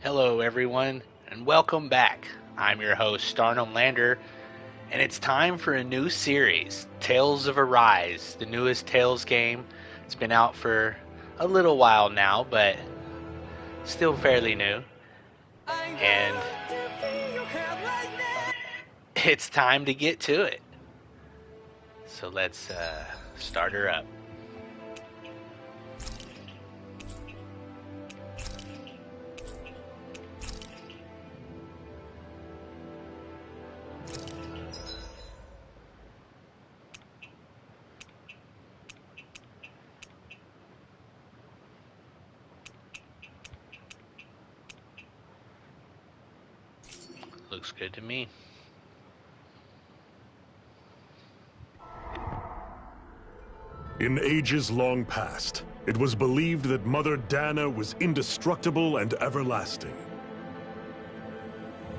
Hello, everyone, and welcome back. I'm your host, Starnum Lander, and it's time for a new series, Tales of Arise, the newest Tales game. It's been out for a little while now, but still fairly new. And it's time to get to it. So let's start her up. Looks good to me. In ages long past, it was believed that Mother Dana was indestructible and everlasting.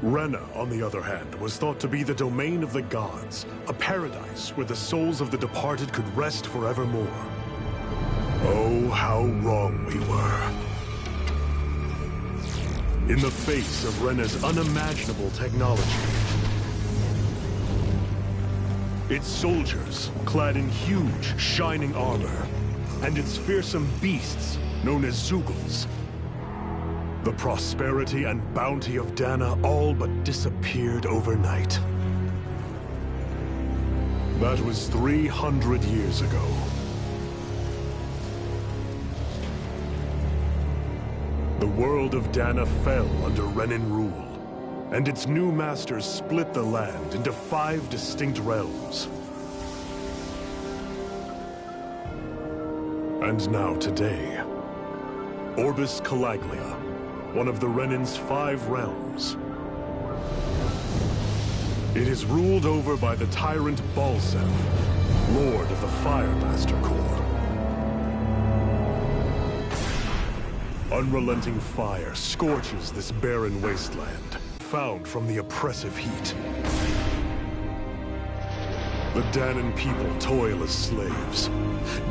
Rena, on the other hand, was thought to be the domain of the gods, a paradise where the souls of the departed could rest forevermore. Oh, how wrong we were. In the face of Rena's unimaginable technology, its soldiers, clad in huge, shining armor, and its fearsome beasts, known as Zeugles. The prosperity and bounty of Dana all but disappeared overnight. That was 300 years ago. The world of Dana fell under Renan rule, and its new masters split the land into 5 distinct realms. And now today, Orbis Calaglia, one of the Renan's 5 realms. It is ruled over by the tyrant Balseph, Lord of the Firemaster Corps. Unrelenting fire scorches this barren wasteland, found from the oppressive heat. The Danan people toil as slaves.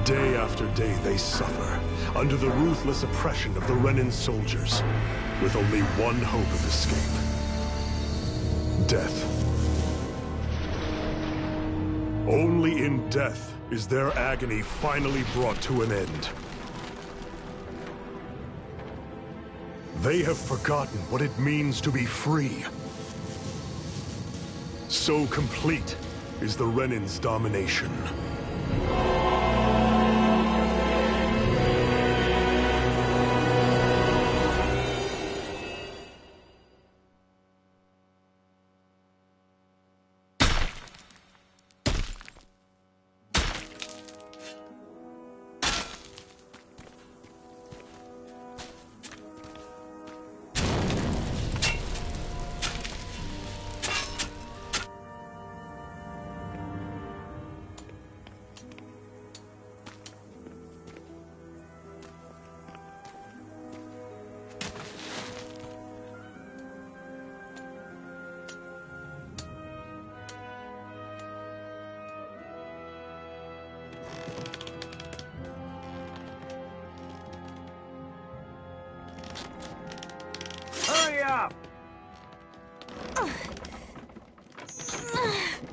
Day after day they suffer, under the ruthless oppression of the Renan soldiers, with only one hope of escape. Death. Only in death is their agony finally brought to an end. They have forgotten what it means to be free. So complete is the Renan's domination.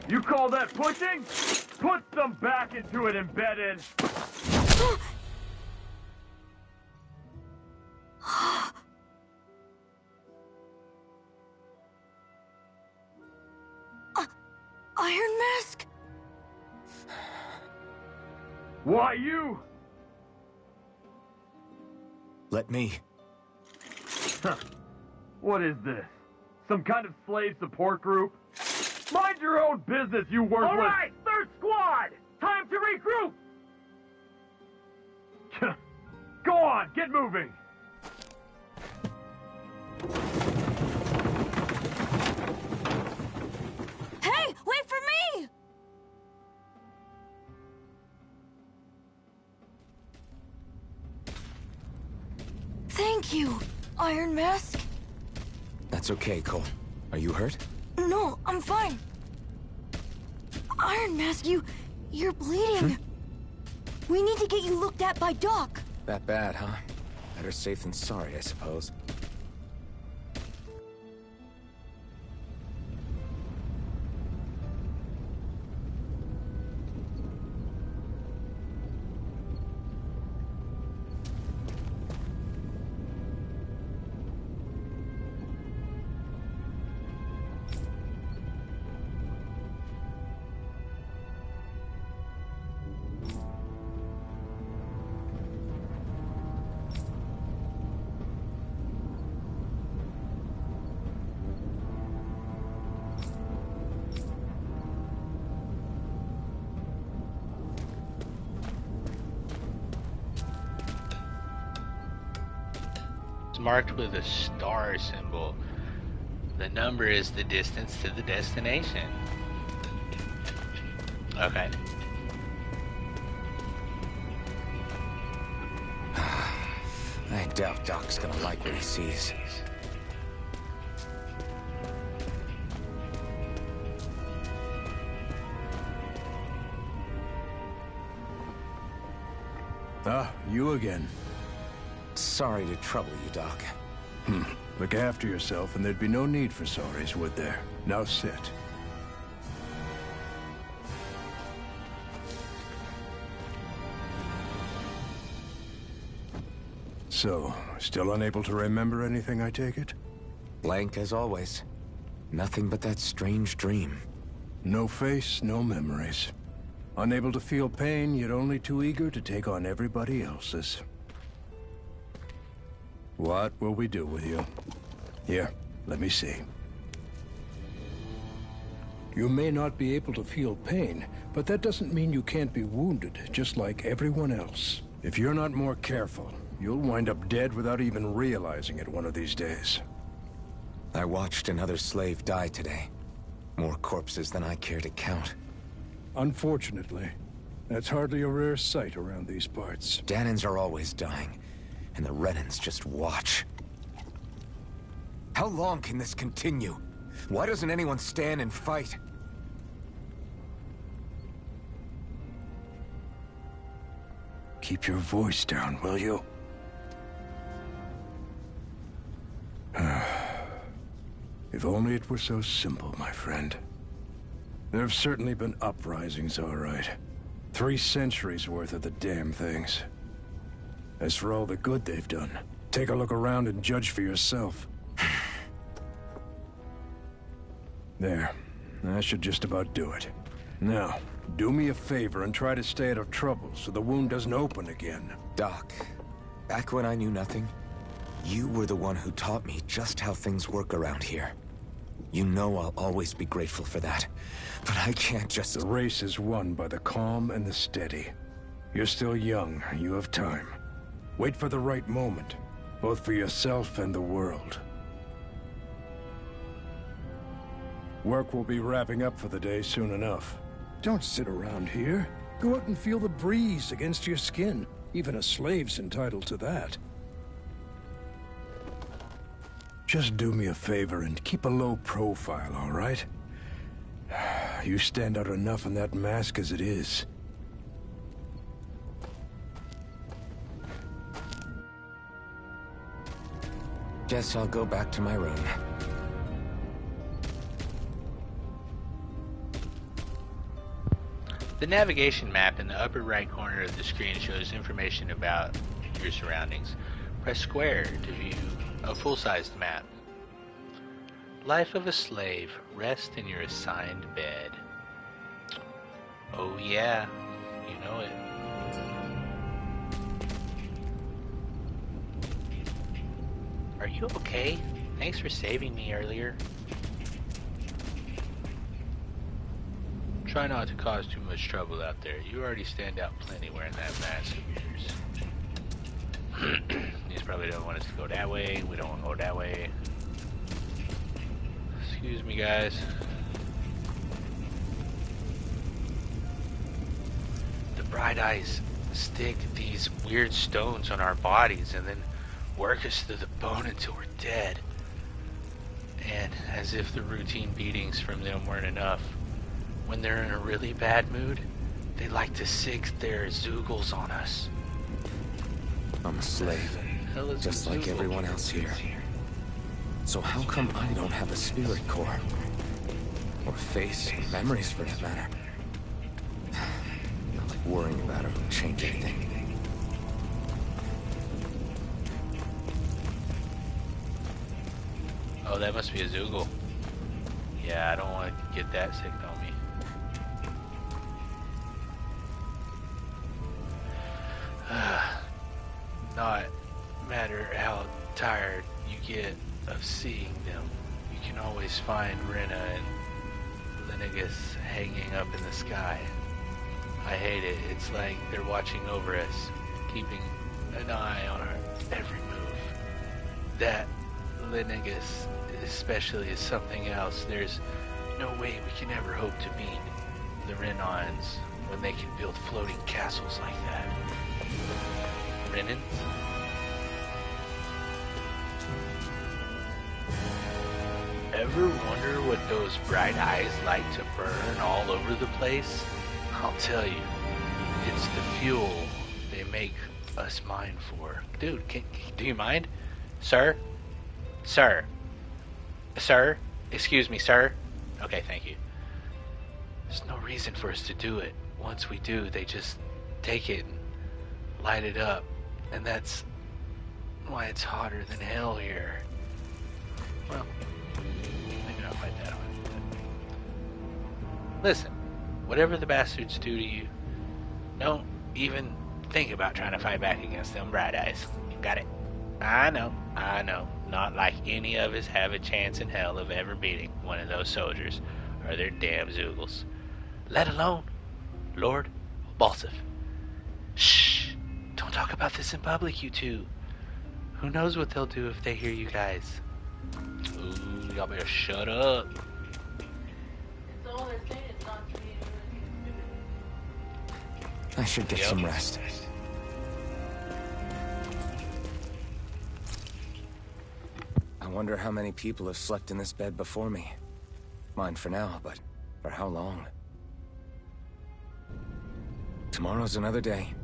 You call that pushing? Put some back into it, embedded! Iron Mask? Why you? Let me. Huh. What is this? Some kind of slave support group? Mind your own business, you worthless— All right, third squad! Time to regroup! Go on, get moving! Hey, wait for me! Thank you, Iron Mask. That's okay, Cole. Are you hurt? No, I'm fine. Iron Mask, you're bleeding. We need to get you looked at by Doc. That bad, huh? Better safe than sorry, I suppose. marked with a star symbol. The number is the distance to the destination. Okay. I doubt Doc's gonna like what he sees. Ah, you again. Sorry to trouble you, Doc. Look after yourself and there'd be no need for sorries, would there? Now sit. So, still unable to remember anything, I take it? Blank as always. Nothing but that strange dream. No face, no memories. Unable to feel pain, yet only too eager to take on everybody else's. What will we do with you? Here, let me see. You may not be able to feel pain, but that doesn't mean you can't be wounded, just like everyone else. If you're not more careful, you'll wind up dead without even realizing it one of these days. I watched another slave die today. More corpses than I care to count. Unfortunately, that's hardly a rare sight around these parts. Dahnans are always dying, and the Renans just watch. How long can this continue? Why doesn't anyone stand and fight? Keep your voice down, will you? If only it were so simple, my friend. There have certainly been uprisings, all right. 3 centuries worth of the damn things. As for all the good they've done, take a look around and judge for yourself. There. That should just about do it. Now, do me a favor and try to stay out of trouble so the wound doesn't open again. Doc, back when I knew nothing, you were the one who taught me just how things work around here. You know I'll always be grateful for that, but I can't just... The race is won by the calm and the steady. You're still young, you have time. Wait for the right moment, both for yourself and the world. Work will be wrapping up for the day soon enough. Don't sit around here. Go out and feel the breeze against your skin. Even a slave's entitled to that. Just do me a favor and keep a low profile, all right? You stand out enough in that mask as it is. Guess I'll go back to my room. The navigation map in the upper right corner of the screen shows information about your surroundings. Press square to view a full-sized map. Life of a slave. Rest in your assigned bed. Oh yeah, you know it. Are you okay? Thanks for saving me earlier. Try not to cause too much trouble out there. You already stand out plenty wearing that mask of yours. These probably don't want us to go that way. We don't want to go that way. Excuse me, guys. The Bright Eyes stick these weird stones on our bodies and then work us to the bone until we're dead. And as if the routine beatings from them weren't enough, when they're in a really bad mood, they like to sick their Zeugles on us. I'm a slave, just like everyone else here. So how come I don't have a spirit core? Or face, or memories for that matter? Not like worrying about it will change anything. Oh, that must be a Zeugle. Yeah, I don't want to get that sick on me. Not matter how tired you get of seeing them, you can always find Rena and Lenegis hanging up in the sky. I hate it. It's like they're watching over us, keeping an eye on our every move. that Lenegis especially is something else. There's no way we can ever hope to beat the Renons when they can build floating castles like that. Renons? Ever wonder what those bright eyes like to burn all over the place? I'll tell you, it's the fuel they make us mine for. Dude, do you mind? Sir? Sir? Sir? Excuse me, sir? Okay, thank you. There's no reason for us to do it. Once we do, they just take it and light it up. And that's why it's hotter than hell here. Well, maybe not quite that hot. Listen, whatever the bastards do to you, don't even think about trying to fight back against them bright eyes. Got it? I know. Not like any of us have a chance in hell of ever beating one of those soldiers or their damn Zeugles. Let alone Lord Balsif. Shh! Don't talk about this in public, you two. Who knows what they'll do if they hear you guys? Ooh, y'all better shut up. I should get some rest. I wonder how many people have slept in this bed before me. Mine for now, but for how long? Tomorrow's another day.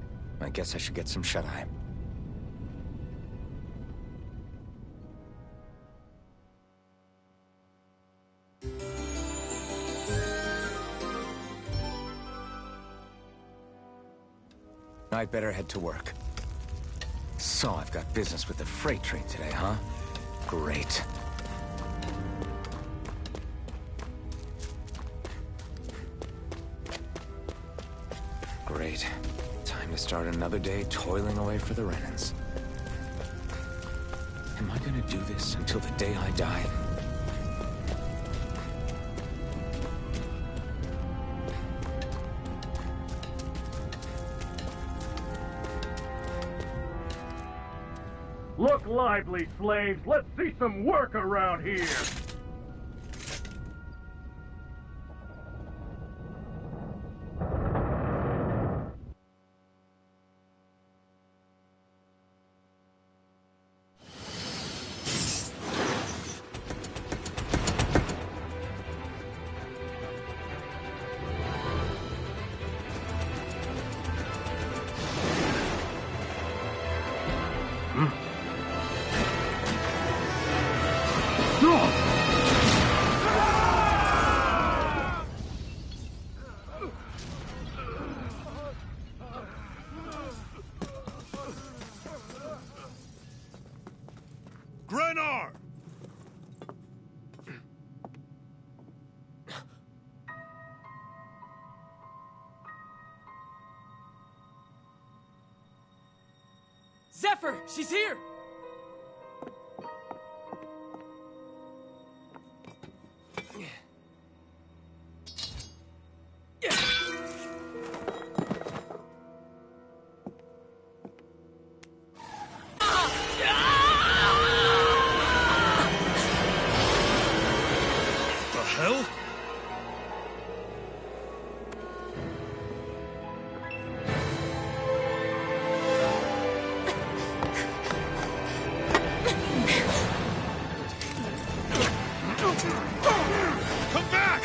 I guess I should get some shut-eye. I'd better head to work. So I've got business with the freight train today, huh? Great. Great. Time to start another day toiling away for the Renons. Am I gonna do this until the day I die? Look lively, slaves. Let's see some work around here. Grenar! Zephyr! She's here! The hell? Come back!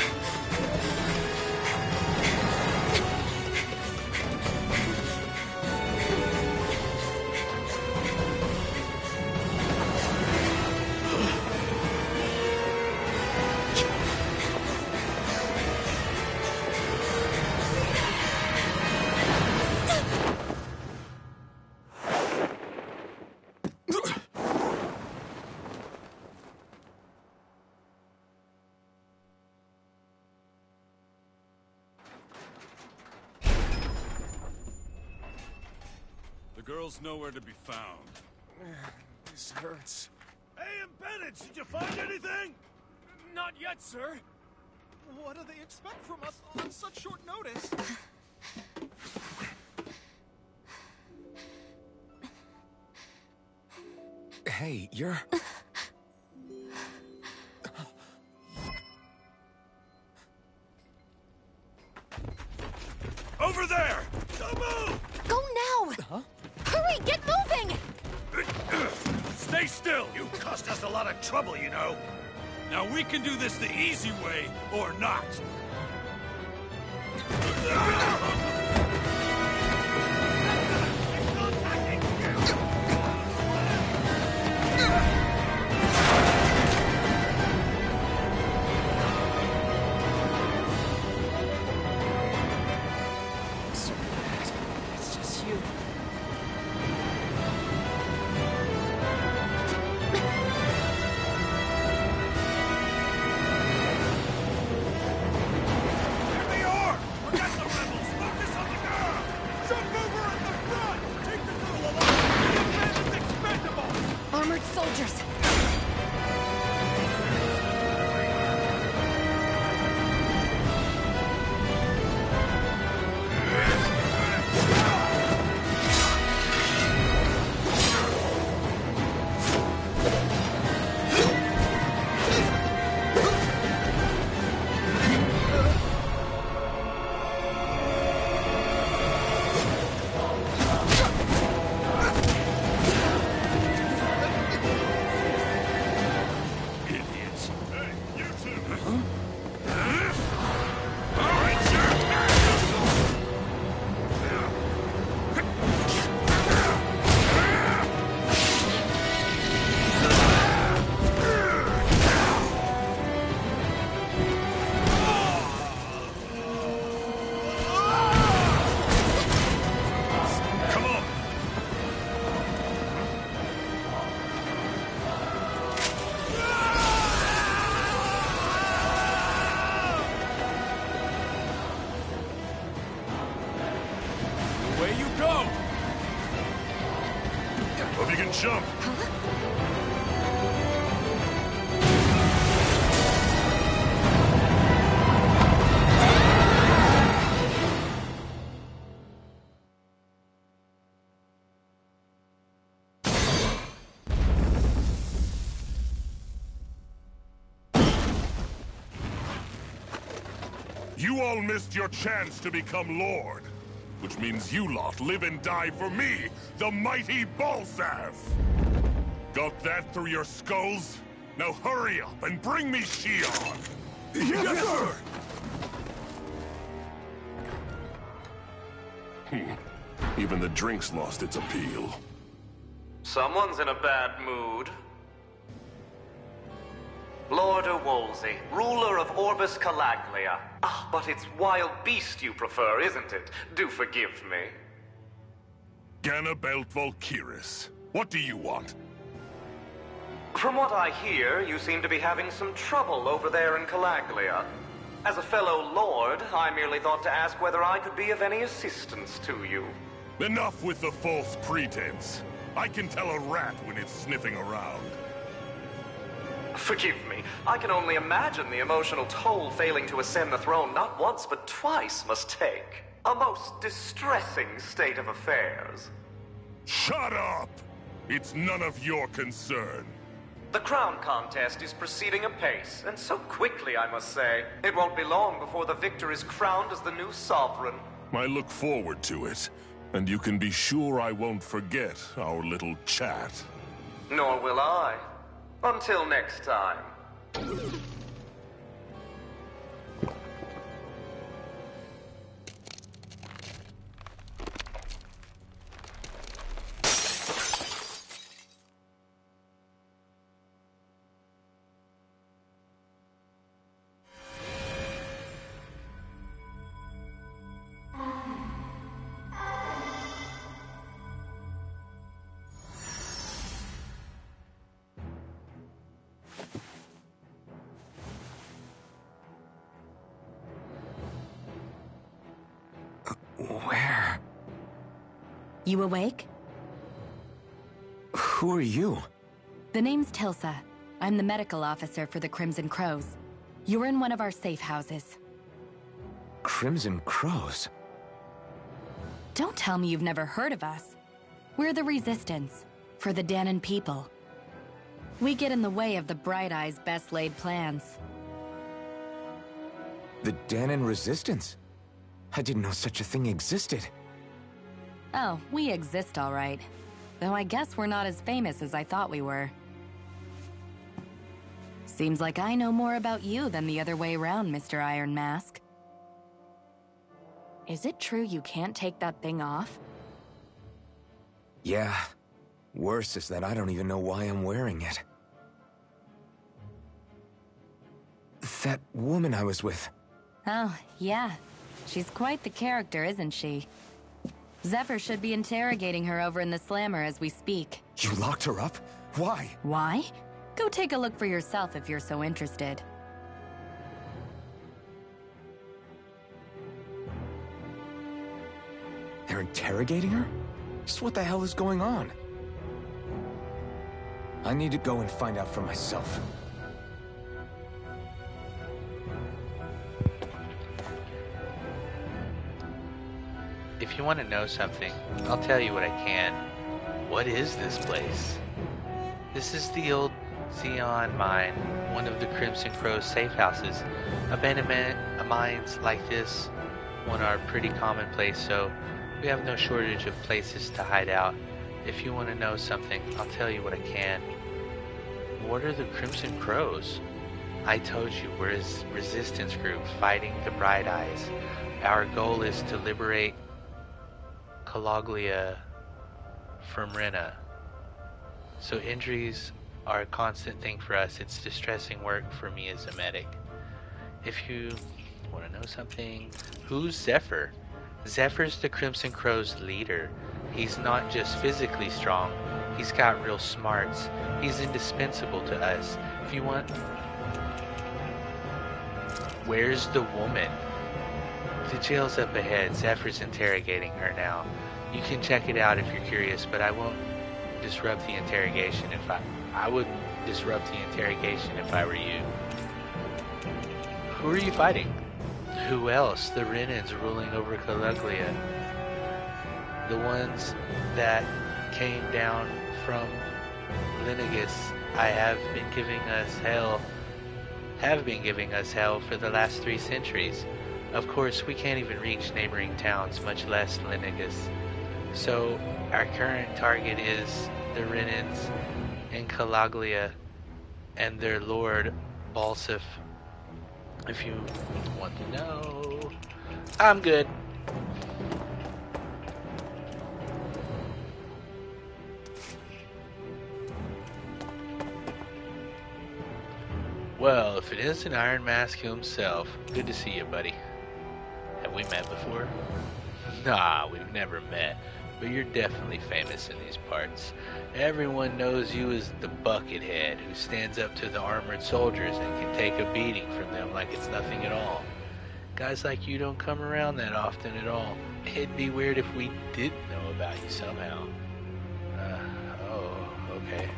The girl's nowhere to be found. This hurts. Hey, Embedded, did you find anything? Not yet, sir. What do they expect from us on such short notice? Hey, you're... Over there! Don't move! Go now! Huh? Hurry, get moving! Stay still! You caused us a lot of trouble, you know. Now we can do this the easy way, or not. It's just you. Here they are! Forget the rebels! Focus on the girl! Jump over at the front! Take the girl alive! The man is expendable! Armored soldiers! Idiots. Hey, you two! All right, sir! Come on! Away you go! Hope you can jump. You all missed your chance to become Lord. Which means you lot live and die for me, the mighty Balsav! Got that through your skulls? Now hurry up and bring me Shion! Yes, sir! Even the drink's lost its appeal. Someone's in a bad mood. Lord Wolsey, ruler of Orbis Calaglia. Ah, but it's wild beast you prefer, isn't it? Do forgive me. Ganabelt Valkyris, what do you want? From what I hear, you seem to be having some trouble over there in Calaglia. As a fellow lord, I merely thought to ask whether I could be of any assistance to you. Enough with the false pretense. I can tell a rat when it's sniffing around. Forgive me. I can only imagine the emotional toll failing to ascend the throne not once but twice must take. A most distressing state of affairs. Shut up! It's none of your concern. The crown contest is proceeding apace, and so quickly, I must say. It won't be long before the victor is crowned as the new sovereign. I look forward to it, and you can be sure I won't forget our little chat. Nor will I. Until next time. Where? You awake? Who are you? The name's Tilsa. I'm the medical officer for the Crimson Crows. You're in one of our safe houses. Crimson Crows? Don't tell me you've never heard of us. We're the Resistance, for the Dahnan people. We get in the way of the Bright Eye's best-laid plans. The Dahnan Resistance? I didn't know such a thing existed. Oh, we exist all right. Though I guess we're not as famous as I thought we were. Seems like I know more about you than the other way around, Mr. Iron Mask. Is it true you can't take that thing off? Yeah. Worse is that I don't even know why I'm wearing it. That woman I was with. Oh, yeah. She's quite the character, isn't she? Zephyr should be interrogating her over in the Slammer as we speak. You locked her up? Why? Why? Go take a look for yourself if you're so interested. They're interrogating her? Just what the hell is going on? I need to go and find out for myself. If you want to know something, I'll tell you what I can. What is this place? This is the old Xeon mine, one of the Crimson Crow's safe houses. Abandonment mines like this one are pretty commonplace, so we have no shortage of places to hide out. If you want to know something, I'll tell you what I can. What are the Crimson Crows? I told you, we're a resistance group fighting the Bright Eyes. Our goal is to liberate Calaglia from Rena. So injuries are a constant thing for us. It's distressing work for me as a medic. If you want to know something, who's Zephyr? Zephyr's the Crimson Crow's leader. He's not just physically strong, he's got real smarts. He's indispensable to us. If you want... Where's the woman? The jail's up ahead. Zephyr's interrogating her now. You can check it out if you're curious, but I won't disrupt the interrogation if I would disrupt the interrogation if I were you. Who are you fighting? Who else? The Renans ruling over Calaglia. The ones that came down from Linagus. I have been giving us hell for the last 3 centuries. Of course, we can't even reach neighboring towns, much less Linagus. So, our current target is the Renans and Calaglia and their lord, Balseph. If you want to know, I'm good. Well, if it isn't Iron Mask himself, good to see you, buddy. Have we met before? Nah, we've never met, but you're definitely famous in these parts. Everyone knows you as the Buckethead who stands up to the armored soldiers and can take a beating from them like it's nothing at all. Guys like you don't come around that often at all. It'd be weird if we did know about you somehow. Okay.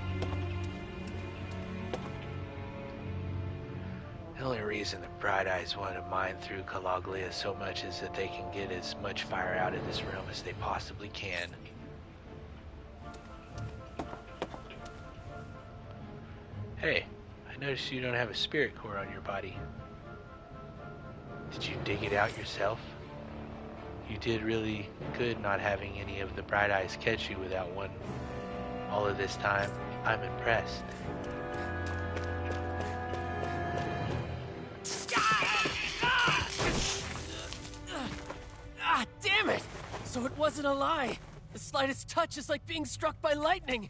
The only reason the Bright Eyes want to mine through Calaglia so much is that they can get as much fire out of this room as they possibly can. Hey, I noticed you don't have a spirit core on your body. Did you dig it out yourself? You did really good not having any of the Bright Eyes catch you without one. All of this time, I'm impressed. Damn it! So it wasn't a lie. The slightest touch is like being struck by lightning.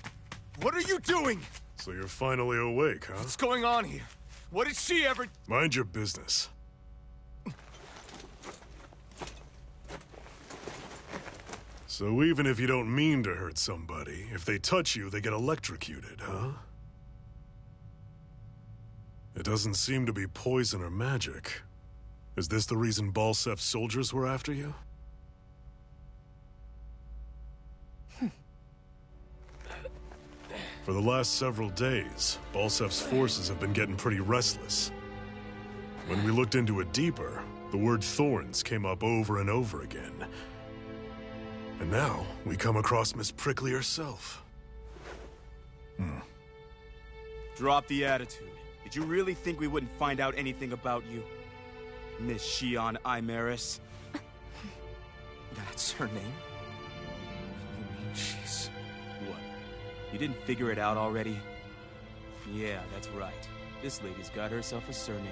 What are you doing? So you're finally awake, huh? What's going on here? What did she ever... Mind your business. So even if you don't mean to hurt somebody, if they touch you, they get electrocuted, huh? It doesn't seem to be poison or magic. Is this the reason Balseph's soldiers were after you? For the last several days, Balseph's forces have been getting pretty restless. When we looked into it deeper, the word Thorns came up over and over again. And now, we come across Miss Prickly herself. Drop the attitude. Did you really think we wouldn't find out anything about you? Miss Shion Imaris? That's her name? You mean she's... What? You didn't figure it out already? Yeah, that's right. This lady's got herself a surname,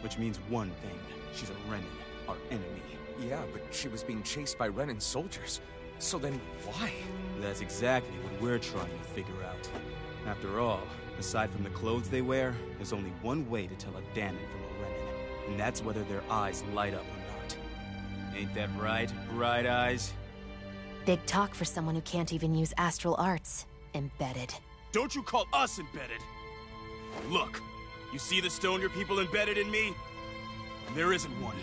which means one thing. She's a Renan, our enemy. Yeah, but she was being chased by Renan soldiers. So then, why? That's exactly what we're trying to figure out. After all, aside from the clothes they wear, there's only one way to tell a Danon from a Renan, and that's whether their eyes light up or not. Ain't that right, Bright Eyes? Big talk for someone who can't even use astral arts. Embedded. Don't you call us embedded! Look, you see the stone your people embedded in me? There isn't one.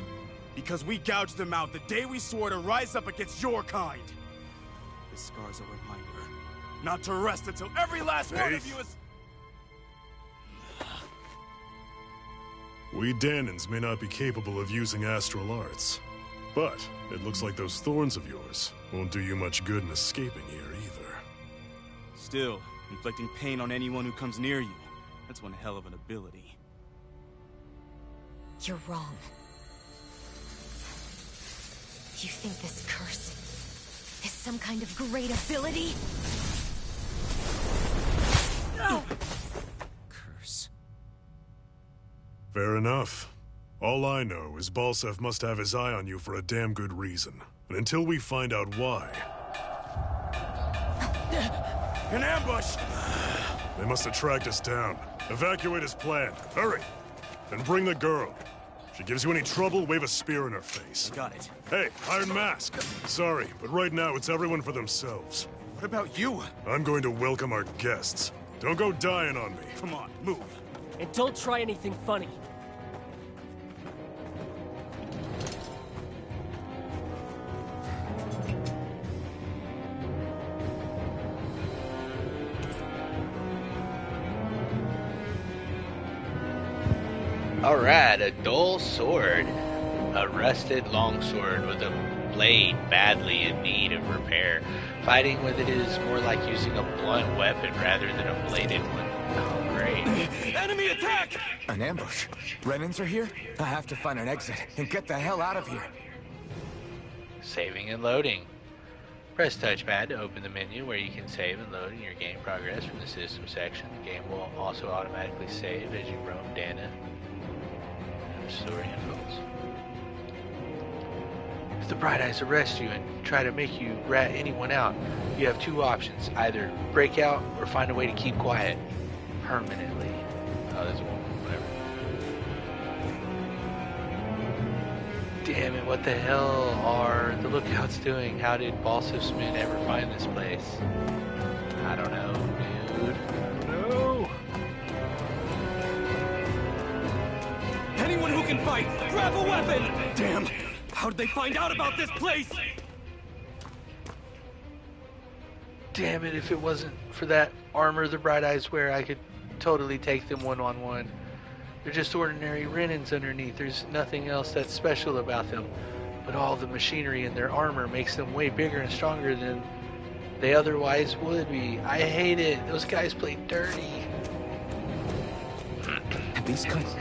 Because we gouged them out the day we swore to rise up against your kind. This scar's a reminder, not to rest until every last one of you is... We Danons may not be capable of using astral arts, but it looks like those thorns of yours won't do you much good in escaping here either. Still, inflicting pain on anyone who comes near you, that's one hell of an ability. You're wrong. You think this curse is some kind of great ability? No! Curse. Fair enough. All I know is Balsev must have his eye on you for a damn good reason. And until we find out why... An ambush! They must have tracked us down. Evacuate as planned. Hurry! And bring the girl. If she gives you any trouble, wave a spear in her face. Got it. Hey, Iron Mask. Sorry, but right now it's everyone for themselves. What about you? I'm going to welcome our guests. Don't go dying on me. Come on, move. And don't try anything funny. Alright, a dull sword. A rusted longsword with a blade badly in need of repair. Fighting with it is more like using a blunt weapon rather than a bladed one. Oh, great. Enemy attack! An ambush? Renans are here? I have to find an exit and get the hell out of here. Saving and loading. Press touchpad to open the menu where you can save and load your game progress from the system section. The game will also automatically save as you roam Dana. Story unfolds. If the Bright Eyes arrest you and try to make you rat anyone out, you have two options. Either break out or find a way to keep quiet. Permanently. Oh, there's one. Whatever. Damn it, what the hell are the lookouts doing? How did Balsev's men ever find this place? I don't know, dude. No! Anyone who can fight, grab a weapon! Damn! How did they find out about this place? Damn it, if it wasn't for that armor the Bright Eyes wear, I could totally take them one-on-one. They're just ordinary Renans underneath. There's nothing else that's special about them. But all the machinery in their armor makes them way bigger and stronger than they otherwise would be. I hate it. Those guys play dirty. And these guys...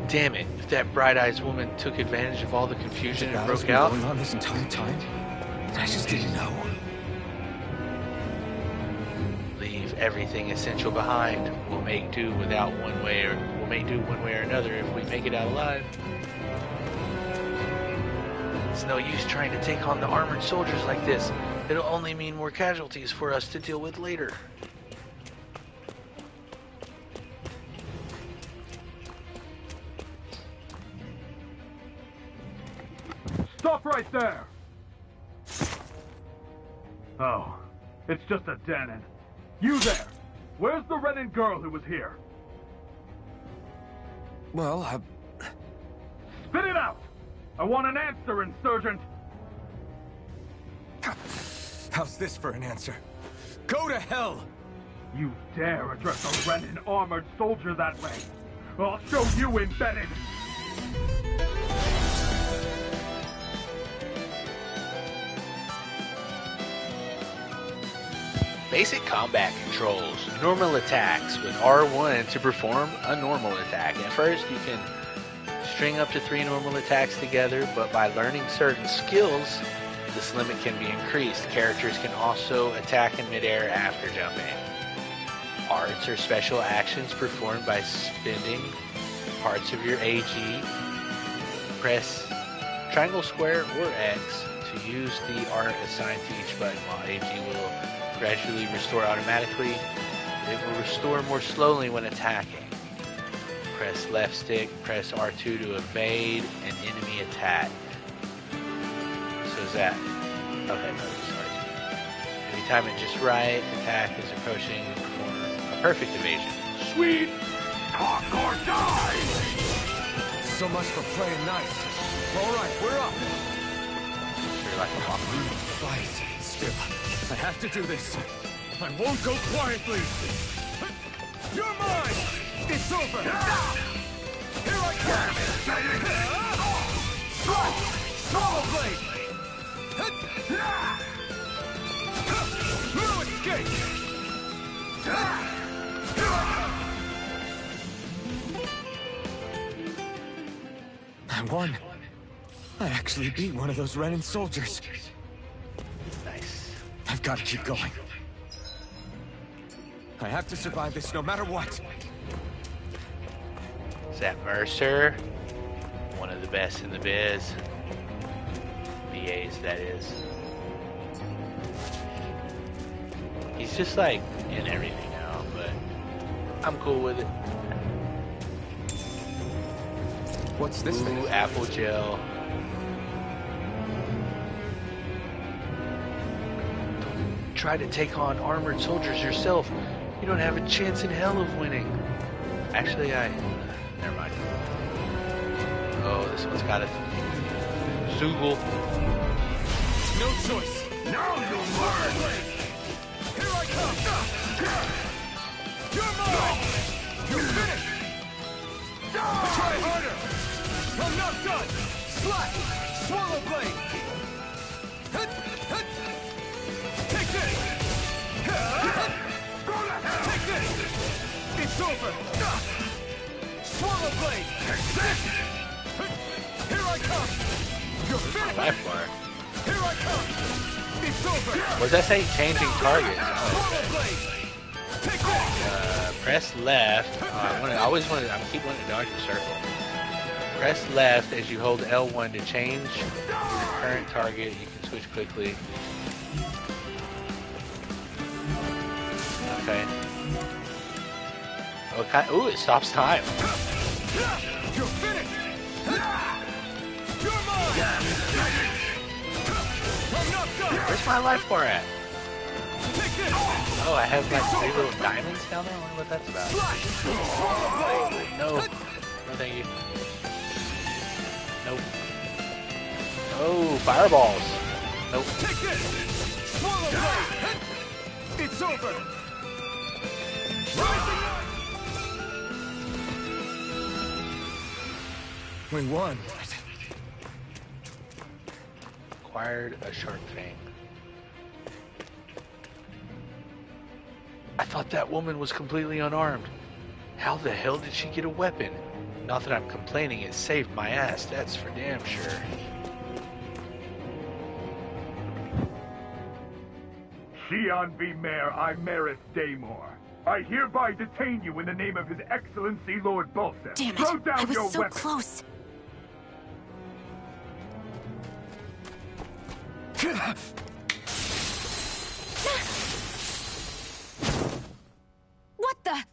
Damn it, if that Bright Eyes woman took advantage of all the confusion and broke out... going on this entire time? I just didn't know. Leave everything essential behind. We'll make do one way or another if we make it out alive. It's no use trying to take on the armored soldiers like this. It'll only mean more casualties for us to deal with later. Stop right there! Oh, it's just a Danon. You there! Where's the Renan girl who was here? Well, Spit it out! I want an answer, insurgent! How's this for an answer? Go to hell! You dare address a Renan armored soldier that way? I'll show you embedded! Basic combat controls. Normal attacks with R1 to perform a normal attack. At first you can string up to 3 normal attacks together, but by learning certain skills, this limit can be increased. Characters can also attack in midair after jumping. Arts are special actions performed by spending parts of your AG. Press triangle, square, or X to use the art assigned to each button. While AG will gradually restore automatically, it will restore more slowly when attacking. Press left stick, press R2 to evade an enemy attack. So is that... Okay, no, it's R2. If you time it just right, attack is approaching, perform a perfect evasion. Sweet! Talk or die! So much for playing nice. Alright, we're up! Sure, like a hawk. Fight, still. I have to do this. I won't go quietly! You're mine! It's over! Here I come! Swallow blade! No escape! Here I come! I won. I actually beat one of those Renan soldiers. Nice. I've got to keep going. I have to survive this no matter what. Is that Mercer? One of the best in the biz. VAs, that is. He's just like in everything now, but I'm cool with it. What's this thing? Ooh, apple gel. Don't try to take on armored soldiers yourself. You don't have a chance in hell of winning. Actually, never mind. Oh, this one's got a Zoogle. No choice. Now you learn! Here I come! You're mine! You're finished! Try harder! I'm not done! Slash! Swallow blade! Take this! Take this! It's over! Swallow blade! Here I come! You're finished! Life bar. Here I come! It's over! What does that say? Changing targets. Swallow blade! Take this! Press left. I always want to. I keep wanting to dodge the circle. Press left as you hold L1 to change your current target. You can switch quickly. Okay. Okay. Ooh, it stops time. You're finished! You're mine! I'm not done! Where's my life bar at? Take this! Oh, I have like 3 little diamonds down there. I wonder what that's about. No. No, thank you. Nope. Oh, fireballs. Nope. Take this! Swallow blade! It's over! We won. Acquired a shark fang. I thought that woman was completely unarmed. How the hell did she get a weapon? Not that I'm complaining, it saved my ass, that's for damn sure. Xi'an V. Mayor Imaris Daymore. I hereby detain you in the name of His Excellency Lord Bulseth. Damn it! Throw down I was your so weapon. close. What the?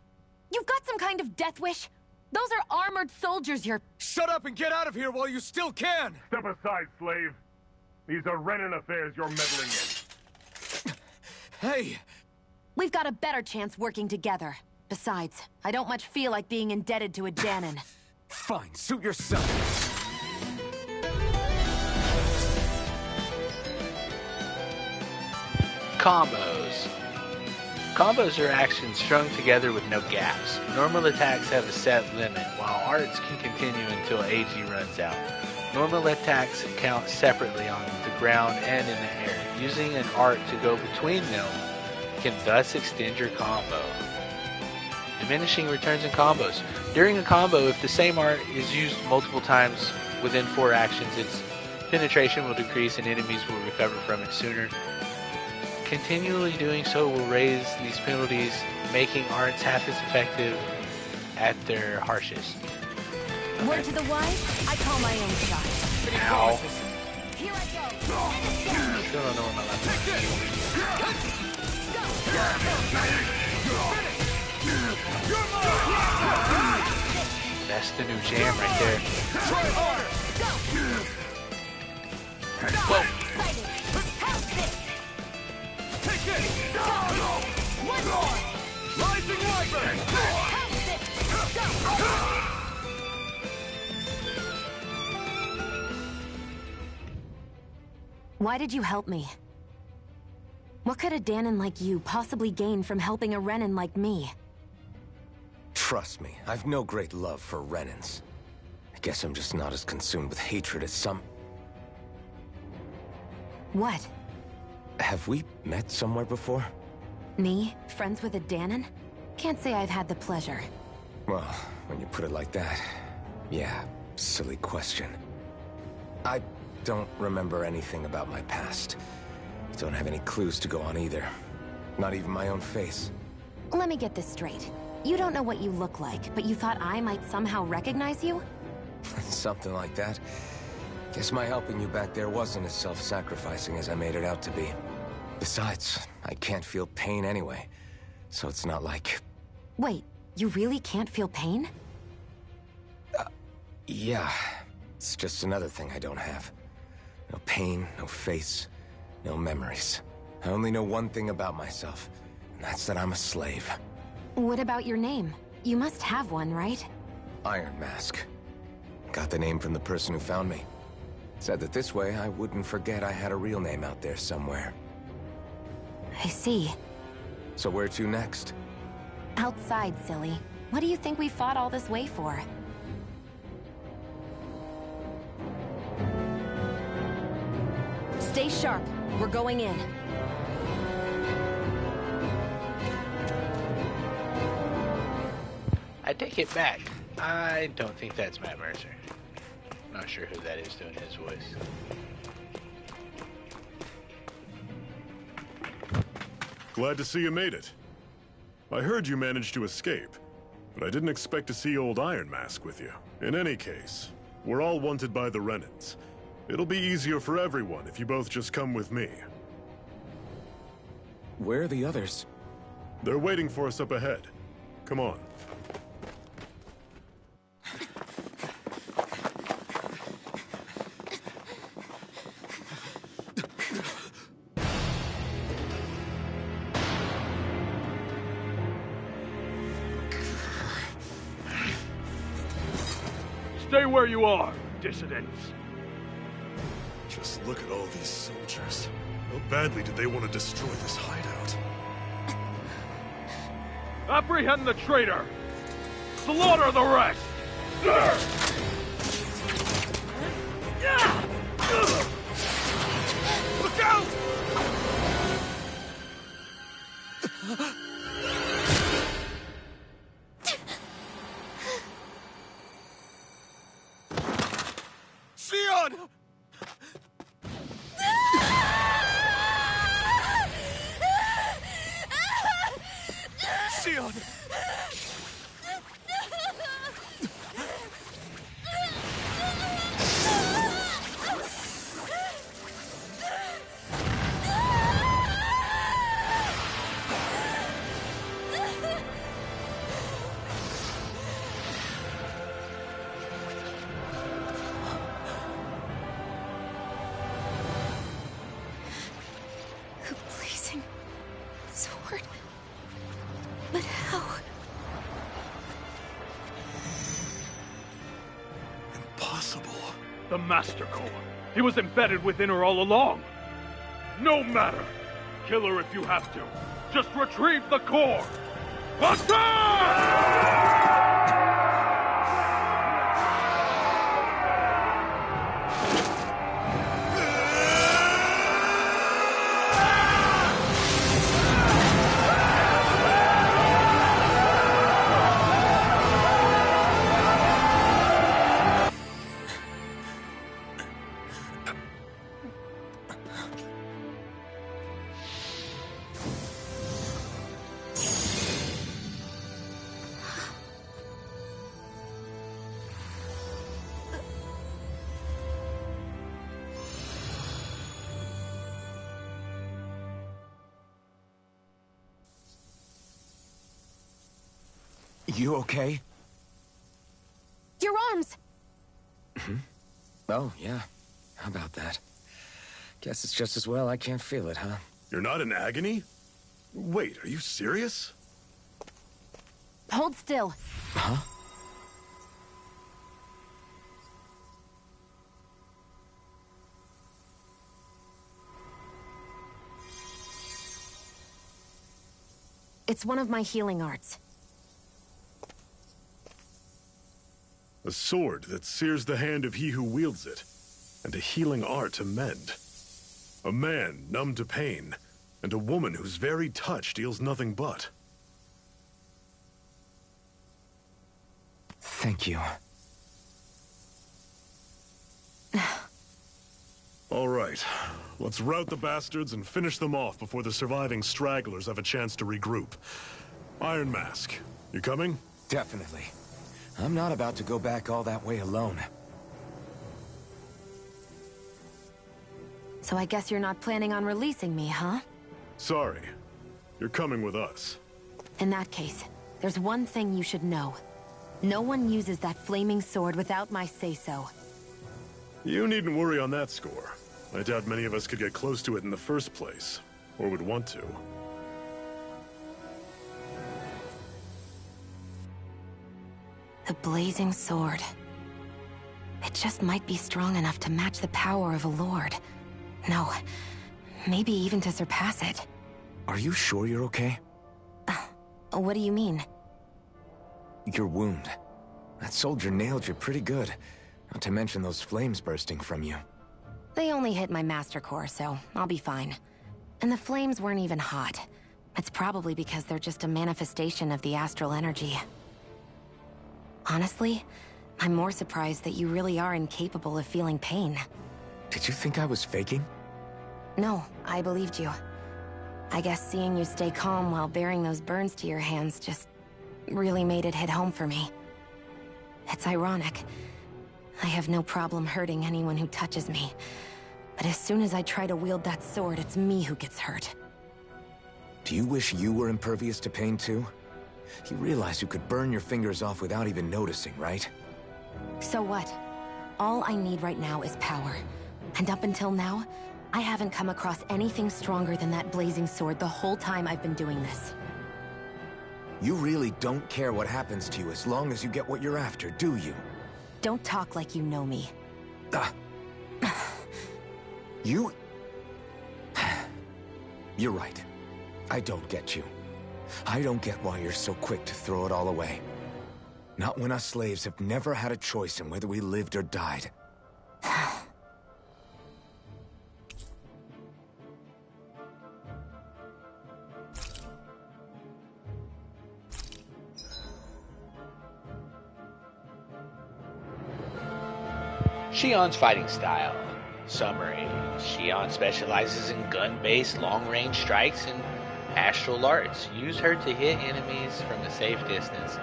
You've got some kind of death wish? Those are armored soldiers you're... Shut up and get out of here while you still can! Step aside, slave. These are Renan affairs you're meddling in. Hey! We've got a better chance working together. Besides, I don't much feel like being indebted to a Danon. Fine, suit yourself. Combos. Combos are actions strung together with no gaps. Normal attacks have a set limit, while arts can continue until AG runs out. Normal attacks count separately on the ground and in the air. Using an art to go between them can thus extend your combo. Diminishing returns and combos. During a combo, if the same art is used multiple times within 4 actions, its penetration will decrease and enemies will recover from it sooner. Continually doing so will raise these penalties, making arts half as effective at their harshest. Okay. Word to the wise, I call my own shot. Ow. Here I go. Still don't know where my left is. That's the new jam right there. Whoa. Take it! One more! Rising Wyvern! Why did you help me? What could a Dahnan like you possibly gain from helping a Renan like me? Trust me, I've no great love for Renans. I guess I'm just not as consumed with hatred as some... What? Have we met somewhere before? Me? Friends with a Dahnan? Can't say I've had the pleasure. Well, when you put it like that, yeah, silly question. I don't remember anything about my past. Don't have any clues to go on either. Not even my own face. Let me get this straight. You don't know what you look like, but you thought I might somehow recognize you? Something like that. Guess my helping you back there wasn't as self-sacrificing as I made it out to be. Besides, I can't feel pain anyway, so it's not like... Wait, you really can't feel pain? Yeah. It's just another thing I don't have. No pain, no face, no memories. I only know one thing about myself, and that's that I'm a slave. What about your name? You must have one, right? Iron Mask. Got the name from the person who found me. Said that this way I wouldn't forget I had a real name out there somewhere. I see. So where to next? Outside, silly. What do you think we fought all this way for? Stay sharp. We're going in. I take it back. I don't think that's Matt Mercer. Not sure who that is doing his voice. Glad to see you made it. I heard you managed to escape, but I didn't expect to see old Iron Mask with you. In any case, we're all wanted by the Renans. It'll be easier for everyone if you both just come with me. Where are the others? They're waiting for us up ahead. Come on. Stay where you are, dissidents. Just look at all these soldiers. How badly did they want to destroy this hideout? Apprehend the traitor! Slaughter the rest! Look out! Sion! Sion! A blazing sword. But how? Impossible. The Master Core. He was embedded within her all along. No matter. Kill her if you have to. Just retrieve the core. Attack! You okay? Your arms! Oh, yeah. How about that? Guess it's just as well I can't feel it, huh? You're not in agony? Wait, are you serious? Hold still. Huh? It's one of my healing arts. A sword that sears the hand of he who wields it, and a healing art to mend. A man numb to pain, and a woman whose very touch deals nothing but. Thank you. All right, let's rout the bastards and finish them off before the surviving stragglers have a chance to regroup. Iron Mask, you coming? Definitely. I'm not about to go back all that way alone. So I guess you're not planning on releasing me, huh? Sorry. You're coming with us. In that case, there's one thing you should know. No one uses that flaming sword without my say-so. You needn't worry on that score. I doubt many of us could get close to it in the first place, or would want to. The blazing sword. It just might be strong enough to match the power of a lord. No, maybe even to surpass it. Are you sure you're okay? What do you mean? Your wound. That soldier nailed you pretty good. Not to mention those flames bursting from you. They only hit my master core, so I'll be fine. And the flames weren't even hot. It's probably because they're just a manifestation of the astral energy. Honestly, I'm more surprised that you really are incapable of feeling pain. Did you think I was faking? No, I believed you. I guess seeing you stay calm while bearing those burns to your hands just really made it hit home for me. It's ironic. I have no problem hurting anyone who touches me. But as soon as I try to wield that sword, it's me who gets hurt. Do you wish you were impervious to pain too? You realize you could burn your fingers off without even noticing, right? So what? All I need right now is power. And up until now, I haven't come across anything stronger than that blazing sword the whole time I've been doing this. You really don't care what happens to you as long as you get what you're after, do you? Don't talk like you know me. You... You're right. I don't get you. I don't get why you're so quick to throw it all away. Not when us slaves have never had a choice in whether we lived or died. Shion's fighting style. Summary. Shion specializes in gun-based long-range strikes and astral arts. Use her to hit enemies from a safe distance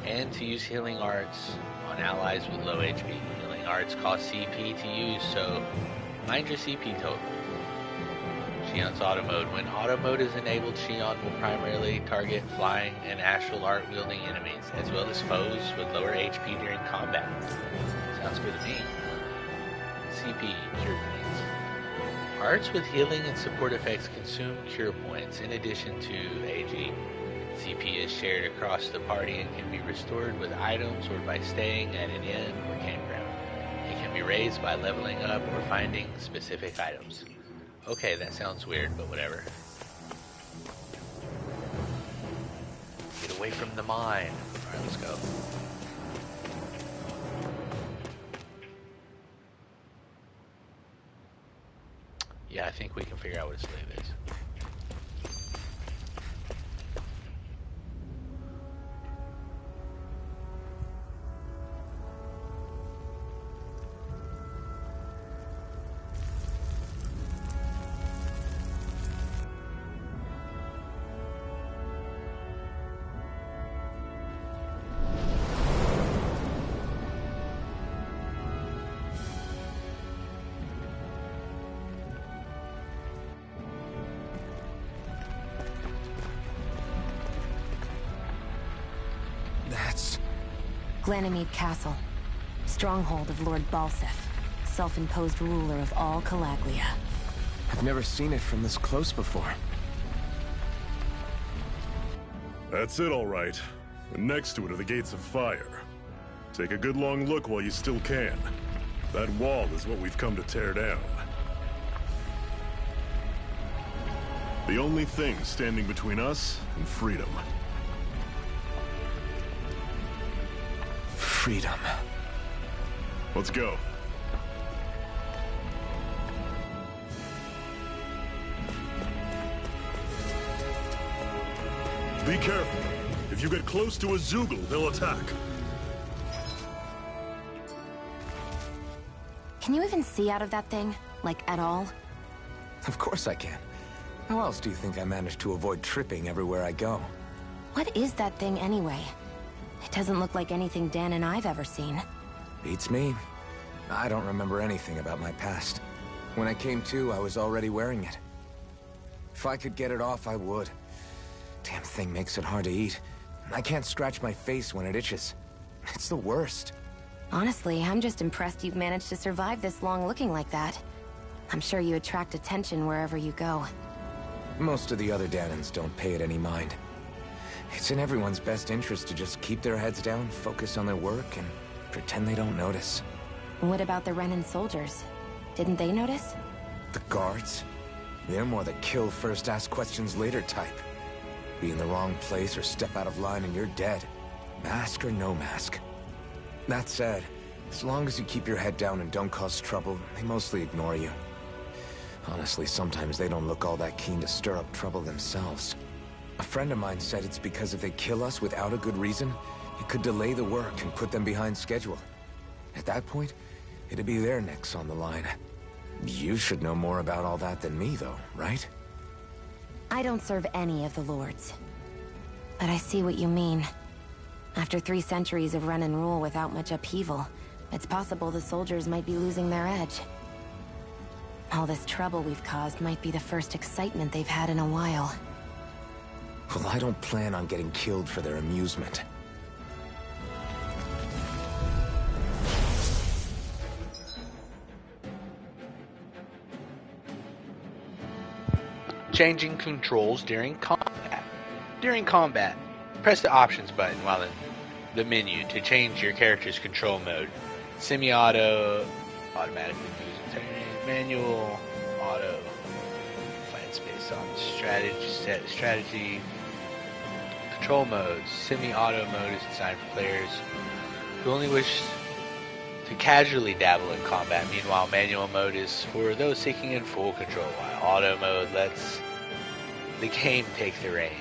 and to use healing arts on allies with low HP. Healing arts cost CP to use, so mind your CP total. Shion's auto mode. When auto mode is enabled, Shion will primarily target flying and astral art wielding enemies, as well as foes with lower HP during combat. Sounds good to me. CP, cure points. Arts with healing and support effects consume cure points in addition to AG. CP is shared across the party and can be restored with items or by staying at an inn or campground. It can be raised by leveling up or finding specific items. Okay, that sounds weird, but whatever. Get away from the mine. Alright, let's go. Yeah, I think we can figure out what a slave is. Glanimede Castle. Stronghold of Lord Balseph, self-imposed ruler of all Calaglia. I've never seen it from this close before. That's it, all right. And next to it are the Gates of Fire. Take a good long look while you still can. That wall is what we've come to tear down. The only thing standing between us and freedom. Freedom. Let's go. Be careful. If you get close to a Zeugle, they'll attack. Can you even see out of that thing? Like, at all? Of course I can. How else do you think I managed to avoid tripping everywhere I go? What is that thing anyway? It doesn't look like anything Dan and I've ever seen. Beats me. I don't remember anything about my past. When I came to, I was already wearing it. If I could get it off, I would. Damn thing makes it hard to eat. I can't scratch my face when it itches. It's the worst. Honestly, I'm just impressed you've managed to survive this long looking like that. I'm sure you attract attention wherever you go. Most of the other Danans don't pay it any mind. It's in everyone's best interest to just keep their heads down, focus on their work, and pretend they don't notice. What about the Renan soldiers? Didn't they notice? The guards? They're more the kill first, ask questions later type. Be in the wrong place or step out of line and you're dead. Mask or no mask. That said, as long as you keep your head down and don't cause trouble, they mostly ignore you. Honestly, sometimes they don't look all that keen to stir up trouble themselves. A friend of mine said it's because if they kill us without a good reason, it could delay the work and put them behind schedule. At that point, it'd be their necks on the line. You should know more about all that than me, though, right? I don't serve any of the lords. But I see what you mean. After 3 centuries of run and rule without much upheaval, it's possible the soldiers might be losing their edge. All this trouble we've caused might be the first excitement they've had in a while. Well, I don't plan on getting killed for their amusement. Changing controls during combat. During combat, press the options button while in the menu to change your character's control mode. Semi-auto, automatically moves in manual, auto, fight space on strategy, control modes. Semi-auto mode is designed for players who only wish to casually dabble in combat. Meanwhile, manual mode is for those seeking in full control, while auto mode lets the game take the reins.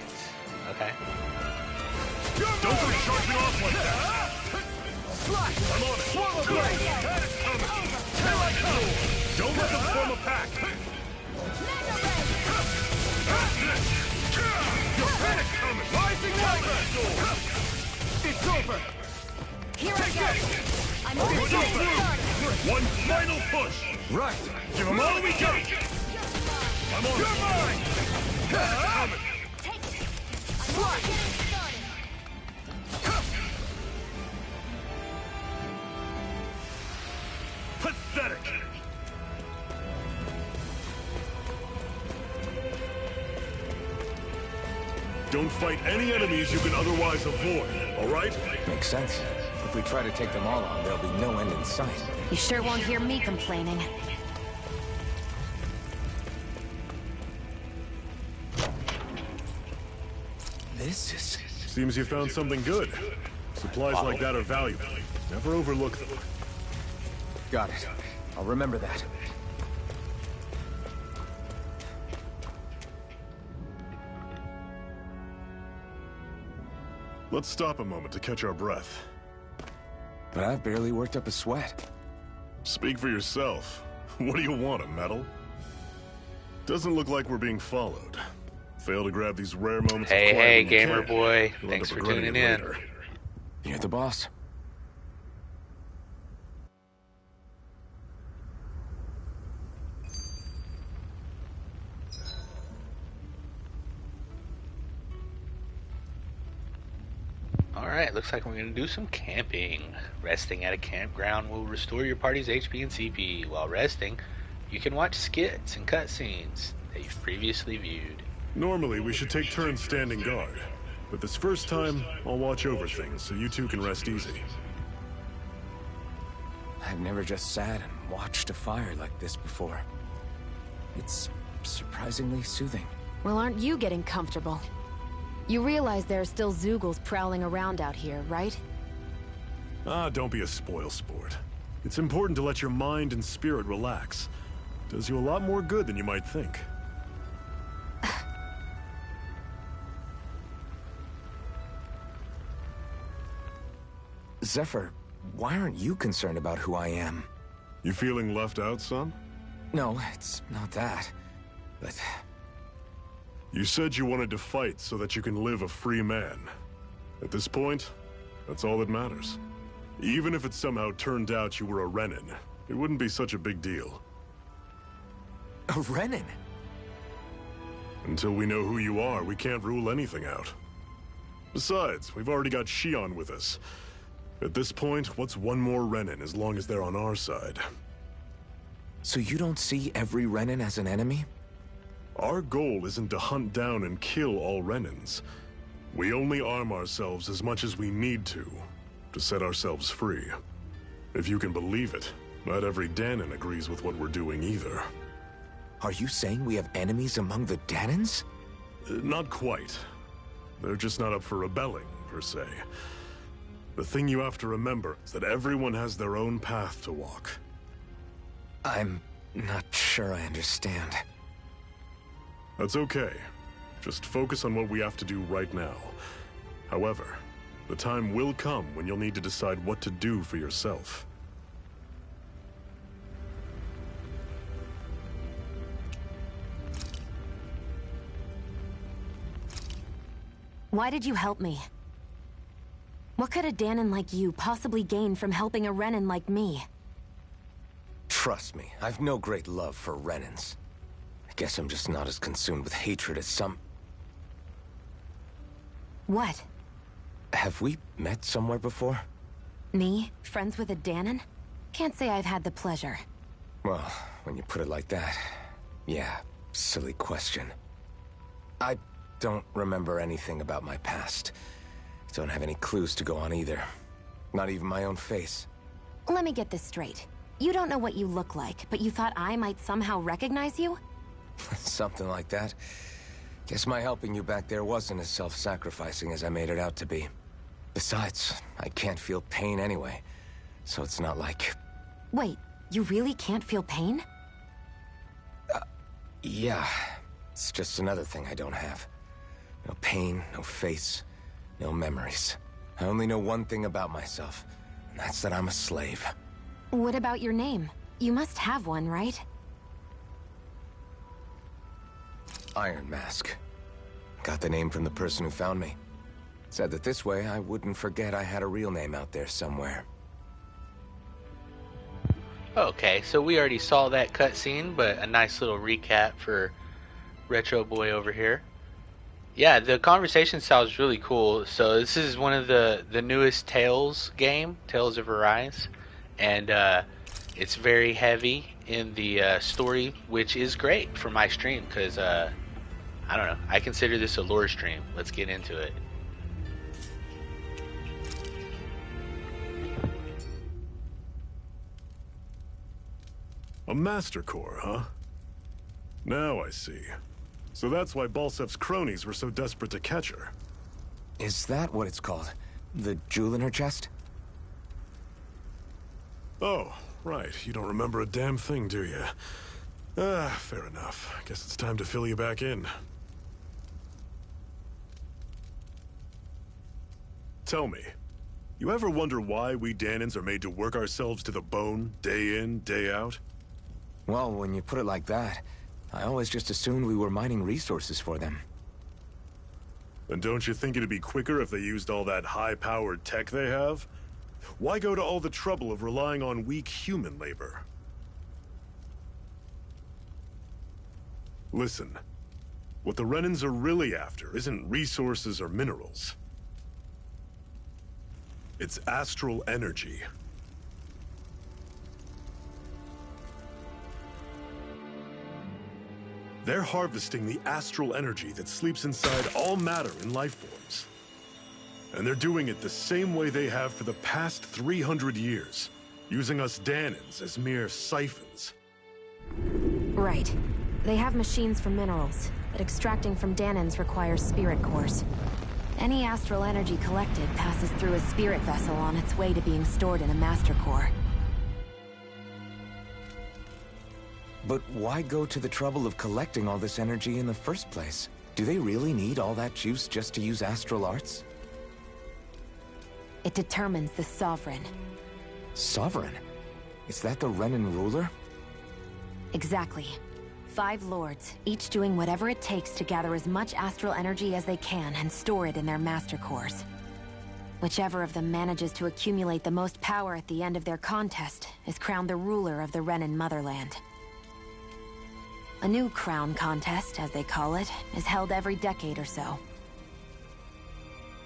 Okay? Don't go charging off like that! I'm on it! Here I come! Don't let them form a pack! Your panic coming! Rising Tiger! It's over! Here I go! I'm One final push! Right! Give them all we got! I'm on it! You're mine! Coming! Pathetic! Don't fight any enemies you can otherwise avoid, alright? Makes sense. If we try to take them all on, there'll be no end in sight. You sure won't hear me complaining. This is... Seems you found something good. Supplies like that are valuable. Never overlook them. Got it. I'll remember that. Let's stop a moment to catch our breath. But I've barely worked up a sweat. Speak for yourself. What do you want, a medal? Doesn't look like we're being followed. Fail to grab these rare moments of quiet Hey, when you gamer can. boy. You'll Thanks end for up regretting tuning it in. later. You're the boss. All Alright, looks like we're going to do some camping. Resting at a campground will restore your party's HP and CP. While resting, you can watch skits and cutscenes that you've previously viewed. Normally, we should take turns standing guard. But this first time, I'll watch over things so you two can rest easy. I've never just sat and watched a fire like this before. It's surprisingly soothing. Well, aren't you getting comfortable? You realize there are still Zeugles prowling around out here, right? Ah, don't be a spoilsport. It's important to let your mind and spirit relax. Does you a lot more good than you might think. Zephyr, why aren't you concerned about who I am? You feeling left out, son? No, it's not that. But... You said you wanted to fight so that you can live a free man. At this point, that's all that matters. Even if it somehow turned out you were a Renin, it wouldn't be such a big deal. A Renin? Until we know who you are, we can't rule anything out. Besides, we've already got Shion with us. At this point, what's one more Renin as long as they're on our side? So you don't see every Renin as an enemy? Our goal isn't to hunt down and kill all Renins. We only arm ourselves as much as we need to set ourselves free. If you can believe it, not every Dahnan agrees with what we're doing either. Are you saying we have enemies among the Dahnans? Not quite. They're just not up for rebelling, per se. The thing you have to remember is that everyone has their own path to walk. I'm not sure I understand. That's okay. Just focus on what we have to do right now. However, the time will come when you'll need to decide what to do for yourself. Why did you help me? What could a Dahnan like you possibly gain from helping a Renin like me? Trust me, I've no great love for Renins. I guess I'm just not as consumed with hatred as some... What? Have we met somewhere before? Me? Friends with a Dahnan? Can't say I've had the pleasure. Well, when you put it like that, yeah, silly question. I don't remember anything about my past. Don't have any clues to go on either. Not even my own face. Let me get this straight. You don't know what you look like, but you thought I might somehow recognize you? Something like that. Guess my helping you back there wasn't as self-sacrificing as I made it out to be. Besides, I can't feel pain anyway, so it's not like... Wait, you really can't feel pain? Yeah. It's just another thing I don't have. No pain, no face, no memories. I only know one thing about myself, and that's that I'm a slave. What about your name? You must have one, right? Iron Mask. Got the name from the person who found me. Said that this way I wouldn't forget I had a real name out there somewhere. Okay, so we already saw that cutscene, but a nice little recap for Retro Boy over here. Yeah, the conversation style is really cool. So this is one of the newest Tales game, Tales of Arise, and it's very heavy in the story, which is great for my stream because I don't know, I consider this a lore stream. Let's get into it. A Master Core, huh? Now I see. So that's why Balsef's cronies were so desperate to catch her. Is that what it's called? The jewel in her chest? Oh, right. You don't remember a damn thing, do you? Ah, fair enough. Guess it's time to fill you back in. Tell me, you ever wonder why we Dahnans are made to work ourselves to the bone, day in, day out? Well, when you put it like that, I always just assumed we were mining resources for them. And don't you think it'd be quicker if they used all that high-powered tech they have? Why go to all the trouble of relying on weak human labor? Listen, what the Renins are really after isn't resources or minerals. It's astral energy. They're harvesting the astral energy that sleeps inside all matter in life forms. And they're doing it the same way they have for the past 300 years, using us Dahnans as mere siphons. Right. They have machines for minerals, but extracting from Dahnans requires spirit cores. Any astral energy collected passes through a spirit vessel on its way to being stored in a master core. But why go to the trouble of collecting all this energy in the first place? Do they really need all that juice just to use astral arts? It determines the Sovereign. Sovereign? Is that the Renan ruler? Exactly. 5 lords, each doing whatever it takes to gather as much astral energy as they can and store it in their master cores. Whichever of them manages to accumulate the most power at the end of their contest is crowned the ruler of the Renan motherland. A new crown contest, as they call it, is held every decade or so.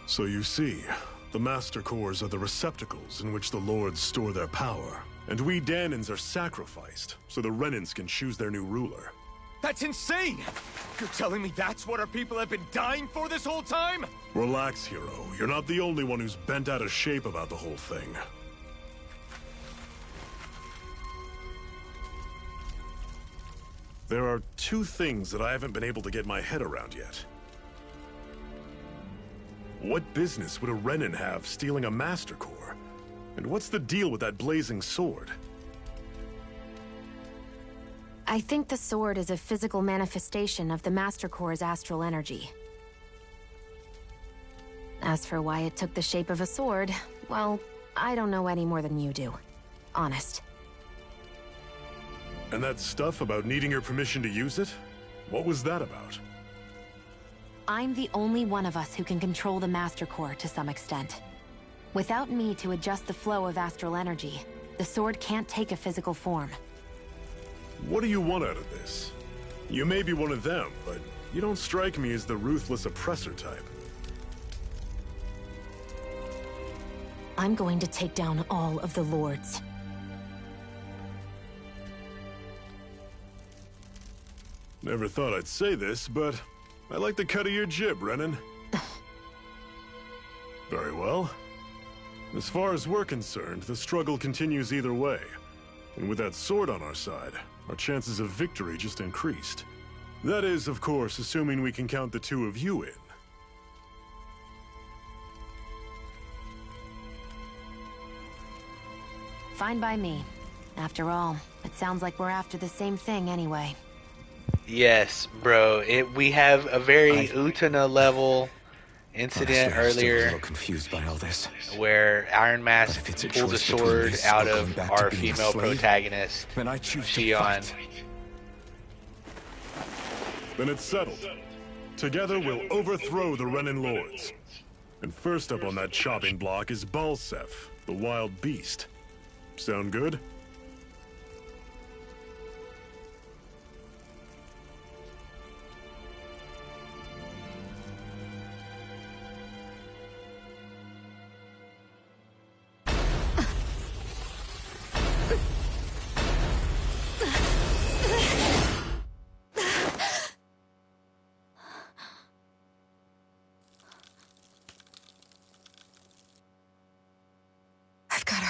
So you see, the Master Cores are the receptacles in which the Lords store their power. And we Dahnans are sacrificed, so the Renans can choose their new ruler. That's insane! You're telling me that's what our people have been dying for this whole time? Relax, hero. You're not the only one who's bent out of shape about the whole thing. There are 2 things that I haven't been able to get my head around yet. What business would a Renan have stealing a Master Core? And what's the deal with that blazing sword? I think the sword is a physical manifestation of the Master Core's astral energy. As for why it took the shape of a sword, well, I don't know any more than you do. Honest. And that stuff about needing your permission to use it? What was that about? I'm the only one of us who can control the Master Core to some extent. Without me to adjust the flow of astral energy, the sword can't take a physical form. What do you want out of this? You may be one of them, but you don't strike me as the ruthless oppressor type. I'm going to take down all of the lords. Never thought I'd say this, but I like the cut of your jib, Renan. Very well. As far as we're concerned, the struggle continues either way. And with that sword on our side, our chances of victory just increased. That is, of course, assuming we can count the 2 of you in. Fine by me. After all, it sounds like we're after the same thing anyway. Yes, bro. We have a very Utana level incident Honestly, I'm still a earlier little confused by all this. where Iron Mask pulled a sword out of our female protagonist, Then I choose Xion. Then it's settled. Together we'll overthrow the Renan Lords. And first up on that chopping block is Balseph, the wild beast. Sound good?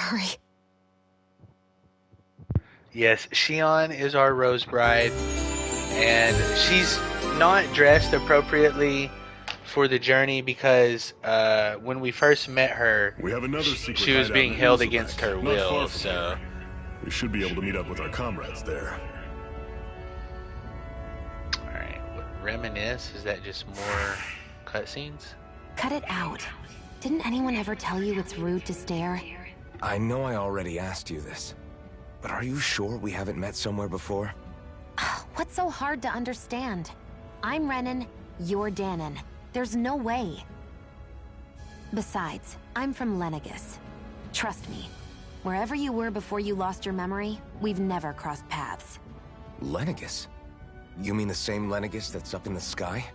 Hurry. Yes, Xion is our Rose Bride, and she's not dressed appropriately for the journey because when we first met her, we have another secret she was hideout being in held Uzebek, against her not will, far from so... here. We should be able to meet up with our comrades there. Alright, reminisce? Is that just more cutscenes? Cut it out. Didn't anyone ever tell you it's rude to stare? I know I already asked you this, but are you sure we haven't met somewhere before? What's so hard to understand? I'm Renan, you're Dahnan. There's no way. Besides, I'm from Lenegis. Trust me, wherever you were before you lost your memory, we've never crossed paths. Lenegis? You mean the same Lenegis that's up in the sky?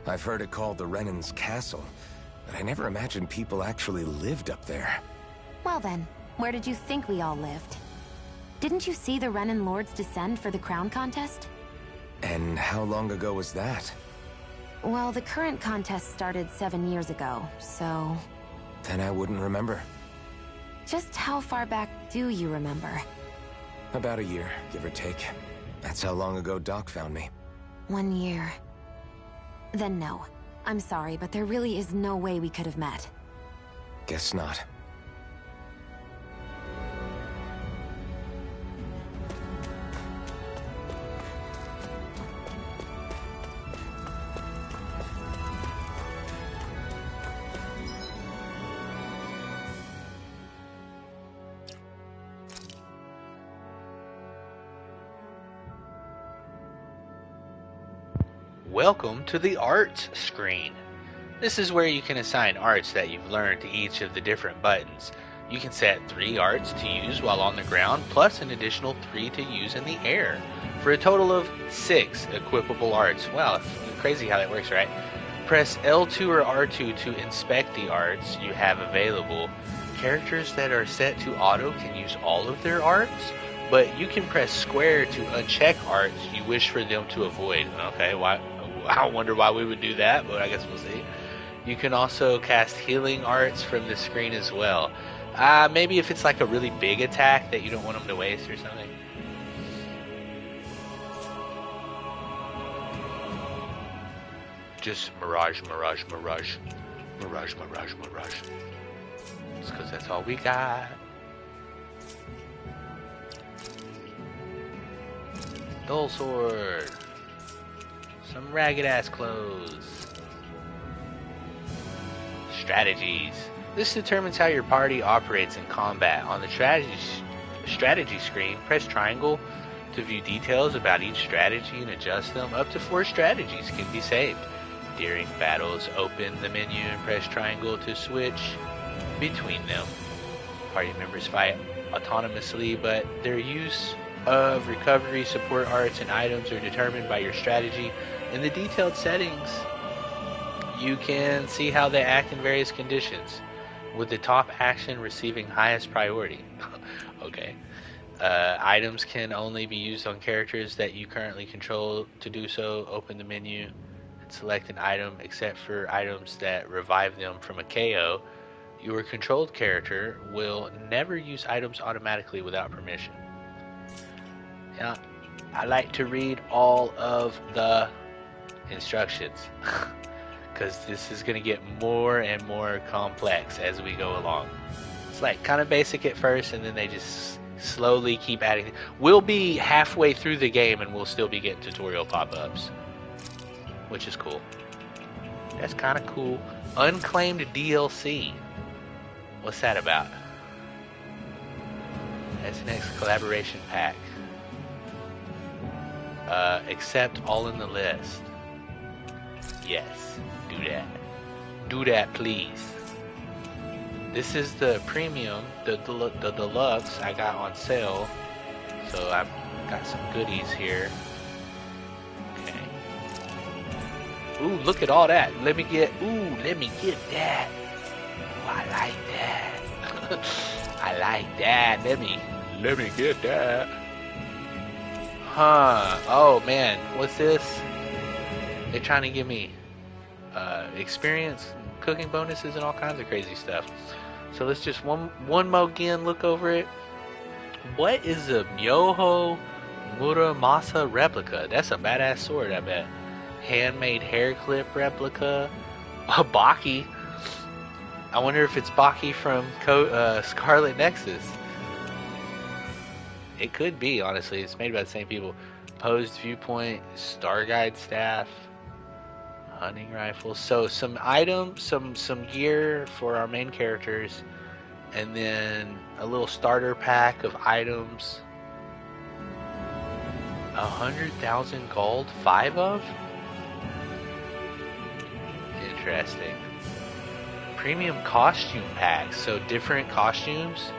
I've heard it called the Renan's Castle, but I never imagined people actually lived up there. Well then, where did you think we all lived? Didn't you see the Renan Lords descend for the crown contest? And how long ago was that? Well, the current contest started 7 years ago, so... Then I wouldn't remember. Just how far back do you remember? About a year, give or take. That's how long ago Doc found me. 1 year. Then no. I'm sorry, but there really is no way we could have met. Guess not. Welcome to the Arts screen. This is where you can assign arts that you've learned to each of the different buttons. You can set 3 arts to use while on the ground, plus an additional 3 to use in the air, for a total of 6 equipable arts. Wow, it's crazy how that works, right? Press L2 or R2 to inspect the arts you have available. Characters that are set to auto can use all of their arts, but you can press square to uncheck arts you wish for them to avoid. Okay, why? I wonder why we would do that, but I guess we'll see. You can also cast healing arts from the screen as well. Maybe if it's like a really big attack that you don't want them to waste or something. Just mirage, mirage, mirage. Mirage, mirage, mirage. Just because that's all we got. Dull sword. Some ragged ass clothes. Strategies. This determines how your party operates in combat. On the strategy screen, press triangle to view details about each strategy and adjust them. Up to 4 strategies can be saved. During battles, open the menu and press triangle to switch between them. Party members fight autonomously, but their use of recovery, support arts, and items are determined by your strategy. In the detailed settings, you can see how they act in various conditions, with the top action receiving highest priority. Okay. Items can only be used on characters that you currently control. To do so, open the menu and select an item, except for items that revive them from a KO. Your controlled character will never use items automatically without permission. Yeah, I like to read all of the instructions because this is going to get more and more complex as we go along. It's like kind of basic at first, and then they just slowly keep adding. We'll be halfway through the game and we'll still be getting tutorial pop-ups, which is cool. That's kind of cool. Unclaimed DLC. What's that about? That's the next collaboration pack. Accept all in the list. Yes, do that. Do that, please. This is the premium, the deluxe I got on sale. So I've got some goodies here. Okay. Ooh, look at all that. Let me get that. Ooh, I like that. I like that. Let me get that. Huh. Oh man, what's this? They're trying to give me experience, cooking bonuses, and all kinds of crazy stuff. So let's just one more again look over it. What is a Myoho Muramasa replica? That's a badass sword, I bet. Handmade hair clip replica. A Baki. I wonder if it's Baki from Scarlet Nexus. It could be, honestly. It's made by the same people. Posed viewpoint, Star Guide staff, hunting rifle. So some items, some gear for our main characters, and then a little starter pack of items. 100,000 gold, 5 of? Interesting. Premium costume packs, so different costumes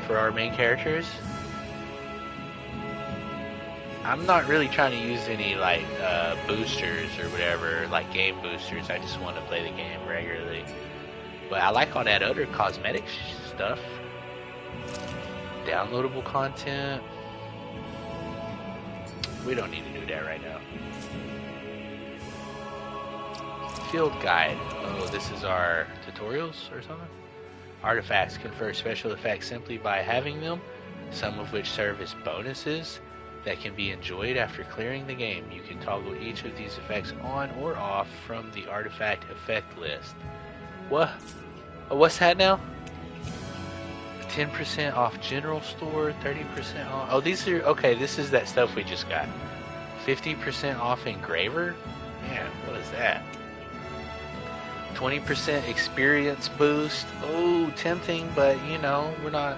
for our main characters. I'm not really trying to use any like boosters or whatever, like game boosters. I just want to play the game regularly. But I like all that other cosmetic stuff. Downloadable content. We don't need to do that right now. Field guide. Oh, this is our tutorials or something? Artifacts confer special effects simply by having them, some of which serve as bonuses that can be enjoyed after clearing the game. You can toggle each of these effects on or off from the artifact effect list. What? Oh, what's that now? 10% off general store, 30% off. Oh, these are okay. This is that stuff we just got. 50% off engraver. Man, what is that? 20% experience boost. Oh, tempting, but you know, we're not.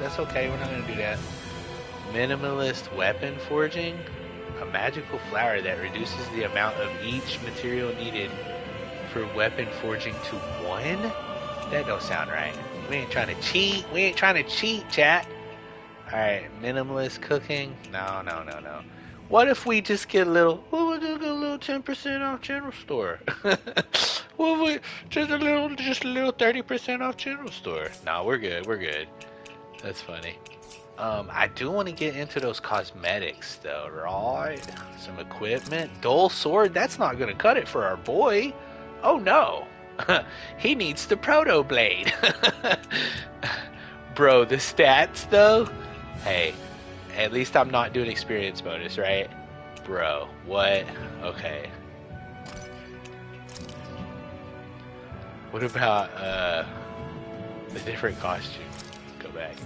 That's okay. We're not gonna do that. Minimalist weapon forging. A magical flower that reduces the amount of each material needed for weapon forging to 1. That don't sound right. We ain't trying to cheat. We ain't trying to cheat, chat. Alright, minimalist cooking. No. What if we just get a little, we'll just get a little 10% off general store. Just a little 30% off general store. No, we're good. That's funny. I do want to get into those cosmetics though, right? Some equipment. Dull sword, that's not gonna cut it for our boy. Oh no. He needs the proto blade. Bro, the stats though? Hey, at least I'm not doing experience bonus, right? Bro, what? Okay. What about the different costumes? Let's go back.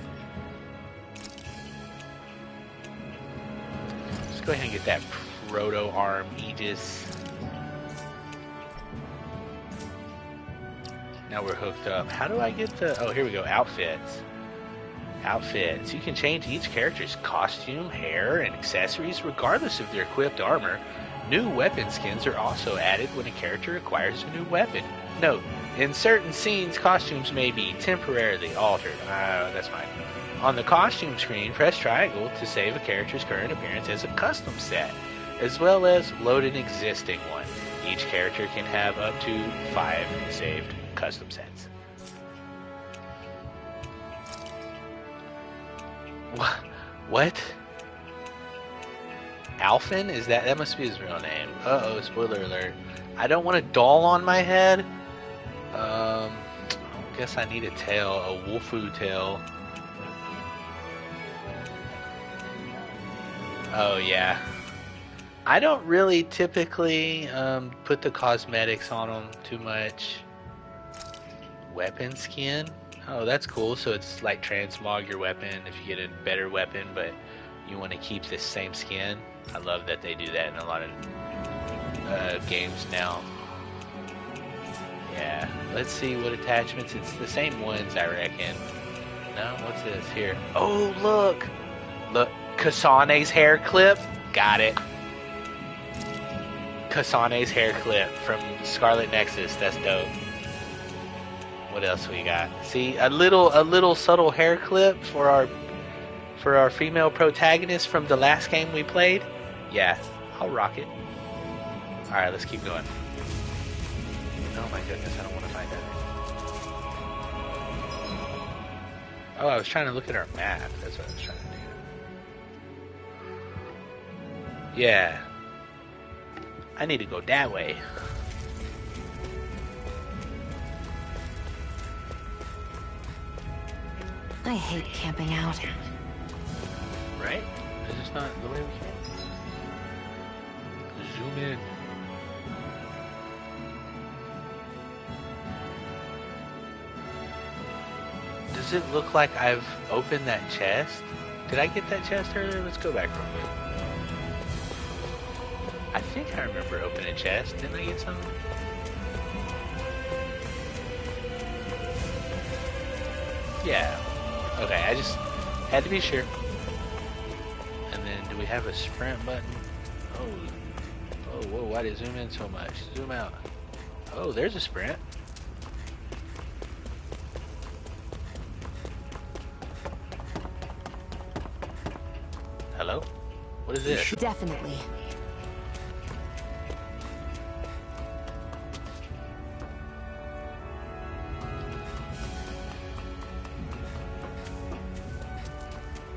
Let's go ahead and get that proto arm Aegis. Now we're hooked up. How do I get the... Oh, here we go. Outfits. Outfits. You can change each character's costume, hair, and accessories regardless of their equipped armor. New weapon skins are also added when a character acquires a new weapon. Note, in certain scenes, costumes may be temporarily altered. That's fine. On the costume screen, press triangle to save a character's current appearance as a custom set, as well as load an existing one. Each character can have up to 5 saved custom sets. What? Alphen? Is that must be his real name. Uh-oh, spoiler alert. I don't want a doll on my head. I guess I need a tail, a Wolfu tail. Oh yeah. I don't really typically put the cosmetics on them too much. Weapon skin? Oh, that's cool. So it's like transmog your weapon if you get a better weapon, but you want to keep this same skin. I love that they do that in a lot of games now. Yeah, let's see what attachments. It's the same ones, I reckon. No, what's this here? Oh, look! Look, Kasane's hair clip. Got it. Kasane's hair clip from Scarlet Nexus. That's dope. What else we got? See, a little subtle hair clip for our female protagonist from the last game we played. Yeah, I'll rock it. All right, let's keep going. Oh my goodness, I don't want to find that. Oh, I was trying to look at our map. That's what I was trying to do. Yeah. I need to go that way. I hate camping out. Right? Is this not the way we came? Zoom in. Does it look like I've opened that chest? Did I get that chest earlier? Let's go back real quick. I think I remember opening a chest. Didn't I get something? Yeah. Okay, I just had to be sure. And then, do we have a sprint button? Oh, whoa, why did it zoom in so much? Zoom out. Oh, there's a sprint. Hello? What What is this? Definitely.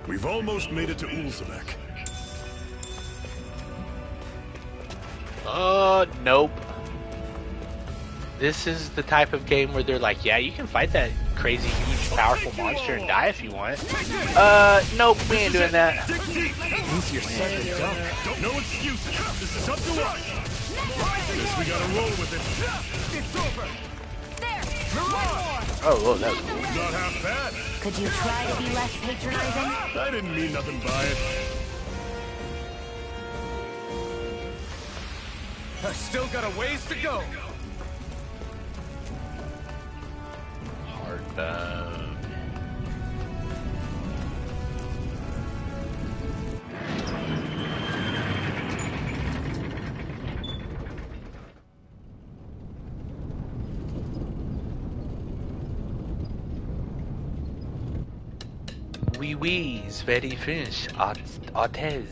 We've almost made it to Ulzebek. Nope. This is the type of game where they're like, yeah, you can fight that crazy, huge, powerful monster and die if you want. Nope, we ain't doing that. Easier said than done. No excuses. This is up to us. Guess we gotta roll with it. It's over. There! Oh, whoa, that was cool. Not half bad. Could you try to be less patronizing? I didn't mean nothing by it. I still got a ways to go. Hardbone. Oui, very French. Artes.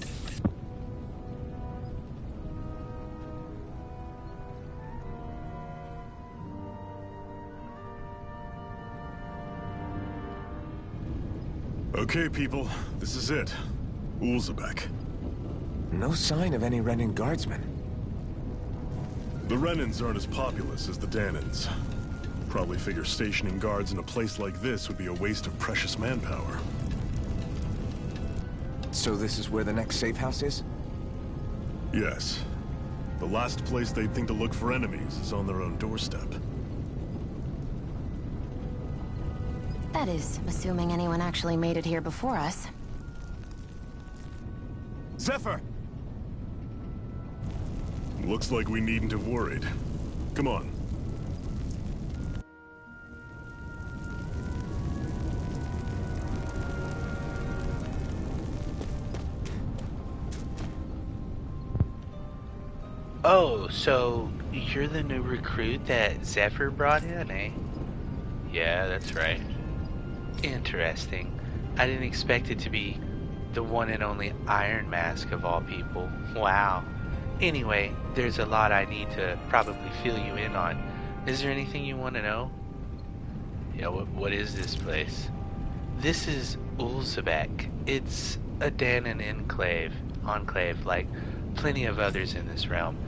Okay, people, this is it. Ulzebek. No sign of any Renan guardsmen. The Renans aren't as populous as the Danans. Probably figure stationing guards in a place like this would be a waste of precious manpower. So this is where the next safe house is? Yes. The last place they'd think to look for enemies is on their own doorstep. That is, assuming anyone actually made it here before us. Zephyr! Looks like we needn't have worried. Come on. Oh, so you're the new recruit that Zephyr brought in, eh? Yeah, that's right. Interesting. I didn't expect it to be the one and only Iron Mask of all people. Wow. Anyway, there's a lot I need to probably fill you in on. Is there anything you want to know? Yeah, what is this place? This is Ulzebek. It's a Danan enclave, like plenty of others in this realm.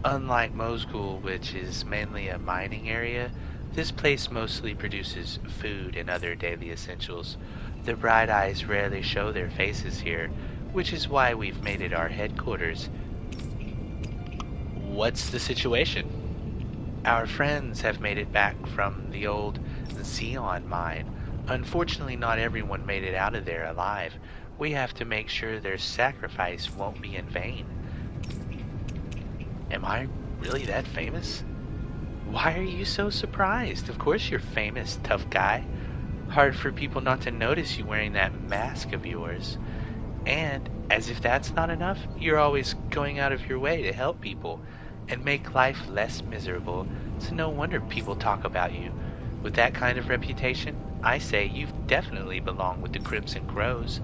Unlike Mosgul, which is mainly a mining area, this place mostly produces food and other daily essentials. The Bright Eyes rarely show their faces here, which is why we've made it our headquarters. What's the situation? Our friends have made it back from the old Xeon mine. Unfortunately, not everyone made it out of there alive. We have to make sure their sacrifice won't be in vain. Am I really that famous? Why are you so surprised? Of course you're famous, tough guy. Hard for people not to notice you wearing that mask of yours. And, as if that's not enough, you're always going out of your way to help people and make life less miserable. So no wonder people talk about you. With that kind of reputation, I say you definitely belong with the Crimson Crows.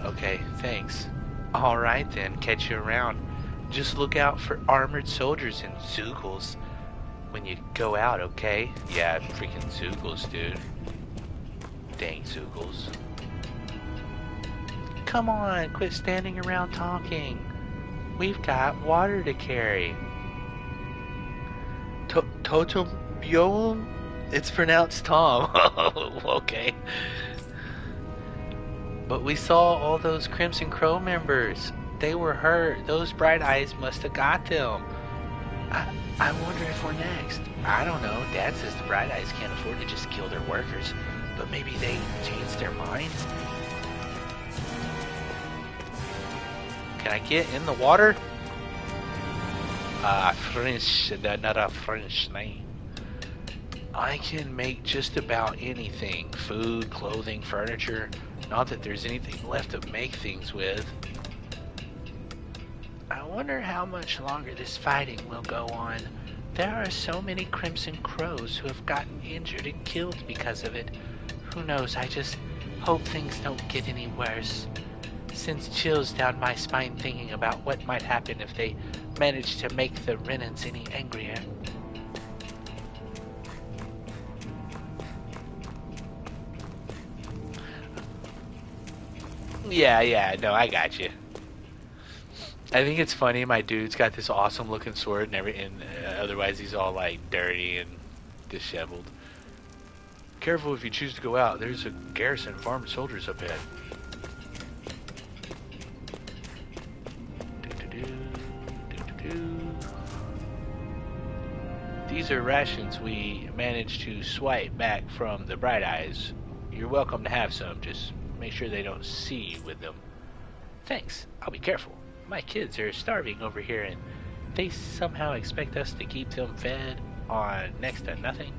Okay, thanks. Alright then, catch you around. Just look out for armored soldiers and Zeugles when you go out, okay? Yeah, freaking Zeugles, dude. Dang Zeugles. Come on, quit standing around talking. We've got water to carry. Totem? It's pronounced Tom. Okay. But we saw all those Crimson Crow members. They were hurt. Those Bright Eyes must have got them. I wonder if we're next. I don't know. Dad says the Bright Eyes can't afford to just kill their workers. But maybe they changed their minds? Can I get in the water? French, not a French name. I can make just about anything. Food, clothing, furniture. Not that there's anything left to make things with. I wonder how much longer this fighting will go on. There are so many Crimson Crows who have gotten injured and killed because of it. Who knows, I just hope things don't get any worse. Sends chills down my spine thinking about what might happen if they managed to make the Renans any angrier. Yeah, no, I got you. I think it's funny. My dude's got this awesome looking sword, and otherwise he's all like dirty and disheveled. Careful if you choose to go out. There's a garrison of armed soldiers up ahead. These are rations we managed to swipe back from the Bright Eyes. You're welcome to have some. Just make sure they don't see you with them. Thanks. I'll be careful. My kids are starving over here, and they somehow expect us to keep them fed on next to nothing.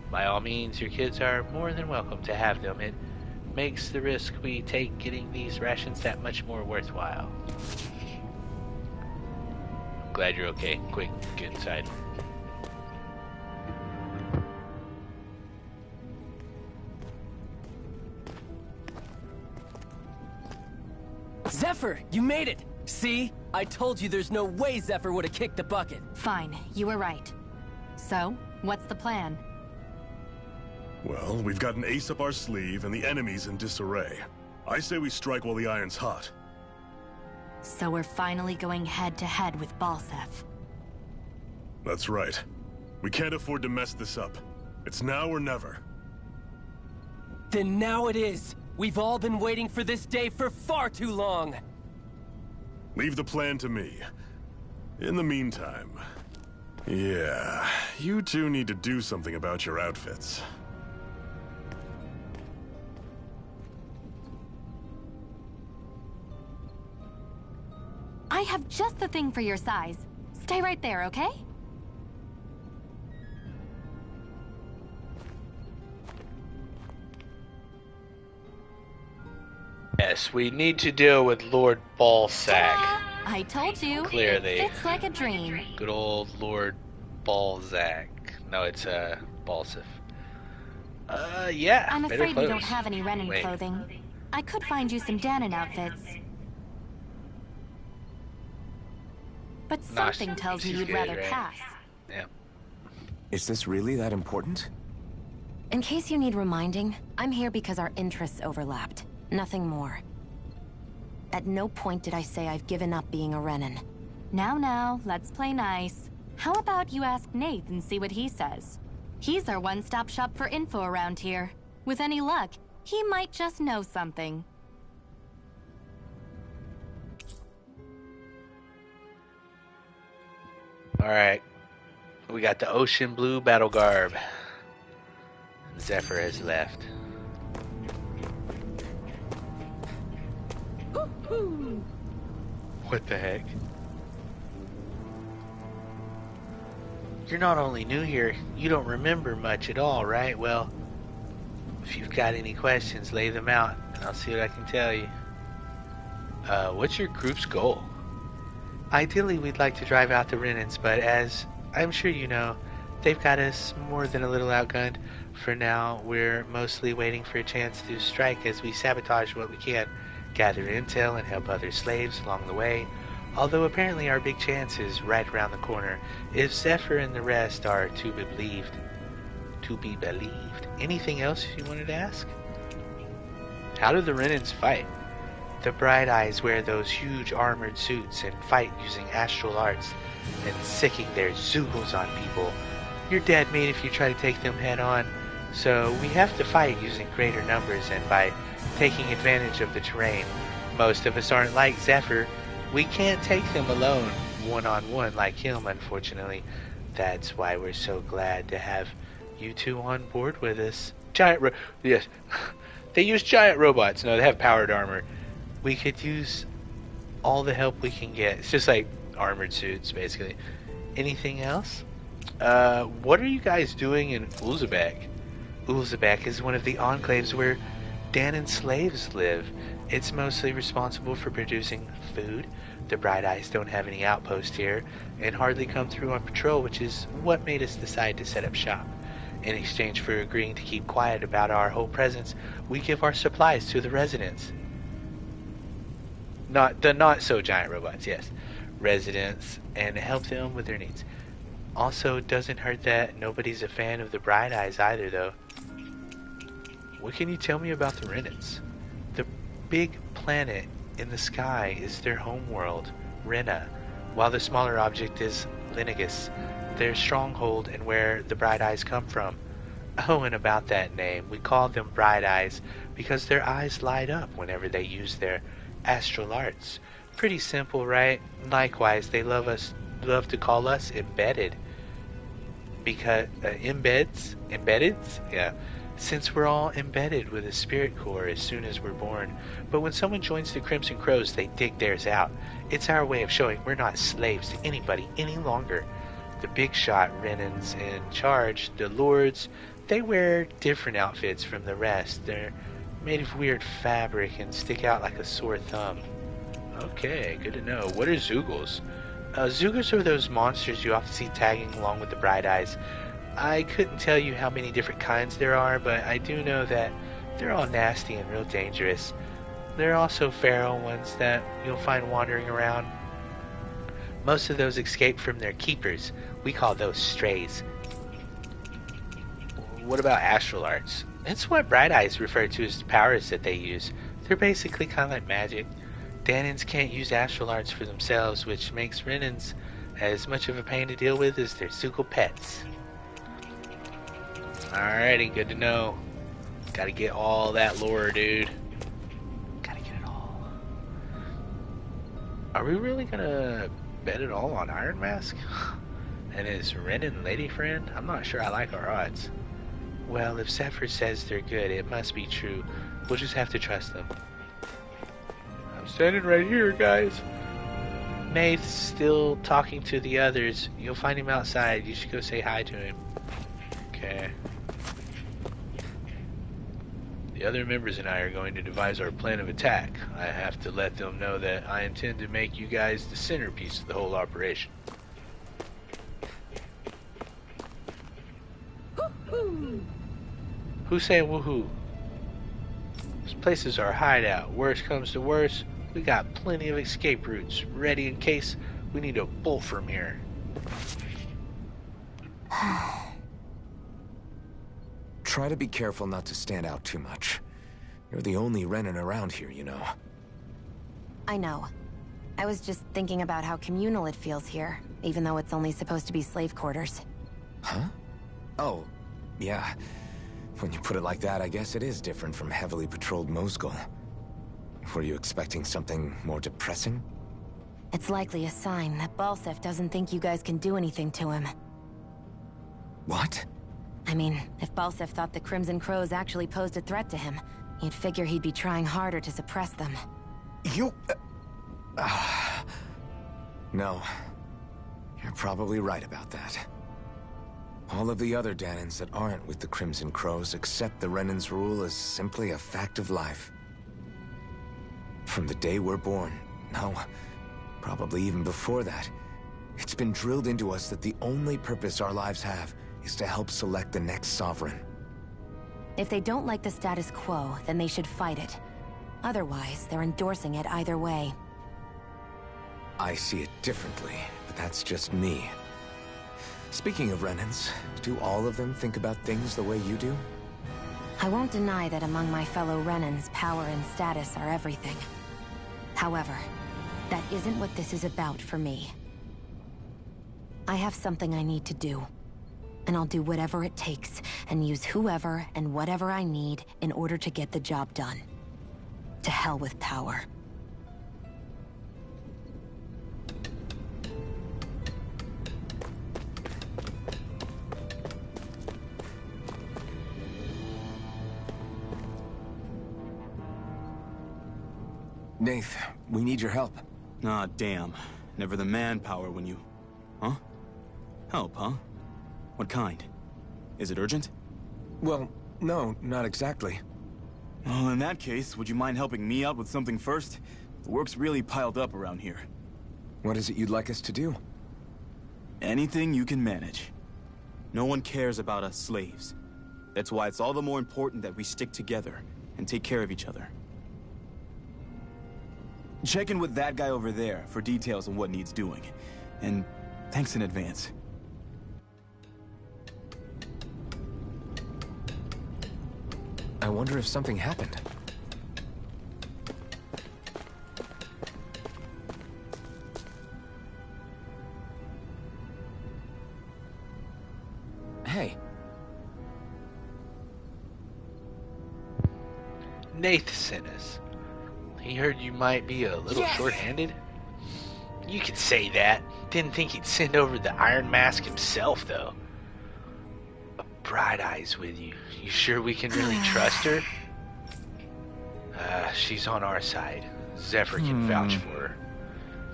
By all means, your kids are more than welcome to have them. It makes the risk we take getting these rations that much more worthwhile. I'm glad you're okay. Quick, get inside. Zephyr, you made it! See? I told you there's no way Zephyr would have kicked the bucket. Fine, you were right. So, what's the plan? Well, we've got an ace up our sleeve and the enemy's in disarray. I say we strike while the iron's hot. So we're finally going head-to-head with Balseph. That's right. We can't afford to mess this up. It's now or never. Then now it is! We've all been waiting for this day for far too long! Leave the plan to me. In the meantime... yeah, you two need to do something about your outfits. I have just the thing for your size. Stay right there, okay? Yes, we need to deal with Lord Balsac. I told you. Clearly. It fits like a dream. Good old Lord Balzac. No, it's Balseph. Yeah. I'm afraid we don't have any Renan clothing. I could find you some Dahnan outfits. But something tells me you'd rather pass. Yeah. Is this really that important? In case you need reminding, I'm here because our interests overlapped. Nothing more. At no point did I say I've given up being a Renan. Now, let's play nice. How about you ask Nath and see what he says? He's our one-stop shop for info around here. With any luck, he might just know something. Alright. We got the Ocean Blue battle garb. Zephyr has left. What the heck? You're not only new here, you don't remember much at all, right? Well, if you've got any questions, lay them out, and I'll see what I can tell you. What's your group's goal? Ideally, we'd like to drive out the Renans, but as I'm sure you know, they've got us more than a little outgunned. For now, we're mostly waiting for a chance to strike as we sabotage what we can, gather intel, and help other slaves along the way. Although apparently our big chance is right around the corner, if Zephyr and the rest are to be believed. Anything else you wanted to ask? How do the Renans fight? The Bright Eyes wear those huge armored suits and fight using astral arts and sicking their Zeugles on people. You're dead meat if you try to take them head on. So we have to fight using greater numbers and by taking advantage of the terrain. Most of us aren't like Zephyr. We can't take them alone, one-on-one like him, unfortunately. That's why we're so glad to have you two on board with us. Yes, they use giant robots. No, they have powered armor. We could use all the help we can get. It's just like armored suits, basically. Anything else? What are you guys doing in Ulzebek? Ulzebek is one of the enclaves where Dahnan slaves live. It's mostly responsible for producing food. The Bright Eyes don't have any outposts here and hardly come through on patrol, which is what made us decide to set up shop. In exchange for agreeing to keep quiet about our whole presence, we give our supplies to the residents. not so giant robots, yes. Residents, and help them with their needs. Also, doesn't hurt that nobody's a fan of the Bright Eyes either, though. What can you tell me about the Renans? The big planet in the sky is their homeworld, Rena, while the smaller object is Linagus, their stronghold and where the Bright Eyes come from. Oh, and about that name, we call them Bright Eyes because their eyes light up whenever they use their astral arts. Pretty simple, right? Likewise, they love to call us embedded. Because embeddeds? Yeah. Since we're all embedded with a spirit core as soon as we're born. But when someone joins the Crimson Crows, they dig theirs out. It's our way of showing we're not slaves to anybody any longer. The big shot Renans in charge, the Lords, they wear different outfits from the rest. They're made of weird fabric and stick out like a sore thumb. Okay, good to know. What are Zeugles? Zeugles are those monsters you often see tagging along with the Bright Eyes. I couldn't tell you how many different kinds there are, but I do know that they're all nasty and real dangerous. There are also feral ones that you'll find wandering around. Most of those escape from their keepers. We call those strays. What about astral arts? It's what Bright Eyes refer to as the powers that they use. They're basically kind of like magic. Dahnans can't use astral arts for themselves, which makes Renans as much of a pain to deal with as their Zeugl pets. Alrighty, good to know. Gotta get all that lore, dude. Gotta get it all. Are we really gonna bet it all on Iron Mask? And his Renan lady friend? I'm not sure I like our odds. Well, if Zephyr says they're good, it must be true. We'll just have to trust them. I'm standing right here, guys. Nate's still talking to the others. You'll find him outside. You should go say hi to him. Okay. The other members and I are going to devise our plan of attack. I have to let them know that I intend to make you guys the centerpiece of the whole operation. Who's saying woohoo? This place is our hideout. Worst comes to worst, we got plenty of escape routes ready in case we need to bolt from here. Try to be careful not to stand out too much. You're the only Renan around here, you know. I know. I was just thinking about how communal it feels here, even though it's only supposed to be slave quarters. Huh? Oh, yeah. When you put it like that, I guess it is different from heavily patrolled Mosgul. Were you expecting something more depressing? It's likely a sign that Balseph doesn't think you guys can do anything to him. What? I mean, if Balseph thought the Crimson Crows actually posed a threat to him, you'd figure he'd be trying harder to suppress them. You... No. You're probably right about that. All of the other Dahnans that aren't with the Crimson Crows accept the Renan's rule as simply a fact of life. From the day we're born, no, probably even before that, it's been drilled into us that the only purpose our lives have is to help select the next sovereign. If they don't like the status quo, then they should fight it. Otherwise, they're endorsing it either way. I see it differently, but that's just me. Speaking of Renans, do all of them think about things the way you do? I won't deny that among my fellow Renans, power and status are everything. However, that isn't what this is about for me. I have something I need to do. And I'll do whatever it takes, and use whoever and whatever I need in order to get the job done. To hell with power. Nath, we need your help. Ah, damn. Never the manpower when you... Huh? Help, huh? What kind? Is it urgent? Well, no, not exactly. Well, in that case, would you mind helping me out with something first? The work's really piled up around here. What is it you'd like us to do? Anything you can manage. No one cares about us slaves. That's why it's all the more important that we stick together and take care of each other. Check in with that guy over there for details on what needs doing. And thanks in advance. I wonder if something happened. Hey. Nath sent us. He heard you might be a little short-handed. You could say that. Didn't think he'd send over the Iron Mask himself, though. Bright Eyes with you. You sure we can really trust her? She's on our side. Zephyr can vouch for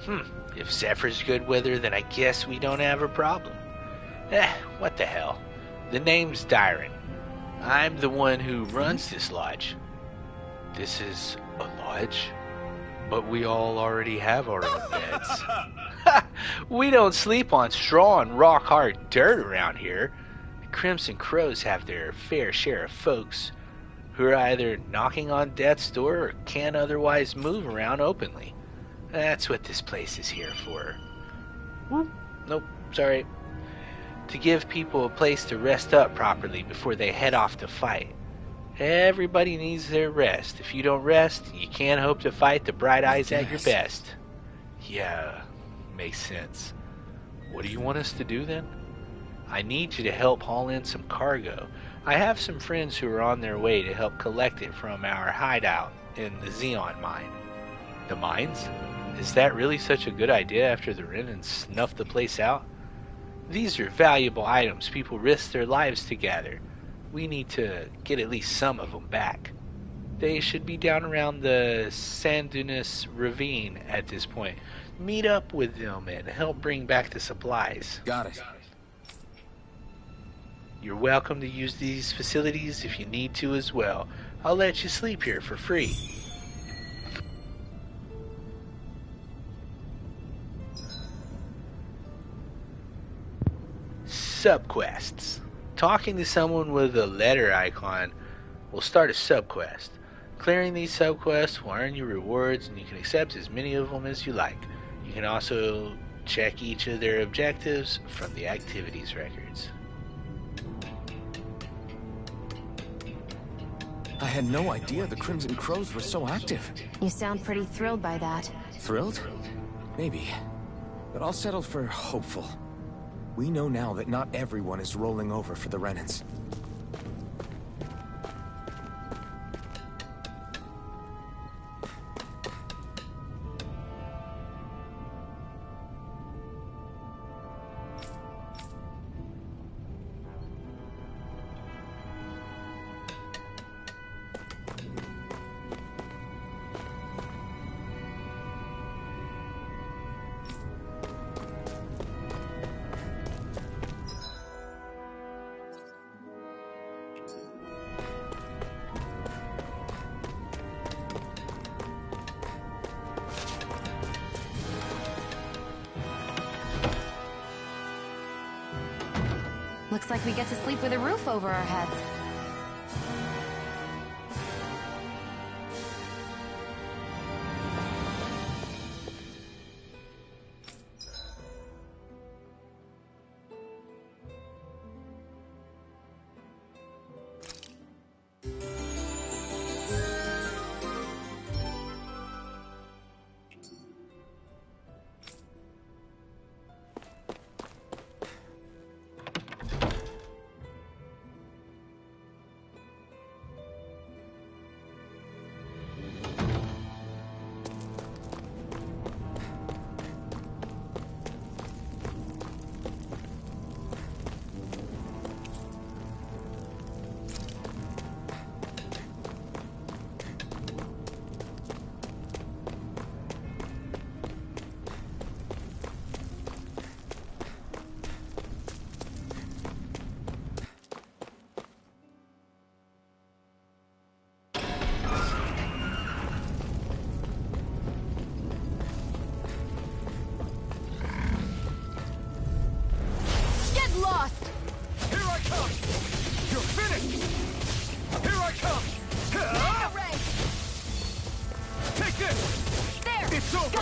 her. If Zephyr's good with her, then I guess we don't have a problem. What the hell? The name's Dyron. I'm the one who runs this lodge. This is a lodge? But we all already have our own beds. We don't sleep on straw and rock-hard dirt around here. The Crimson Crows have their fair share of folks who are either knocking on death's door or can't otherwise move around openly. That's what this place is here for. Nope, sorry. To give people a place to rest up properly before they head off to fight. Everybody needs their rest. If you don't rest, you can't hope to fight the Bright Eyes at your best. Yeah, makes sense. What do you want us to do then? I need you to help haul in some cargo. I have some friends who are on their way to help collect it from our hideout in the Xeon mine. The mines? Is that really such a good idea after the Renans snuffed the place out? These are valuable items people risk their lives to gather. We need to get at least some of them back. They should be down around the Sandunis Ravine at this point. Meet up with them and help bring back the supplies. Got it. You're welcome to use these facilities if you need to as well. I'll let you sleep here for free. Subquests. Talking to someone with a letter icon will start a subquest. Clearing these subquests will earn you rewards, and you can accept as many of them as you like. You can also check each of their objectives from the activities records. I had no idea the Crimson Crows were so active. You sound pretty thrilled by that. Thrilled? Maybe. But I'll settle for hopeful. We know now that not everyone is rolling over for the Renans. Looks like we get to sleep with a roof over our heads.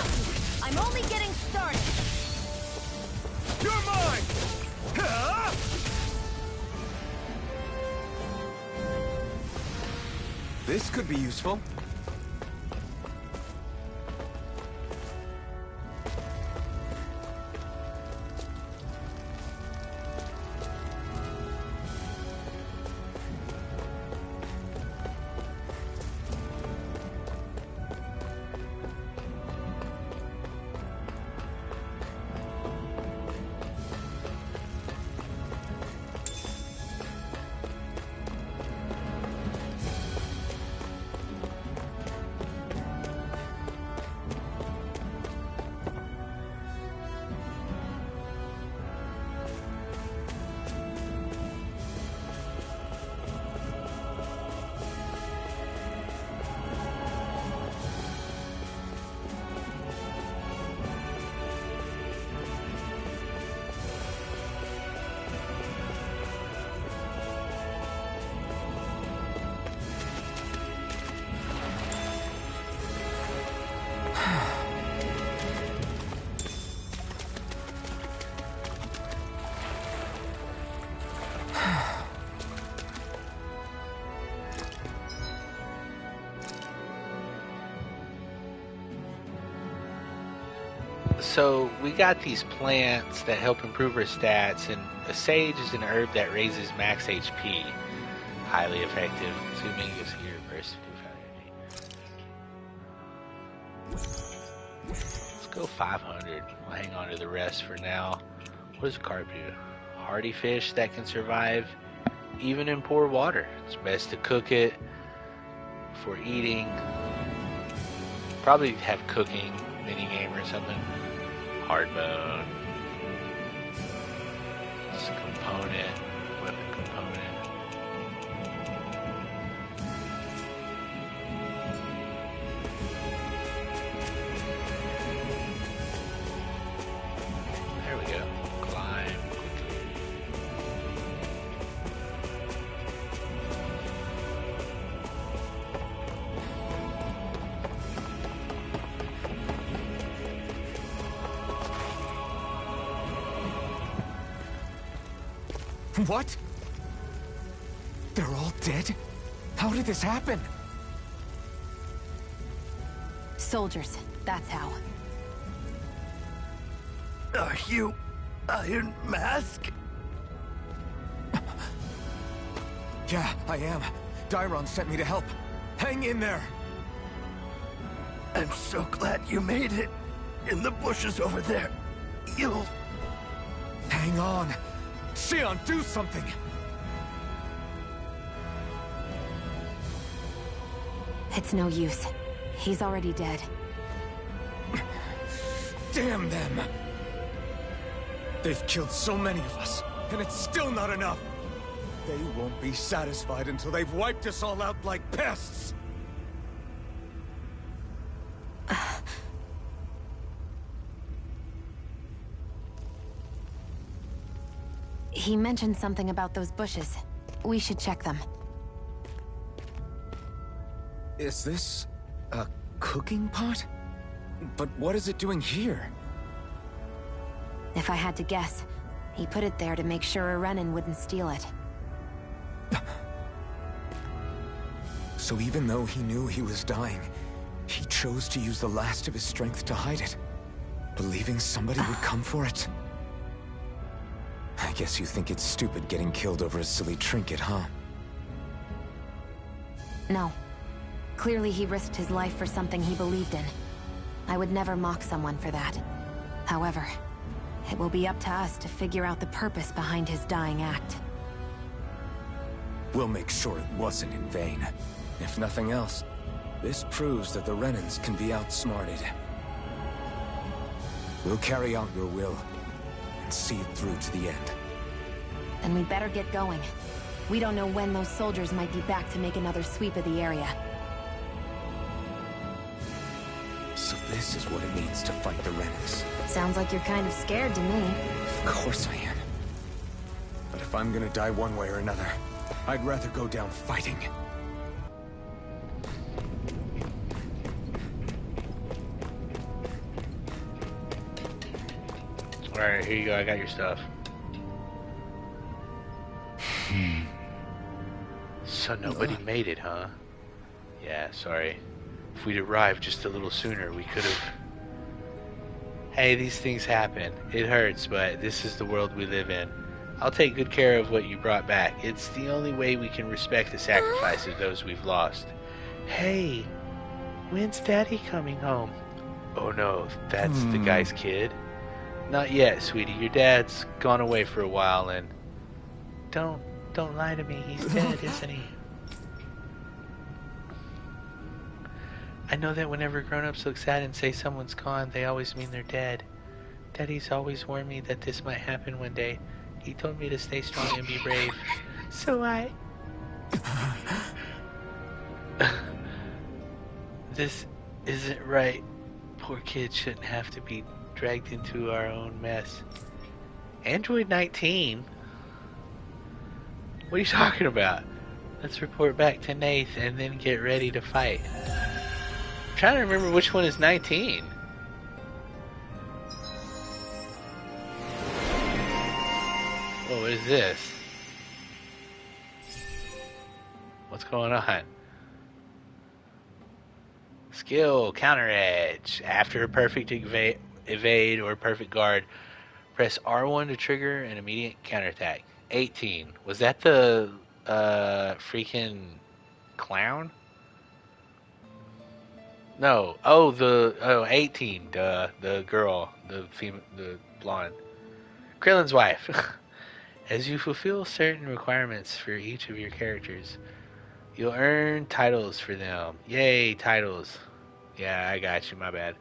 Trust me, I'm only getting started. You're mine! This could be useful. So we got these plants that help improve our stats, and a sage is an herb that raises max HP. Highly effective. Consuming gives a year burst of energy. Let's go 500. We'll hang on to the rest for now. What does carp do? Hardy fish that can survive even in poor water. It's best to cook it for eating. Probably have cooking mini game or something. Hardbone. This component. Weapon component. There we go. Climb quickly. What? They're all dead? How did this happen? Soldiers, that's how. Are you Iron Mask? Yeah, I am. Dairon sent me to help. Hang in there! I'm so glad you made it. In the bushes over there. You'll... Hang on. Xion, do something! It's no use. He's already dead. Damn them! They've killed so many of us, and it's still not enough! They won't be satisfied until they've wiped us all out like pests! He mentioned something about those bushes. We should check them. Is this... a cooking pot? But what is it doing here? If I had to guess, he put it there to make sure a Renan wouldn't steal it. So even though he knew he was dying, he chose to use the last of his strength to hide it, believing somebody would come for it? I guess you think it's stupid getting killed over a silly trinket, huh? No. Clearly he risked his life for something he believed in. I would never mock someone for that. However, it will be up to us to figure out the purpose behind his dying act. We'll make sure it wasn't in vain. If nothing else, this proves that the Renans can be outsmarted. We'll carry out your will, and see it through to the end. Then we'd better get going. We don't know when those soldiers might be back to make another sweep of the area. So this is what it means to fight the Renans. Sounds like you're kind of scared to me. Of course I am. But if I'm gonna die one way or another, I'd rather go down fighting. Alright, here you go. I got your stuff. So nobody made it, huh? Yeah, sorry. If we'd arrived just a little sooner, we could have... Hey, these things happen. It hurts, but this is the world we live in. I'll take good care of what you brought back. It's the only way we can respect the sacrifice of those we've lost. Hey, when's Daddy coming home? Oh no, that's the guy's kid? Not yet, sweetie. Your dad's gone away for a while and... Don't lie to me. He's dead, isn't he? I know that whenever grown-ups look sad and say someone's gone, they always mean they're dead. Daddy's always warned me that this might happen one day. He told me to stay strong and be brave. So I... This isn't right. Poor kids shouldn't have to be dragged into our own mess. Android 19? What are you talking about? Let's report back to Nath and then get ready to fight. I'm trying to remember which one is 19. Oh, what is this? What's going on? Skill, counter edge. After a perfect evade or perfect guard, press R1 to trigger an immediate counterattack. 18. Was that the freaking clown? No. Oh, 18. The girl, the blonde. Krillin's wife. As you fulfill certain requirements for each of your characters, you'll earn titles for them. Yay, titles. Yeah, I got you, my bad.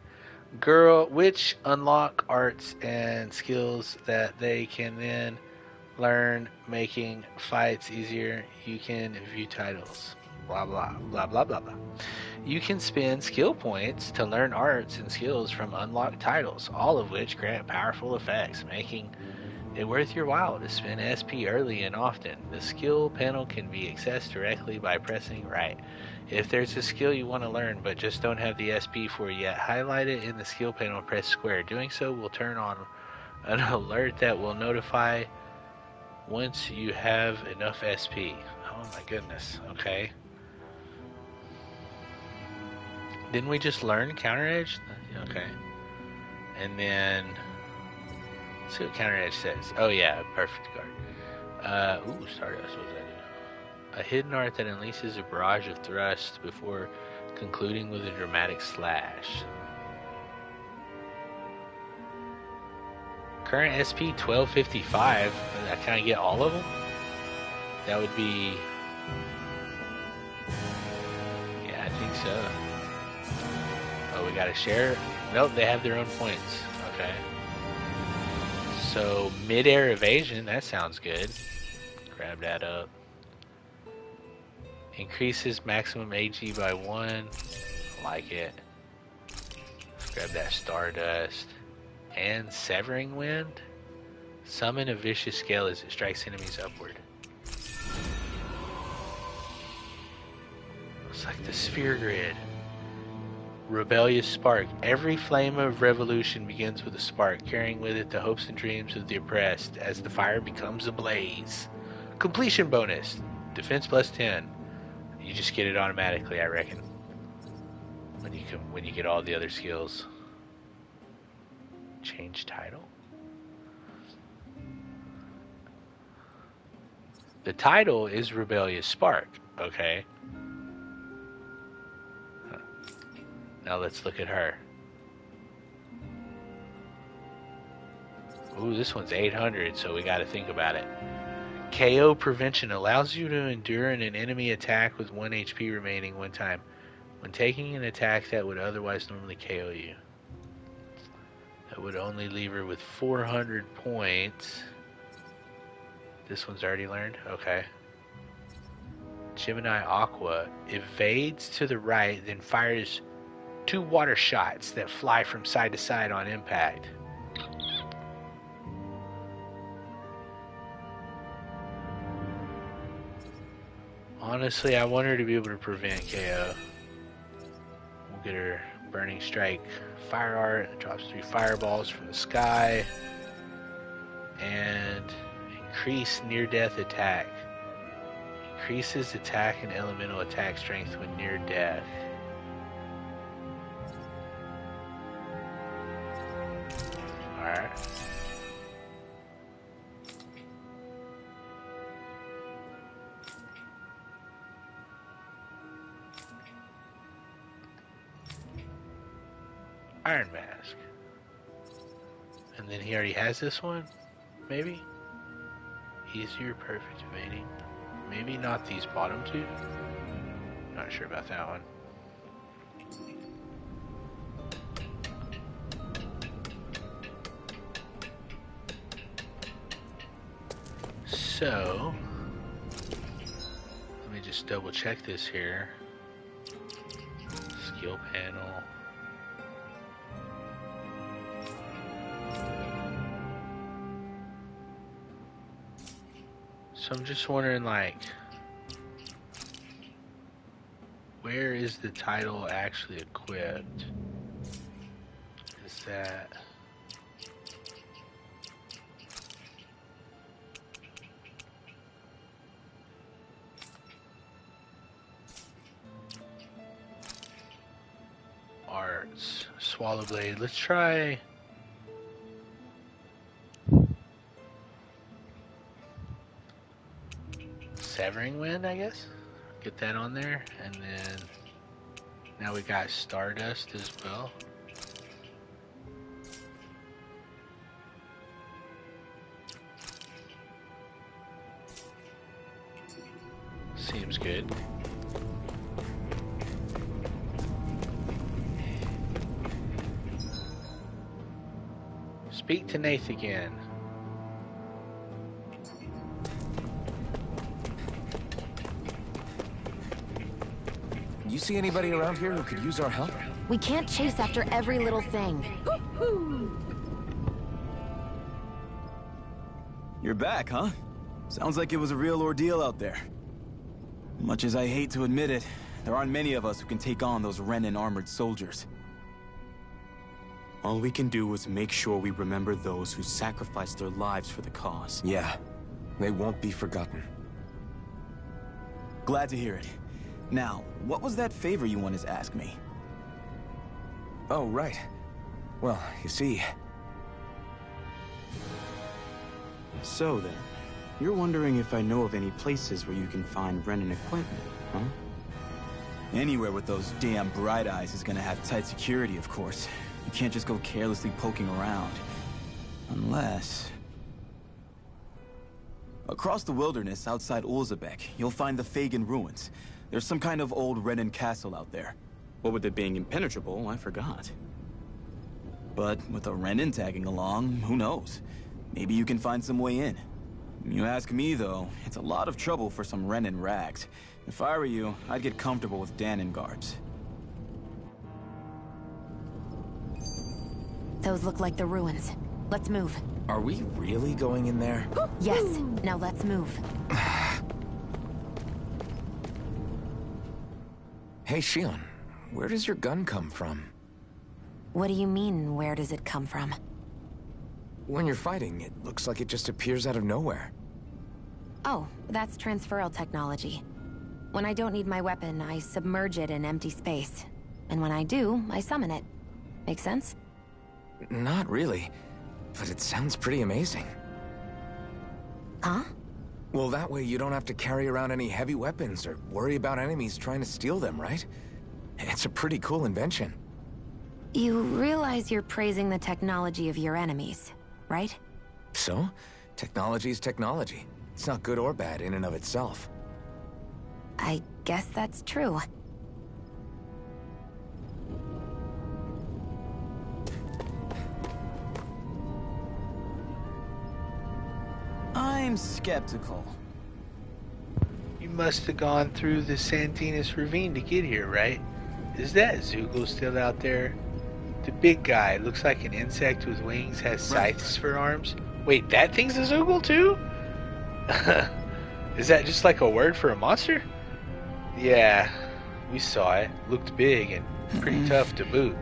Girl, which unlock arts and skills that they can then learn, making fights easier. You can view titles. Blah, blah, blah, blah, blah, blah. You can spend skill points to learn arts and skills from unlocked titles, all of which grant powerful effects, making it worth your while to spend SP early and often. The skill panel can be accessed directly by pressing right. If there's a skill you want to learn but just don't have the SP for yet, highlight it in the skill panel and press square. Doing so will turn on an alert that will notify once you have enough SP. Oh my goodness, okay. Didn't we just learn counter edge? Okay. And then... let's see what counter edge says. Oh yeah, perfect guard. Ooh, Stardust, what does that do? A hidden art that unleashes a barrage of thrust before concluding with a dramatic slash. Current SP 1255. Can I get all of them? That would be... yeah, I think so. Oh, we gotta share? Nope, they have their own points. Okay. So, mid-air evasion, that sounds good. Grab that up. Increases maximum AG by 1. Like it. Let's grab that Stardust. And Severing Wind. Summon a vicious scale as it strikes enemies upward. Looks like the Sphere Grid. Rebellious Spark. Every flame of revolution begins with a spark, carrying with it the hopes and dreams of the oppressed as the fire becomes ablaze. Completion bonus. Defense plus 10. You just get it automatically, I reckon. When you get all the other skills. Change title. The title is Rebellious Spark. Okay. Now let's look at her. Ooh, this one's 800, so we gotta think about it. KO Prevention allows you to endure an enemy attack with 1 HP remaining one time when taking an attack that would otherwise normally KO you. That would only leave her with 400 points. This one's already learned? Okay. Gemini Aqua evades to the right, then fires 2 water shots that fly from side to side on impact. Honestly, I want her to be able to prevent KO. We'll get her Burning Strike Fire Art. It drops 3 fireballs from the sky. and increase near-death attack. Increases attack and elemental attack strength when near death. Alright. Iron Mask. And then he already has this one? Maybe? Easier, perfect evading. Maybe not these bottom two? Not sure about that one. So, let me just double check this here. Skill panel. So I'm just wondering, like, where is the title actually equipped? Is that... Arts, Swallow Blade. Let's try... Severing Wind, I guess. Get that on there, and then now we got Stardust as well. Seems good. Speak to Nath again. You see anybody around here who could use our help? We can't chase after every little thing. You're back, huh? Sounds like it was a real ordeal out there. Much as I hate to admit it, there aren't many of us who can take on those Renan armored soldiers. All we can do is make sure we remember those who sacrificed their lives for the cause. Yeah, they won't be forgotten. Glad to hear it. Now, what was that favor you wanted to ask me? Oh, right. Well, you see... So then, you're wondering if I know of any places where you can find Renan equipment, huh? Anywhere with those damn bright eyes is gonna have tight security, of course. You can't just go carelessly poking around. Unless... Across the wilderness outside Ulzebek, you'll find the Fagin ruins. There's some kind of old Renan castle out there. What with it being impenetrable, I forgot. But with a Renan tagging along, who knows? Maybe you can find some way in. You ask me, though, it's a lot of trouble for some Renan rags. If I were you, I'd get comfortable with Danon guards. Those look like the ruins. Let's move. Are we really going in there? Yes. Now let's move. Hey, Shionne, where does your gun come from? What do you mean, where does it come from? When you're fighting, it looks like it just appears out of nowhere. Oh, that's transferal technology. When I don't need my weapon, I submerge it in empty space. And when I do, I summon it. Make sense? Not really, but it sounds pretty amazing. Huh? Well, that way you don't have to carry around any heavy weapons or worry about enemies trying to steal them, right? It's a pretty cool invention. You realize you're praising the technology of your enemies, right? So? Technology is technology. It's not good or bad in and of itself. I guess that's true. I'm skeptical. You must have gone through the Santinus Ravine to get here, right? Is that Zeugl still out there? The big guy, looks like an insect with wings, has scythes for arms. Wait, that thing's a Zeugl too? Is that just like a word for a monster? Yeah, we saw it. Looked big and pretty tough to boot.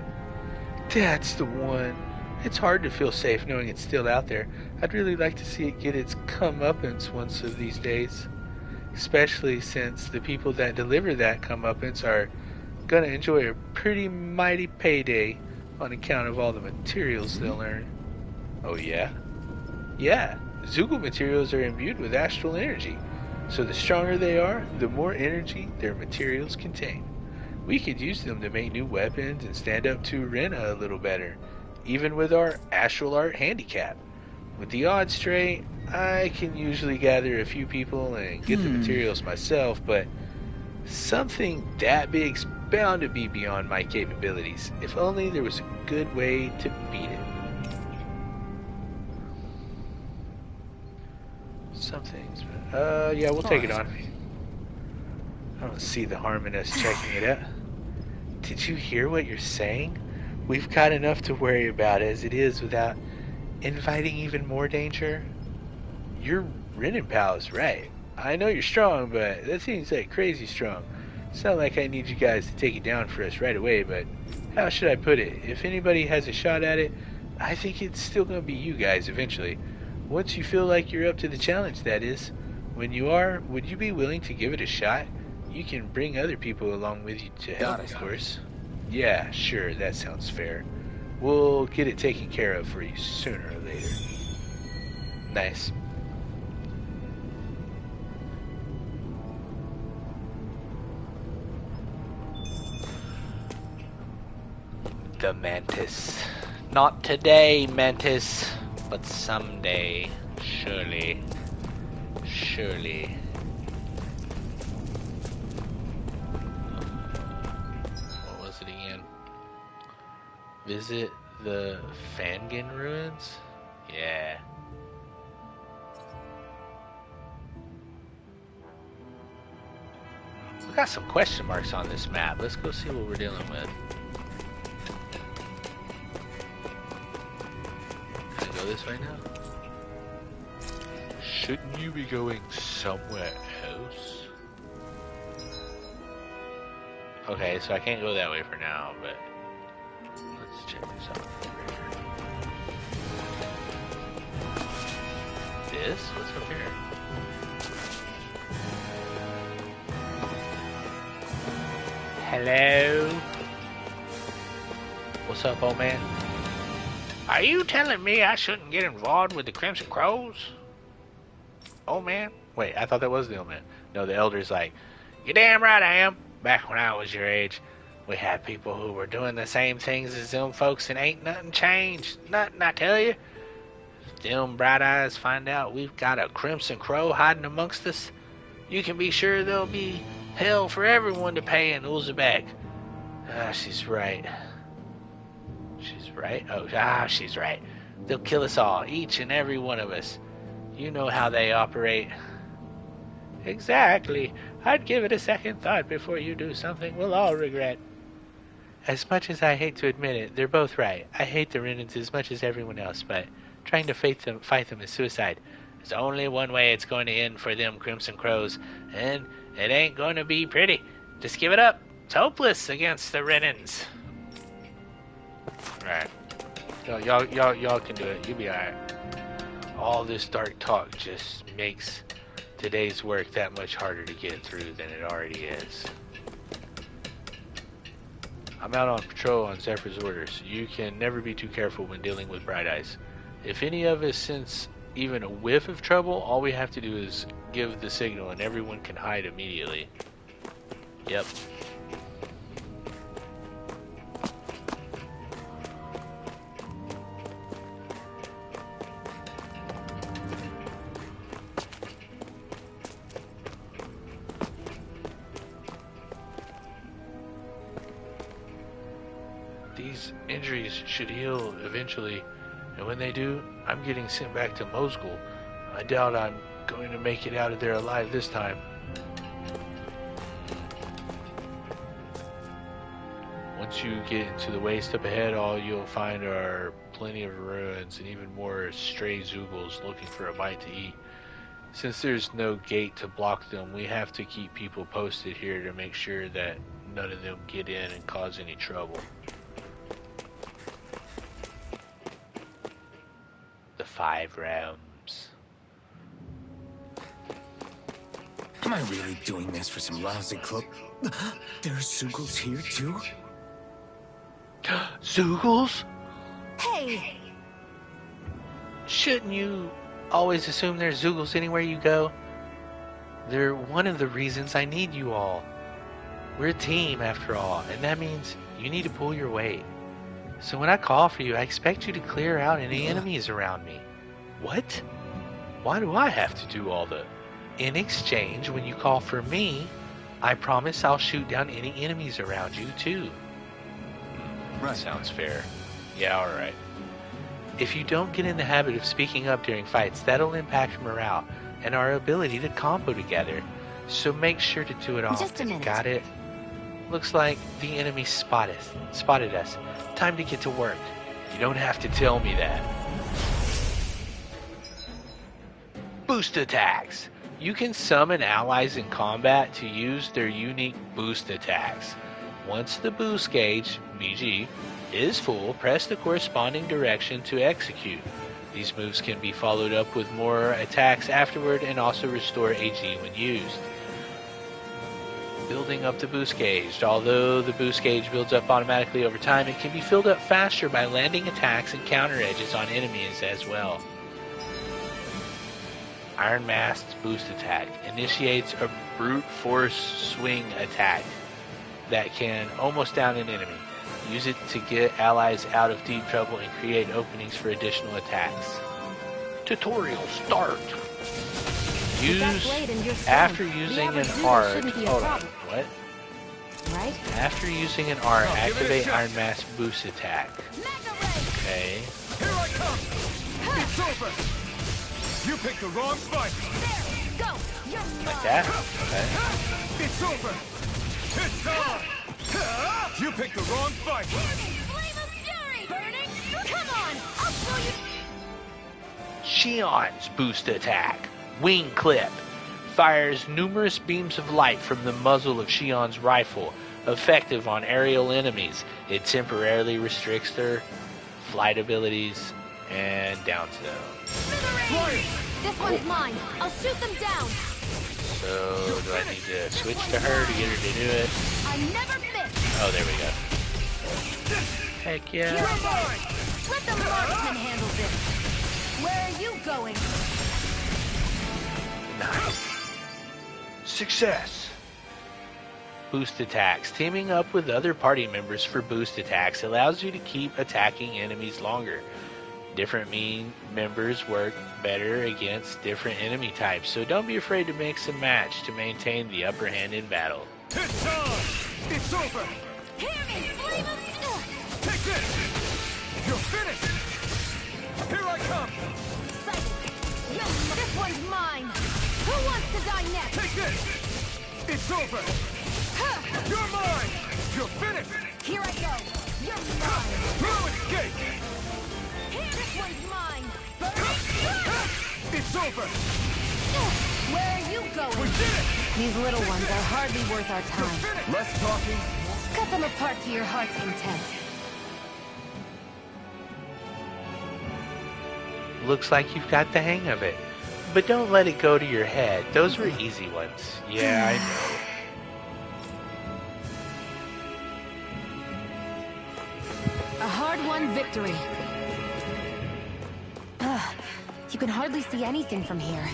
That's the one. It's hard to feel safe knowing it's still out there. I'd really like to see it get its comeuppance once of these days. Especially since the people that deliver that comeuppance are gonna enjoy a pretty mighty payday on account of all the materials they'll earn. Oh yeah? Yeah, Zoogle materials are imbued with astral energy. So the stronger they are, the more energy their materials contain. We could use them to make new weapons and stand up to Rena a little better, even with our astral art handicap. With the odds straight, I can usually gather a few people and get the materials myself, but something that big's bound to be beyond my capabilities. If only there was a good way to beat it. Some things, but, yeah, we'll take it on. I don't see the harm in us checking it out. Did you hear what you're saying? We've got enough to worry about as it is without inviting even more danger. Your Renin pal is right. I know you're strong, but that seems like crazy strong. It's not like I need you guys to take it down for us right away, but how should I put it? If anybody has a shot at it, I think it's still going to be you guys eventually. Once you feel like you're up to the challenge, that is. When you are, would you be willing to give it a shot? You can bring other people along with you to help, of course. Yeah, sure, that sounds fair. We'll get it taken care of for you sooner or later. Nice. The Mantis. Not today, Mantis, but someday. Surely. Surely. What was it again? Visit the Fangin ruins? Yeah. We got some question marks on this map. Let's go see what we're dealing with. Can I go this way now? Shouldn't you be going somewhere else? Okay, so I can't go that way for now, but let's check this out. This? What's up here? Hello? What's up, old man? Are you telling me I shouldn't get involved with the Crimson Crows? Old man? Wait, I thought that was the old man. No, the elder's like, you're damn right I am. Back when I was your age, we had people who were doing the same things as them folks and ain't nothing changed. Nothing, I tell you. If them bright eyes find out we've got a Crimson Crow hiding amongst us, you can be sure there'll be hell for everyone to pay in Uzbek. She's right. She's right? She's right. They'll kill us all, each and every one of us. You know how they operate. Exactly. I'd give it a second thought before you do something we'll all regret. As much as I hate to admit it, they're both right. I hate the Renans as much as everyone else, but trying to fight them is suicide. There's only one way it's going to end for them Crimson Crows, and it ain't going to be pretty. Just give it up. It's hopeless against the Renans. Alright. Y'all can do it. You'll be alright. All this dark talk just makes today's work that much harder to get through than it already is. I'm out on patrol on Zephyr's orders. You can never be too careful when dealing with Bright Eyes. If any of us sense even a whiff of trouble, all we have to do is give the signal and everyone can hide immediately. Yep. These injuries should heal eventually, and when they do, I'm getting sent back to Mosgul. I doubt I'm going to make it out of there alive this time. Once you get into the waste up ahead, all you'll find are plenty of ruins and even more stray Zoogles looking for a bite to eat. Since there's no gate to block them, we have to keep people posted here to make sure that none of them get in and cause any trouble. 5 realms. Am I really doing this for some lousy cloak? There's Zeugles here too? Zeugles? Hey! Shouldn't you always assume there's Zeugles anywhere you go? They're one of the reasons I need you all. We're a team after all, and that means you need to pull your weight. So when I call for you, I expect you to clear out any enemies around me. What? Why do I have to do all the... In exchange, when you call for me, I promise I'll shoot down any enemies around you too. Right. Sounds fair. Yeah, alright. If you don't get in the habit of speaking up during fights, that'll impact morale and our ability to combo together. So make sure to do it often. Just a minute. Got it? Looks like the enemy spotted us. Time to get to work. You don't have to tell me that. Boost attacks. You can summon allies in combat to use their unique boost attacks. Once the boost gauge, BG, is full, press the corresponding direction to execute. These moves can be followed up with more attacks afterward and also restore AG when used. Building up the boost gauge. Although the boost gauge builds up automatically over time, it can be filled up faster by landing attacks and counter edges on enemies as well. Iron Mask's boost attack initiates a brute force swing attack that can almost down an enemy. Use it to get allies out of deep trouble and create openings for additional attacks. Tutorial start. After using an R. Hold on, what? Right? After using an R, activate Iron Mask boost attack. Okay. Here I come! It's over! You picked the wrong fight! There! Go! You're Like that? Okay. It's over! It's time! You picked the wrong fight! Flame of Fury! Burning! Come on! I'll show you! Shion's boost attack. Wing Clip. Fires numerous beams of light from the muzzle of Shion's rifle. Effective on aerial enemies. It temporarily restricts their flight abilities and down zone. This one's mine. I'll shoot them down. So, do I need to switch to her to get her to do it? I never miss. Oh, there we go. Heck yeah. Let the marksman handle this. Where are you going? Nice. Success. Boost attacks. Teaming up with other party members for boost attacks allows you to keep attacking enemies longer. Different members work better against different enemy types, so don't be afraid to mix and match to maintain the upper hand in battle. It's on! It's over! Hear me! Flame of... Take this! You're finished! Here I come! This one's mine! Who wants to die next? Take this! It's over! You're mine! You're finished! Here I go! You're mine! No escape! This one's mine! It's over! Where are you going? We did it! These little ones are hardly worth our time. Less talking. Cut them apart to your heart's content. Looks like you've got the hang of it. But don't let it go to your head. Those were easy ones. Yeah, I know. A hard-won victory. You can hardly see anything from here.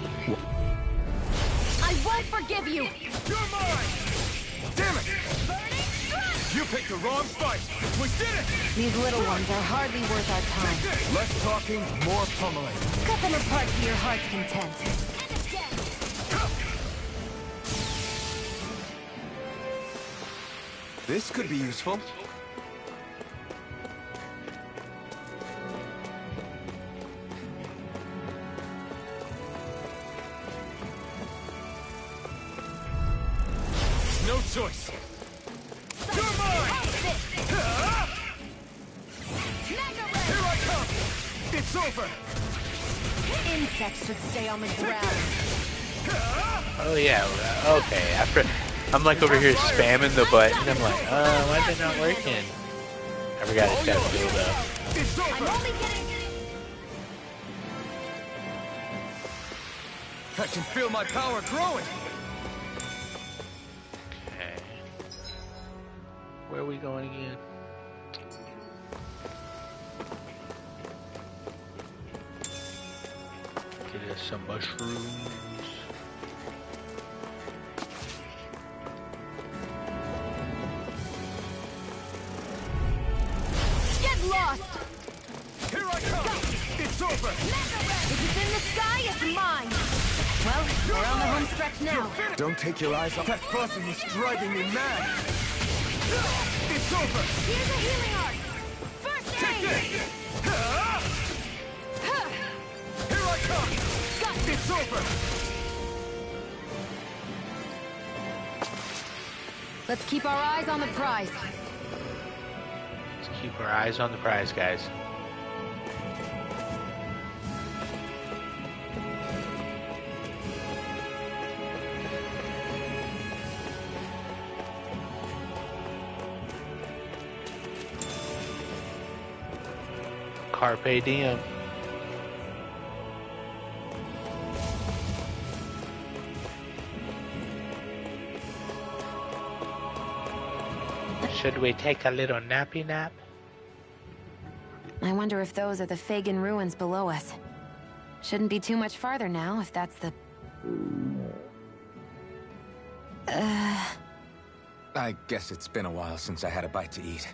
I won't forgive you! You're mine! Damn it! You picked the wrong fight! We did it! These little ones are hardly worth our time. Less talking, more pummeling. Cut them apart to your heart's content. This could be useful. No choice. You're mine! Here I come! It's over! Insects should stay on the ground. Oh yeah, okay. After I'm like over here spamming the button, I'm like, why is it not working? I forgot it's got to build up. It's over! I can feel my power growing. Okay. Where are we going again? Get us some mushrooms. Get lost! Here I come! It's over! If it's in the sky, it's mine! Well, we're on the home stretch now. Don't take your eyes off. That buzzing is driving me mad! It's over! Here's a healing art! First aid! Take this! Here I come! It's over! Let's keep our eyes on the prize. Let's keep our eyes on the prize, guys. Carpe diem. Should we take a little nappy nap? I wonder if those are the Fagin ruins below us. Shouldn't be too much farther now, if that's the... I guess it's been a while since I had a bite to eat.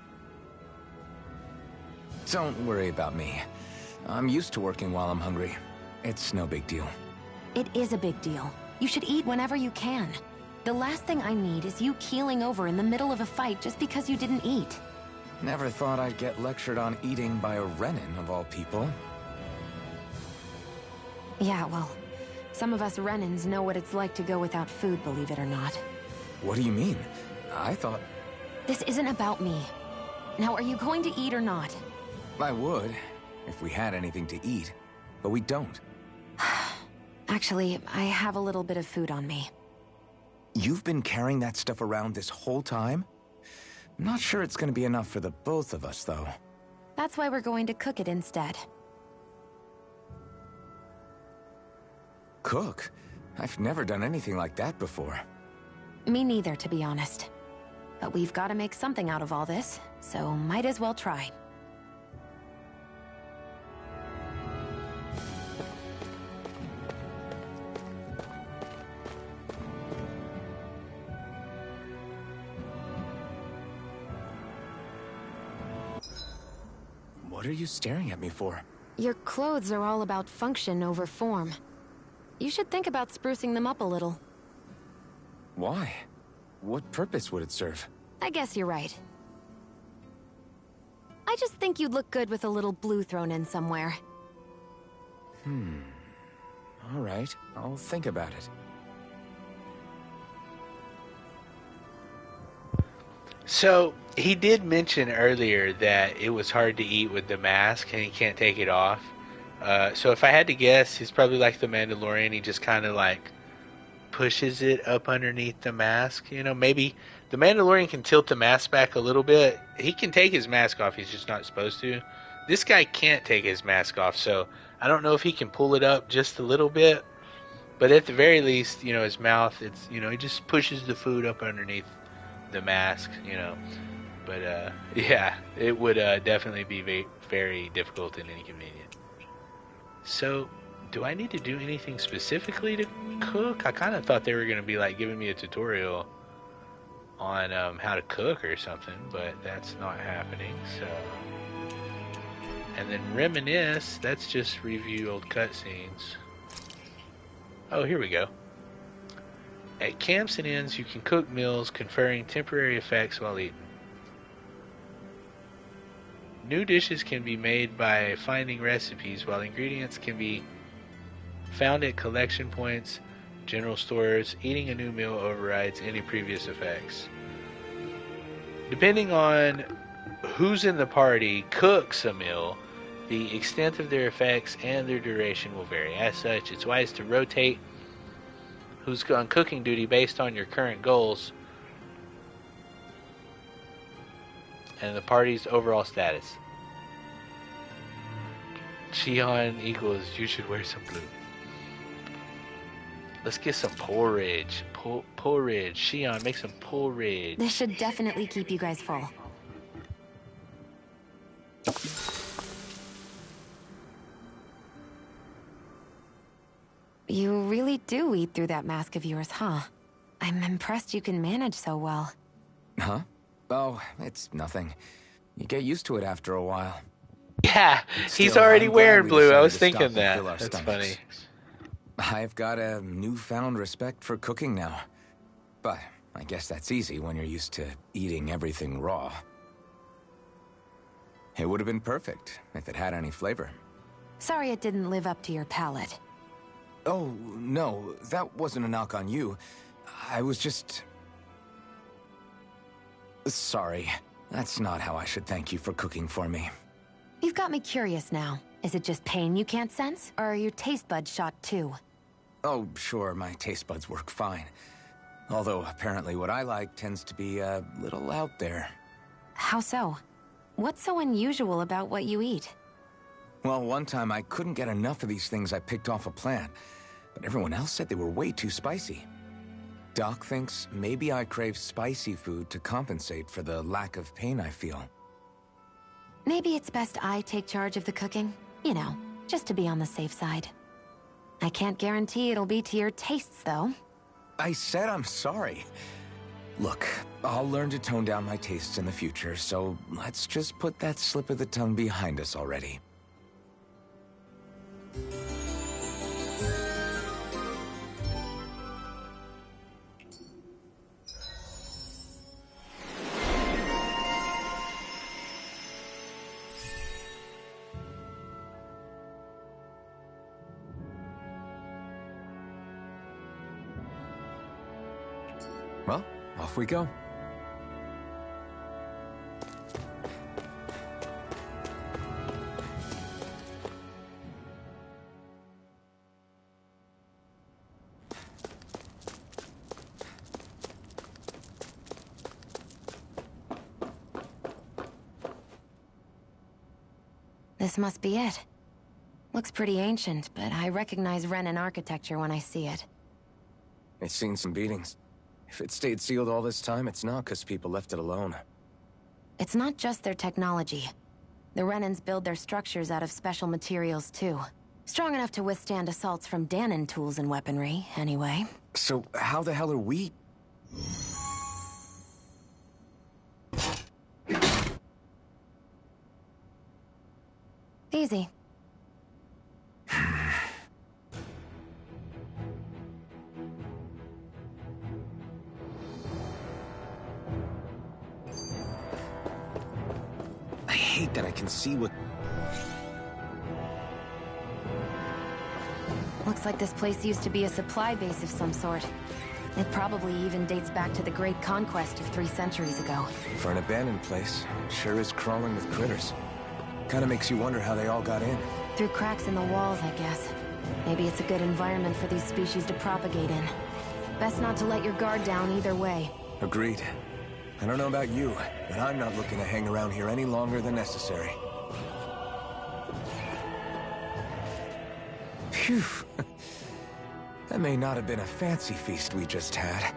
Don't worry about me. I'm used to working while I'm hungry. It's no big deal. It is a big deal. You should eat whenever you can. The last thing I need is you keeling over in the middle of a fight just because you didn't eat. Never thought I'd get lectured on eating by a Renin, of all people. Yeah, well, some of us Renins know what it's like to go without food, believe it or not. What do you mean? I thought... This isn't about me. Now, are you going to eat or not? I would, if we had anything to eat, but we don't. Actually, I have a little bit of food on me. You've been carrying that stuff around this whole time? I'm not sure it's gonna be enough for the both of us, though. That's why we're going to cook it instead. Cook? I've never done anything like that before. Me neither, to be honest. But we've got to make something out of all this, so might as well try. What are you staring at me for? Your clothes are all about function over form. You should think about sprucing them up a little. Why? What purpose would it serve? I guess you're right. I just think you'd look good with a little blue thrown in somewhere. All right, I'll think about it. So, he did mention earlier that it was hard to eat with the mask and he can't take it off. So if I had to guess, he's probably like the Mandalorian. He just kind of like pushes it up underneath the mask. You know, maybe the Mandalorian can tilt the mask back a little bit. He can take his mask off. He's just not supposed to. This guy can't take his mask off. So I don't know if he can pull it up just a little bit. But at the very least, you know, his mouth, it's, you know, he just pushes the food up underneath the mask, you know. But yeah, it would definitely be very difficult and inconvenient. So, do I need to do anything specifically to cook? I kind of thought they were going to be like giving me a tutorial on how to cook or something, but that's not happening. So, and then reminisce, that's just review old cutscenes. Oh, here we go. At camps and inns, you can cook meals, conferring temporary effects while eating. New dishes can be made by finding recipes, while ingredients can be found at collection points, general stores. Eating a new meal overrides any previous effects. Depending on who's in the party cooks a meal, the extent of their effects and their duration will vary. As such, it's wise to rotate who's on cooking duty based on your current goals and the party's overall status. Cheon equals you should wear some blue. Let's get some porridge. Porridge. Shion, make some porridge. This should definitely keep you guys full. You really do eat through that mask of yours, huh? I'm impressed you can manage so well. Huh? Oh, it's nothing. You get used to it after a while. Yeah, Still, he's already I'm glad wearing we blue. I decided was to thinking stop and that. fill our That's stomachs. funny. I've got a newfound respect for cooking now. But I guess that's easy when you're used to eating everything raw. It would have been perfect if it had any flavor. Sorry it didn't live up to your palate. Oh, no, that wasn't a knock on you. I was just... Sorry. That's not how I should thank you for cooking for me. You've got me curious now. Is it just pain you can't sense, or are your taste buds shot too? Oh, sure, my taste buds work fine. Although, apparently what I like tends to be a little out there. How so? What's so unusual about what you eat? Well, one time I couldn't get enough of these things I picked off a plant, but everyone else said they were way too spicy. Doc thinks maybe I crave spicy food to compensate for the lack of pain I feel. Maybe it's best I take charge of the cooking. You know, just to be on the safe side. I can't guarantee it'll be to your tastes, though. I said I'm sorry. Look, I'll learn to tone down my tastes in the future, so let's just put that slip of the tongue behind us already. Well, off we go. This must be it. Looks pretty ancient, but I recognize Renan architecture when I see it. It's seen some beatings. If it stayed sealed all this time, it's not because people left it alone. It's not just their technology. The Renans build their structures out of special materials, too. Strong enough to withstand assaults from Danon tools and weaponry, anyway. So, how the hell are we... Easy. I hate that I can see what... Looks like this place used to be a supply base of some sort. It probably even dates back to the Great Conquest of 3 centuries ago. For an abandoned place, sure is crawling with critters. Kinda makes you wonder how they all got in. Through cracks in the walls, I guess. Maybe it's a good environment for these species to propagate in. Best not to let your guard down either way. Agreed. I don't know about you, but I'm not looking to hang around here any longer than necessary. Phew. That may not have been a fancy feast we just had,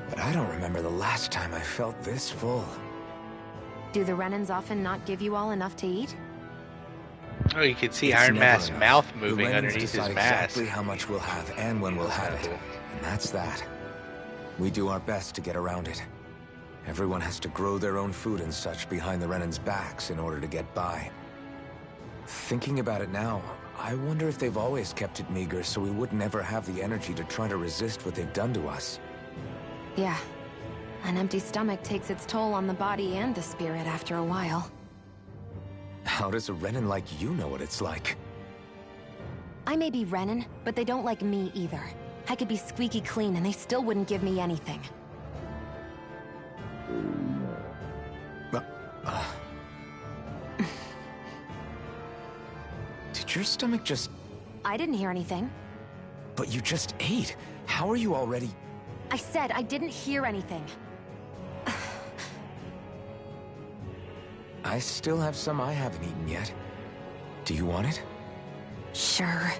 but I don't remember the last time I felt this full. Do the Renans often not give you all enough to eat? Oh, you can see It's Iron never Mask's enough. mouth The moving Renans underneath his decide mask. exactly how much we'll have and when we'll have it, and that's that. We do our best to get around it. Everyone has to grow their own food and such behind the Renans' backs in order to get by. Thinking about it now, I wonder if they've always kept it meager so we would never have the energy to try to resist what they've done to us. Yeah. An empty stomach takes its toll on the body and the spirit after a while. How does a Renan like you know what it's like? I may be Renan, but they don't like me either. I could be squeaky clean and they still wouldn't give me anything. Did your stomach just... I didn't hear anything. But you just ate. How are you already... I said I didn't hear anything. I still have some I haven't eaten yet. Do you want it? Sure.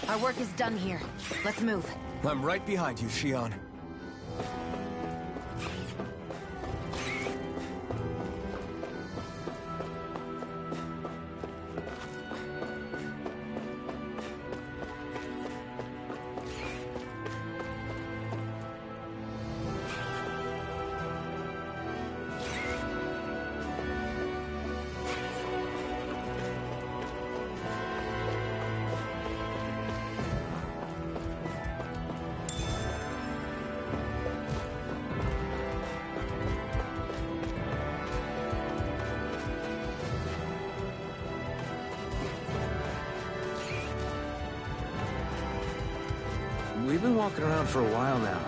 Our work is done here. Let's move. I'm right behind you, Shion. We've been walking around for a while now.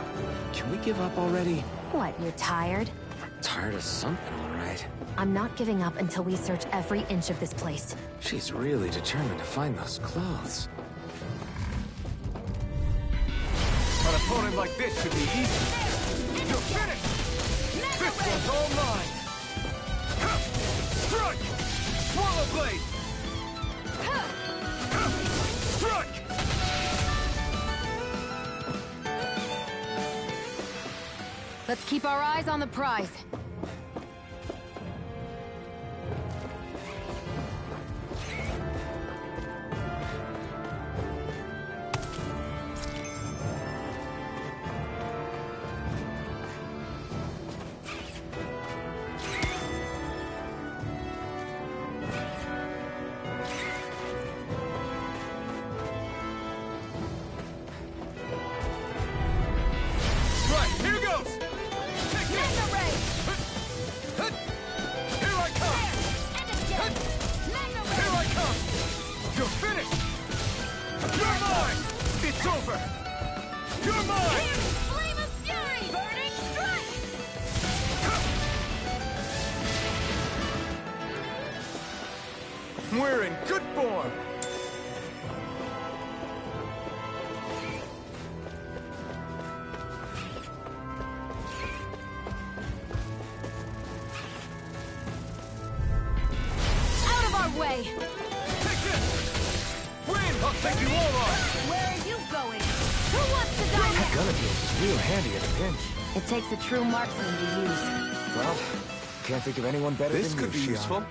Can we give up already? What, you're tired? Tired of something, all right. I'm not giving up until we search every inch of this place. She's really determined to find those clothes. An opponent like this should be easy. You're finished! This one's all mine! Strike! Swallow blade! Strike! Let's keep our eyes on the prize. Right, here goes! Here I come! You're finished! You're mine! It's over! You're mine! Flame of Fury! Burning strike! We're in good form! Way. Take this! Win! I'll take you all on! Where are you going? Who wants to die That next? gun of yours is real handy at a pinch. It takes a true marksman to use. Well, can't think of anyone better This than could you, be Shion. useful.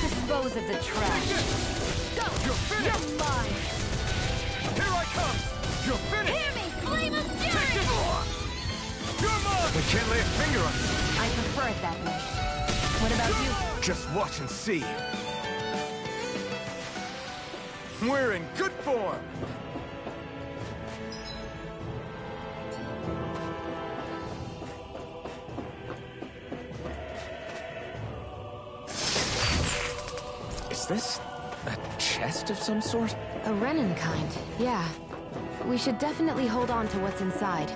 Dispose of the trash. Go! You're finished! You're mine! Here I come! You're finished! Hear me! Flame of Take Fury! this! You're mine! We can't lay a finger on this. I prefer it that way. What about you? Just watch and see. We're in good form! Is this a chest of some sort? A Renin kind, yeah. We should definitely hold on to what's inside.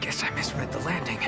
Guess I misread the landing.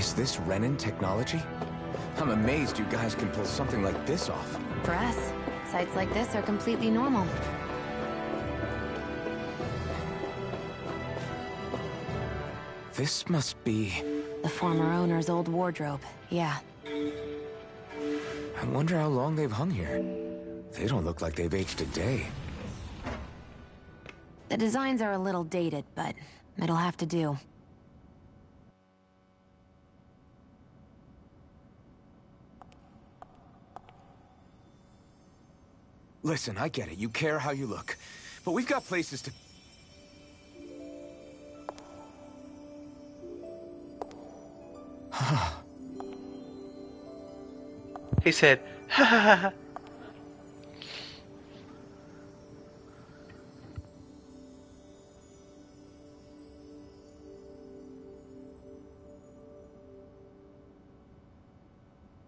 Is this Renin technology? I'm amazed you guys can pull something like this off. For us, sites like this are completely normal. This must be... the former owner's old wardrobe, yeah. I wonder how long they've hung here. They don't look like they've aged a day. The designs are a little dated, but it'll have to do. Listen, I get it. You care how you look. But we've got places to... He said, ha ha ha ha.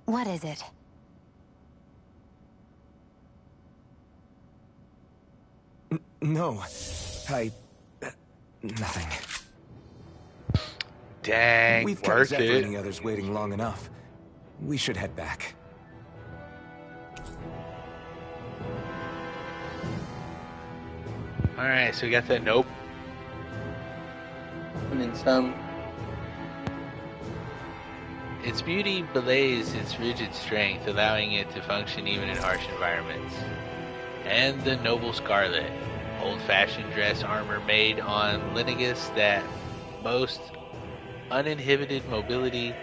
What is it? No. Nothing. Dang, We've kept worth Zephyr it. and the others waiting long enough. We should head back. Alright, so we got that nope. And then some. Its beauty belays its rigid strength, allowing it to function even in harsh environments. And the Noble Scarlet, old-fashioned dress armor made on Linnaeus that boasts uninhibited mobility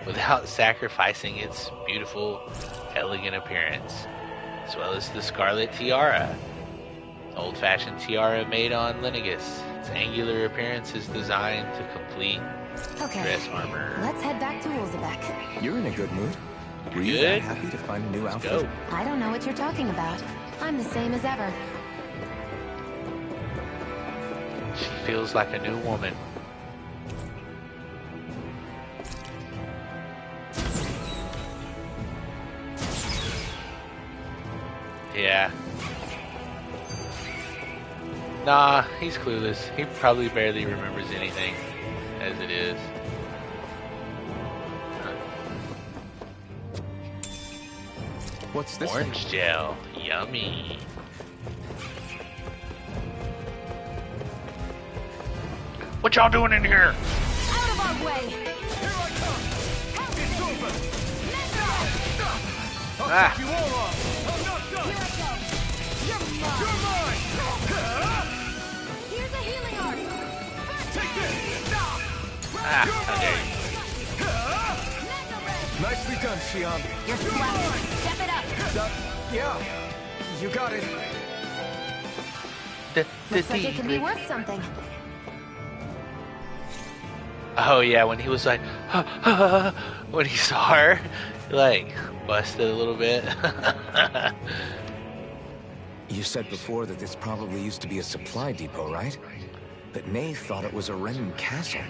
without sacrificing its beautiful, elegant appearance, as well as the Scarlet Tiara, old-fashioned tiara made on Linnaeus. Its angular appearance is designed to complete dress armor. Let's head back to Ulzebek. You're in a good mood. Were you that happy to find a new outfit? Go. I don't know what you're talking about. I'm the same as ever. She feels like a new woman. Yeah. Nah, he's clueless. He probably barely remembers anything as it is. What's this Orange gel. Yummy. What y'all doing in here? Out of our way! Here I come! It's over! I'll Ah. take you all off! I'm not done! Here I go! You're mine! Here's a healing art! Take this! Ah, how dare you. Nicely done, Xion. You're swept! Step it up! Yeah. You got it. Looks like it could be worth something. Oh yeah, when he was like, when he saw her, he like busted a little bit. You said before that this probably used to be a supply depot, right? But Nave thought it was a Renin castle.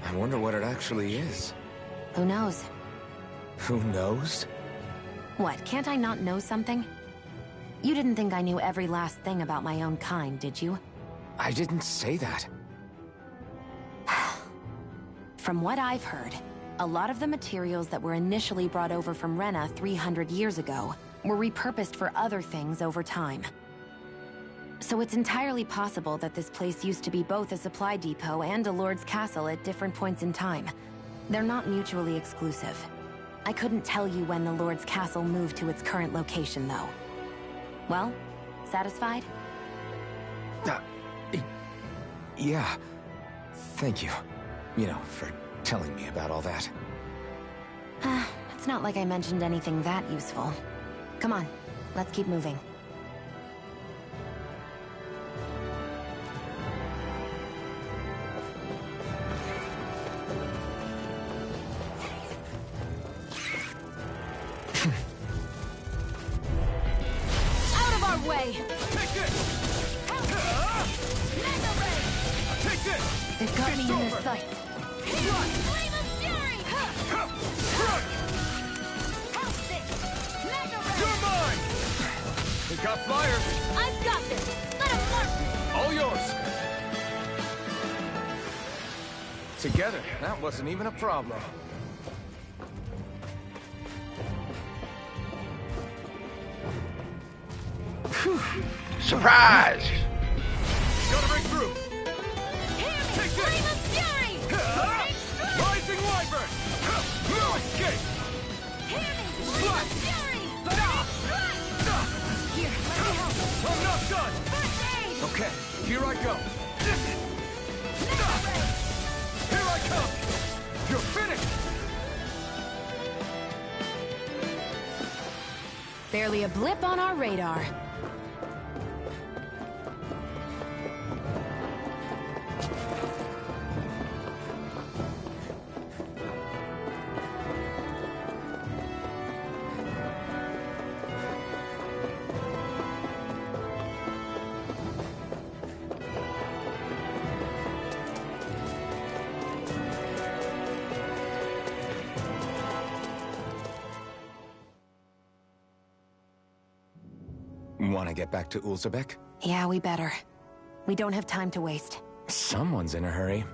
I wonder what it actually is. Who knows? Who knows? What, can't I not know something? You didn't think I knew every last thing about my own kind, did you? I didn't say that. From what I've heard, a lot of the materials that were initially brought over from Rena 300 years ago were repurposed for other things over time. So it's entirely possible that this place used to be both a supply depot and a lord's castle at different points in time. They're not mutually exclusive. I couldn't tell you when the lord's castle moved to its current location, though. Well, satisfied? Yeah. Thank you. You know, for telling me about all that. It's not like I mentioned anything that useful. Come on, let's keep moving. Out of our way! Take this! Mega Ray! Take this! They've got me in their over. sights. Flame of Fury! Run! How's this? Mega Ray! You're mine! We got flyers! I've got this! Let him mark! All yours! Together, that wasn't even a problem. Surprise! Gotta break through! Take this! Rising Wyvern! No escape! I'm not done! Okay, here I go. Here I come! You're finished! Barely a blip on our radar. Want to get back to Ulzebek? Yeah, we better. We don't have time to waste. Someone's in a hurry.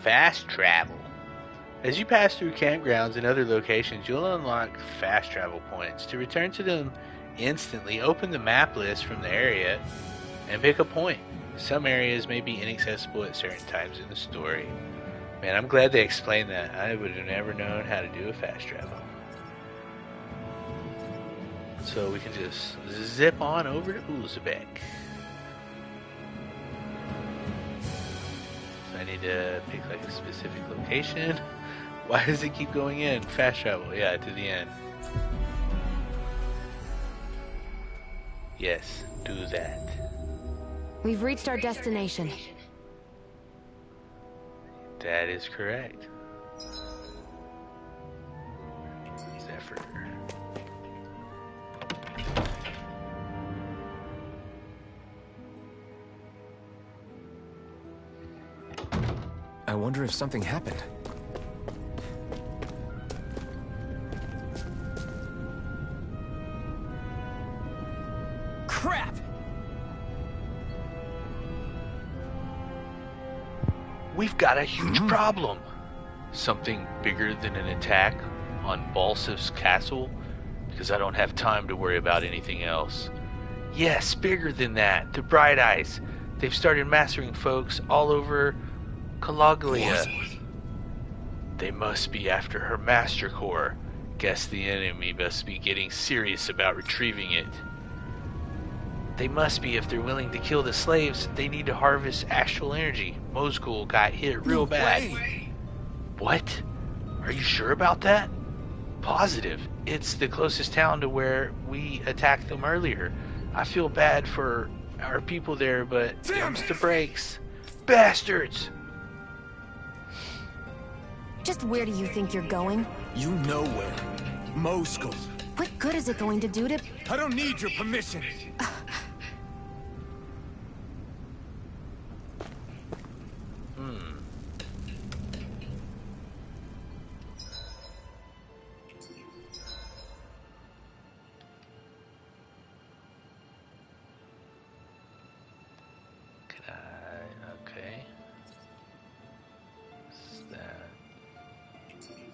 Fast travel. As you pass through campgrounds and other locations, you'll unlock fast travel points. To return to them instantly, open the map list from the area and pick a point. Some areas may be inaccessible at certain times in the story. Man, I'm glad they explained that. I would have never known how to do a fast travel. So we can just zip on over to Ulzebek. So I need to pick like a specific location. Why does it keep going in? Fast travel, yeah, to the end. Yes, do that. We've reached our destination. That is correct. Zephyr. I wonder if something happened. Crap! We've got a huge problem. Something bigger than an attack on Balsif's castle? Because I don't have time to worry about anything else. Yes, bigger than that. The Bright Eyes. They've started massacring folks all over Calaglia. They must be after her master core. Guess the enemy must be getting serious about retrieving it. They must be if they're willing to kill the slaves. They need to harvest astral energy. Mozgul got hit real bad. What? Are you sure about that? Positive. It's the closest town to where we attacked them earlier. I feel bad for our people there, but them's the breaks. Bastards! Just where do you think you're going? You know where. Mozgul. What good is it going to do to... I don't need your permission.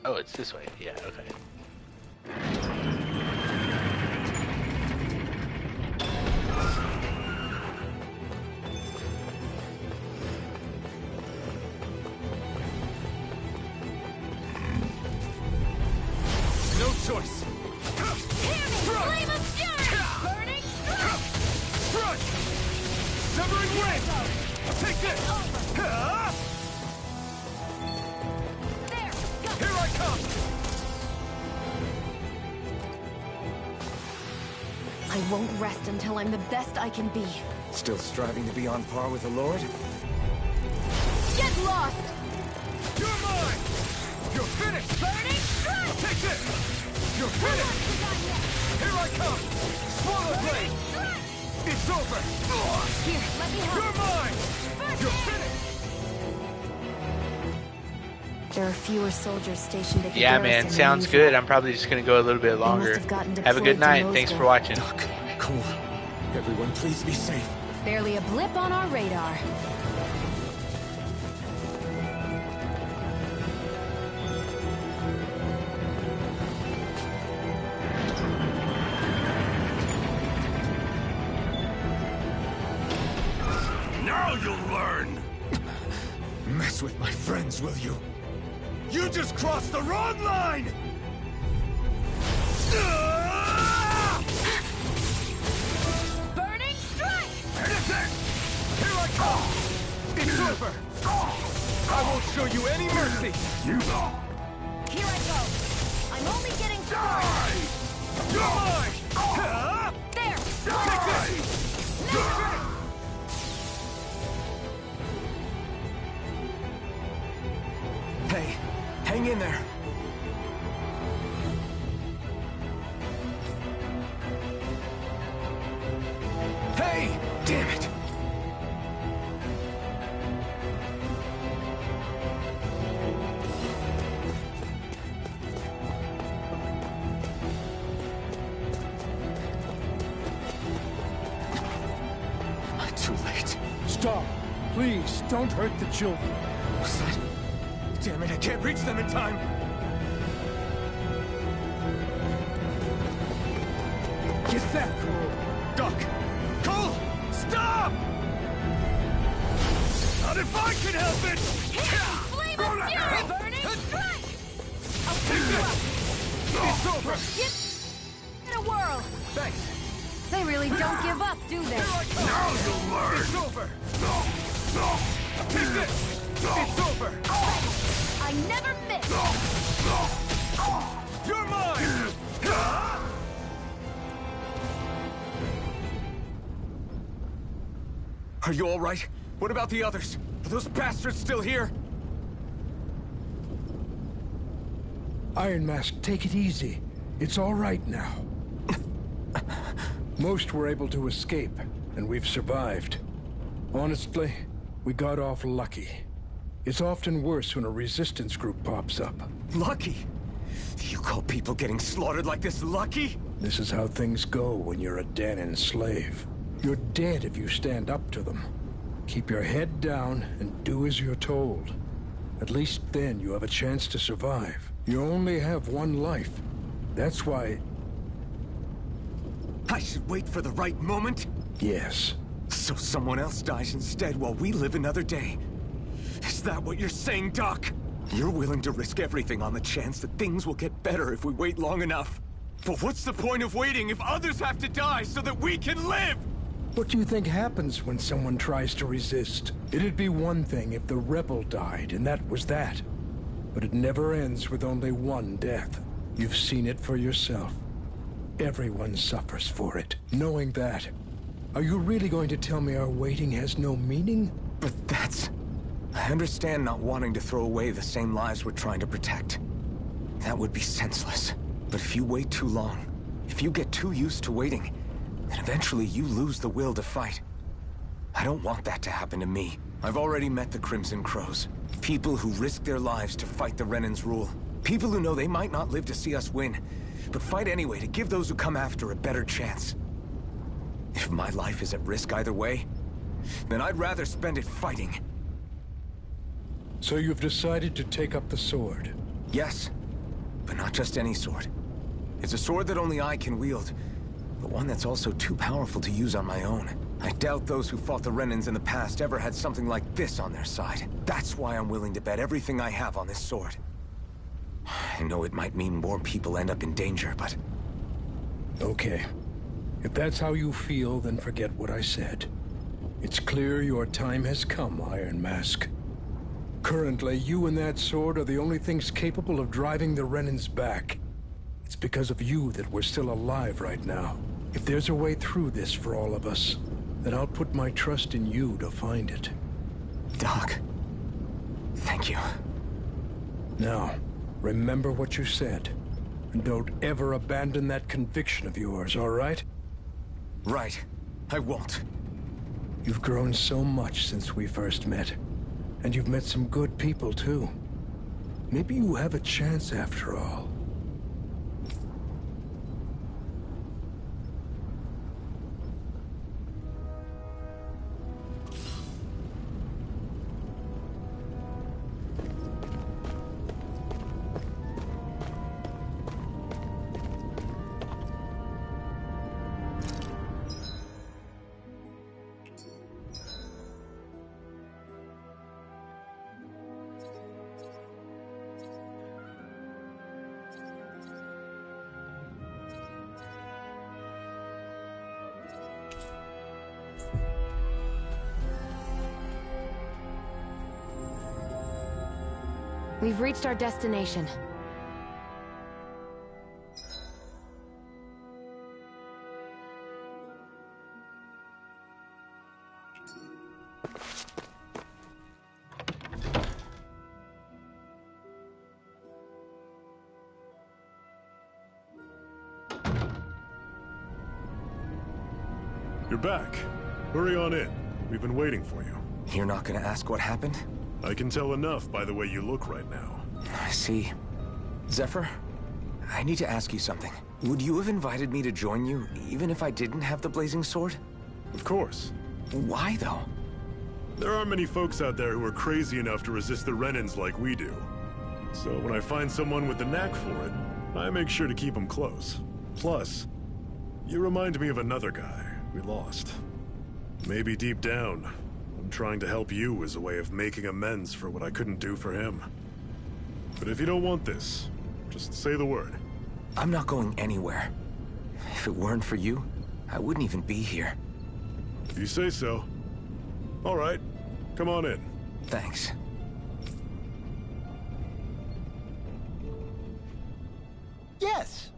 Oh, it's this way. Yeah, okay. No choice. Flame of fury! Burning Strike! Severing wave! Take this! Here I come! I won't rest until I'm the best I can be. Still striving to be on par with the Lord? Get lost! You're mine! You're finished! Burning strike! Take this! You're finished! Here I come! Swallow blade! It's over! Here, let me help. You're mine! You're finished! There are fewer soldiers stationed at the Yeah, garrison man, sounds than usual. good. I'm probably just gonna go a little bit longer. have gotten Have a good deployed to night. Thanks Mozgul. for watching. Cole, everyone please be safe. Barely a blip on our radar. Now you'll learn! Mess with my friends, will you? You just crossed the wrong line! Burning strike! Here I come! It's over! I won't show you any mercy! Here I go! I'm only getting started! You're mine! There! Take this! Hey, hang in there. Hey! Damn it! Too late. Stop. Please, don't hurt the children. What's that? Damn it, I can't reach them in time! Get that, Cole! Doc! Cole! Stop! Not if I can help it! Flame of fury! Burning strike! I'll pick you up! It's over! Get in a whirl! Thanks! They really don't give up, do they? Now you'll learn! It's over! Take this! It's over! I never miss! You're mine! Are you all right? What about the others? Are those bastards still here? Iron Mask, take it easy. It's all right now. Most were able to escape, and we've survived. Honestly, we got off lucky. It's often worse when a resistance group pops up. Lucky? You call people getting slaughtered like this lucky? This is how things go when you're a Danan slave. You're dead if you stand up to them. Keep your head down and do as you're told. At least then you have a chance to survive. You only have one life. That's why... I should wait for the right moment? Yes. So someone else dies instead while we live another day. Is that what you're saying, Doc? You're willing to risk everything on the chance that things will get better if we wait long enough. But what's the point of waiting if others have to die so that we can live? What do you think happens when someone tries to resist? It'd be one thing if the rebel died, and that was that. But it never ends with only one death. You've seen it for yourself. Everyone suffers for it. Knowing that, are you really going to tell me our waiting has no meaning? But that's... I understand not wanting to throw away the same lives we're trying to protect. That would be senseless. But if you wait too long, if you get too used to waiting, then eventually you lose the will to fight. I don't want that to happen to me. I've already met the Crimson Crows. People who risk their lives to fight the Renan's rule. People who know they might not live to see us win, but fight anyway to give those who come after a better chance. If my life is at risk either way, then I'd rather spend it fighting. So you've decided to take up the sword? Yes, but not just any sword. It's a sword that only I can wield, but one that's also too powerful to use on my own. I doubt those who fought the Renans in the past ever had something like this on their side. That's why I'm willing to bet everything I have on this sword. I know it might mean more people end up in danger, but... Okay. If that's how you feel, then forget what I said. It's clear your time has come, Iron Mask. Currently, you and that sword are the only things capable of driving the Renans back. It's because of you that we're still alive right now. If there's a way through this for all of us, then I'll put my trust in you to find it. Doc, thank you. Now, remember what you said. And don't ever abandon that conviction of yours, all right? Right. I won't. You've grown so much since we first met. And you've met some good people, too. Maybe you have a chance after all. We've reached our destination. You're back. Hurry on in. We've been waiting for you. You're not gonna ask what happened? I can tell enough by the way you look right now. I see. Zephyr, I need to ask you something. Would you have invited me to join you, even if I didn't have the blazing sword? Of course. Why, though? There aren't many folks out there who are crazy enough to resist the Renans like we do. So when I find someone with the knack for it, I make sure to keep them close. Plus, you remind me of another guy we lost. Maybe deep down, I'm trying to help you as a way of making amends for what I couldn't do for him. But if you don't want this, just say the word. I'm not going anywhere. If it weren't for you, I wouldn't even be here. If you say so. All right, come on in. Thanks. Yes.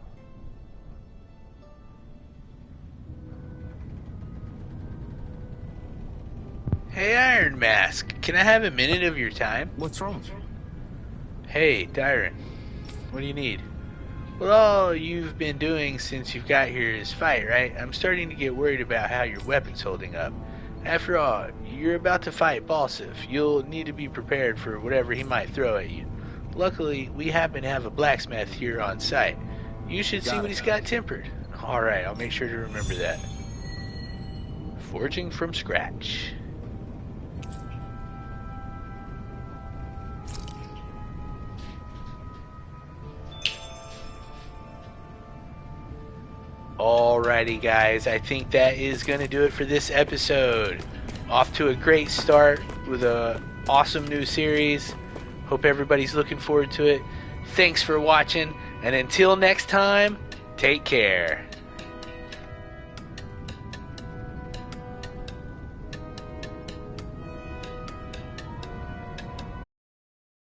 Hey, Iron Mask, can I have a minute of your time? What's wrong? Hey, Tyron, what do you need? Well, all you've been doing since you've got here is fight, right? I'm starting to get worried about how your weapon's holding up. After all, you're about to fight Balsif. You'll need to be prepared for whatever he might throw at you. Luckily, we happen to have a blacksmith here on site. You should see what he's got tempered. Alright, I'll make sure to remember that. Forging from scratch. Alrighty guys, I think that is going to do it for this episode. Off to a great start with a awesome new series. Hope everybody's looking forward to it. Thanks for watching, and until next time, take care.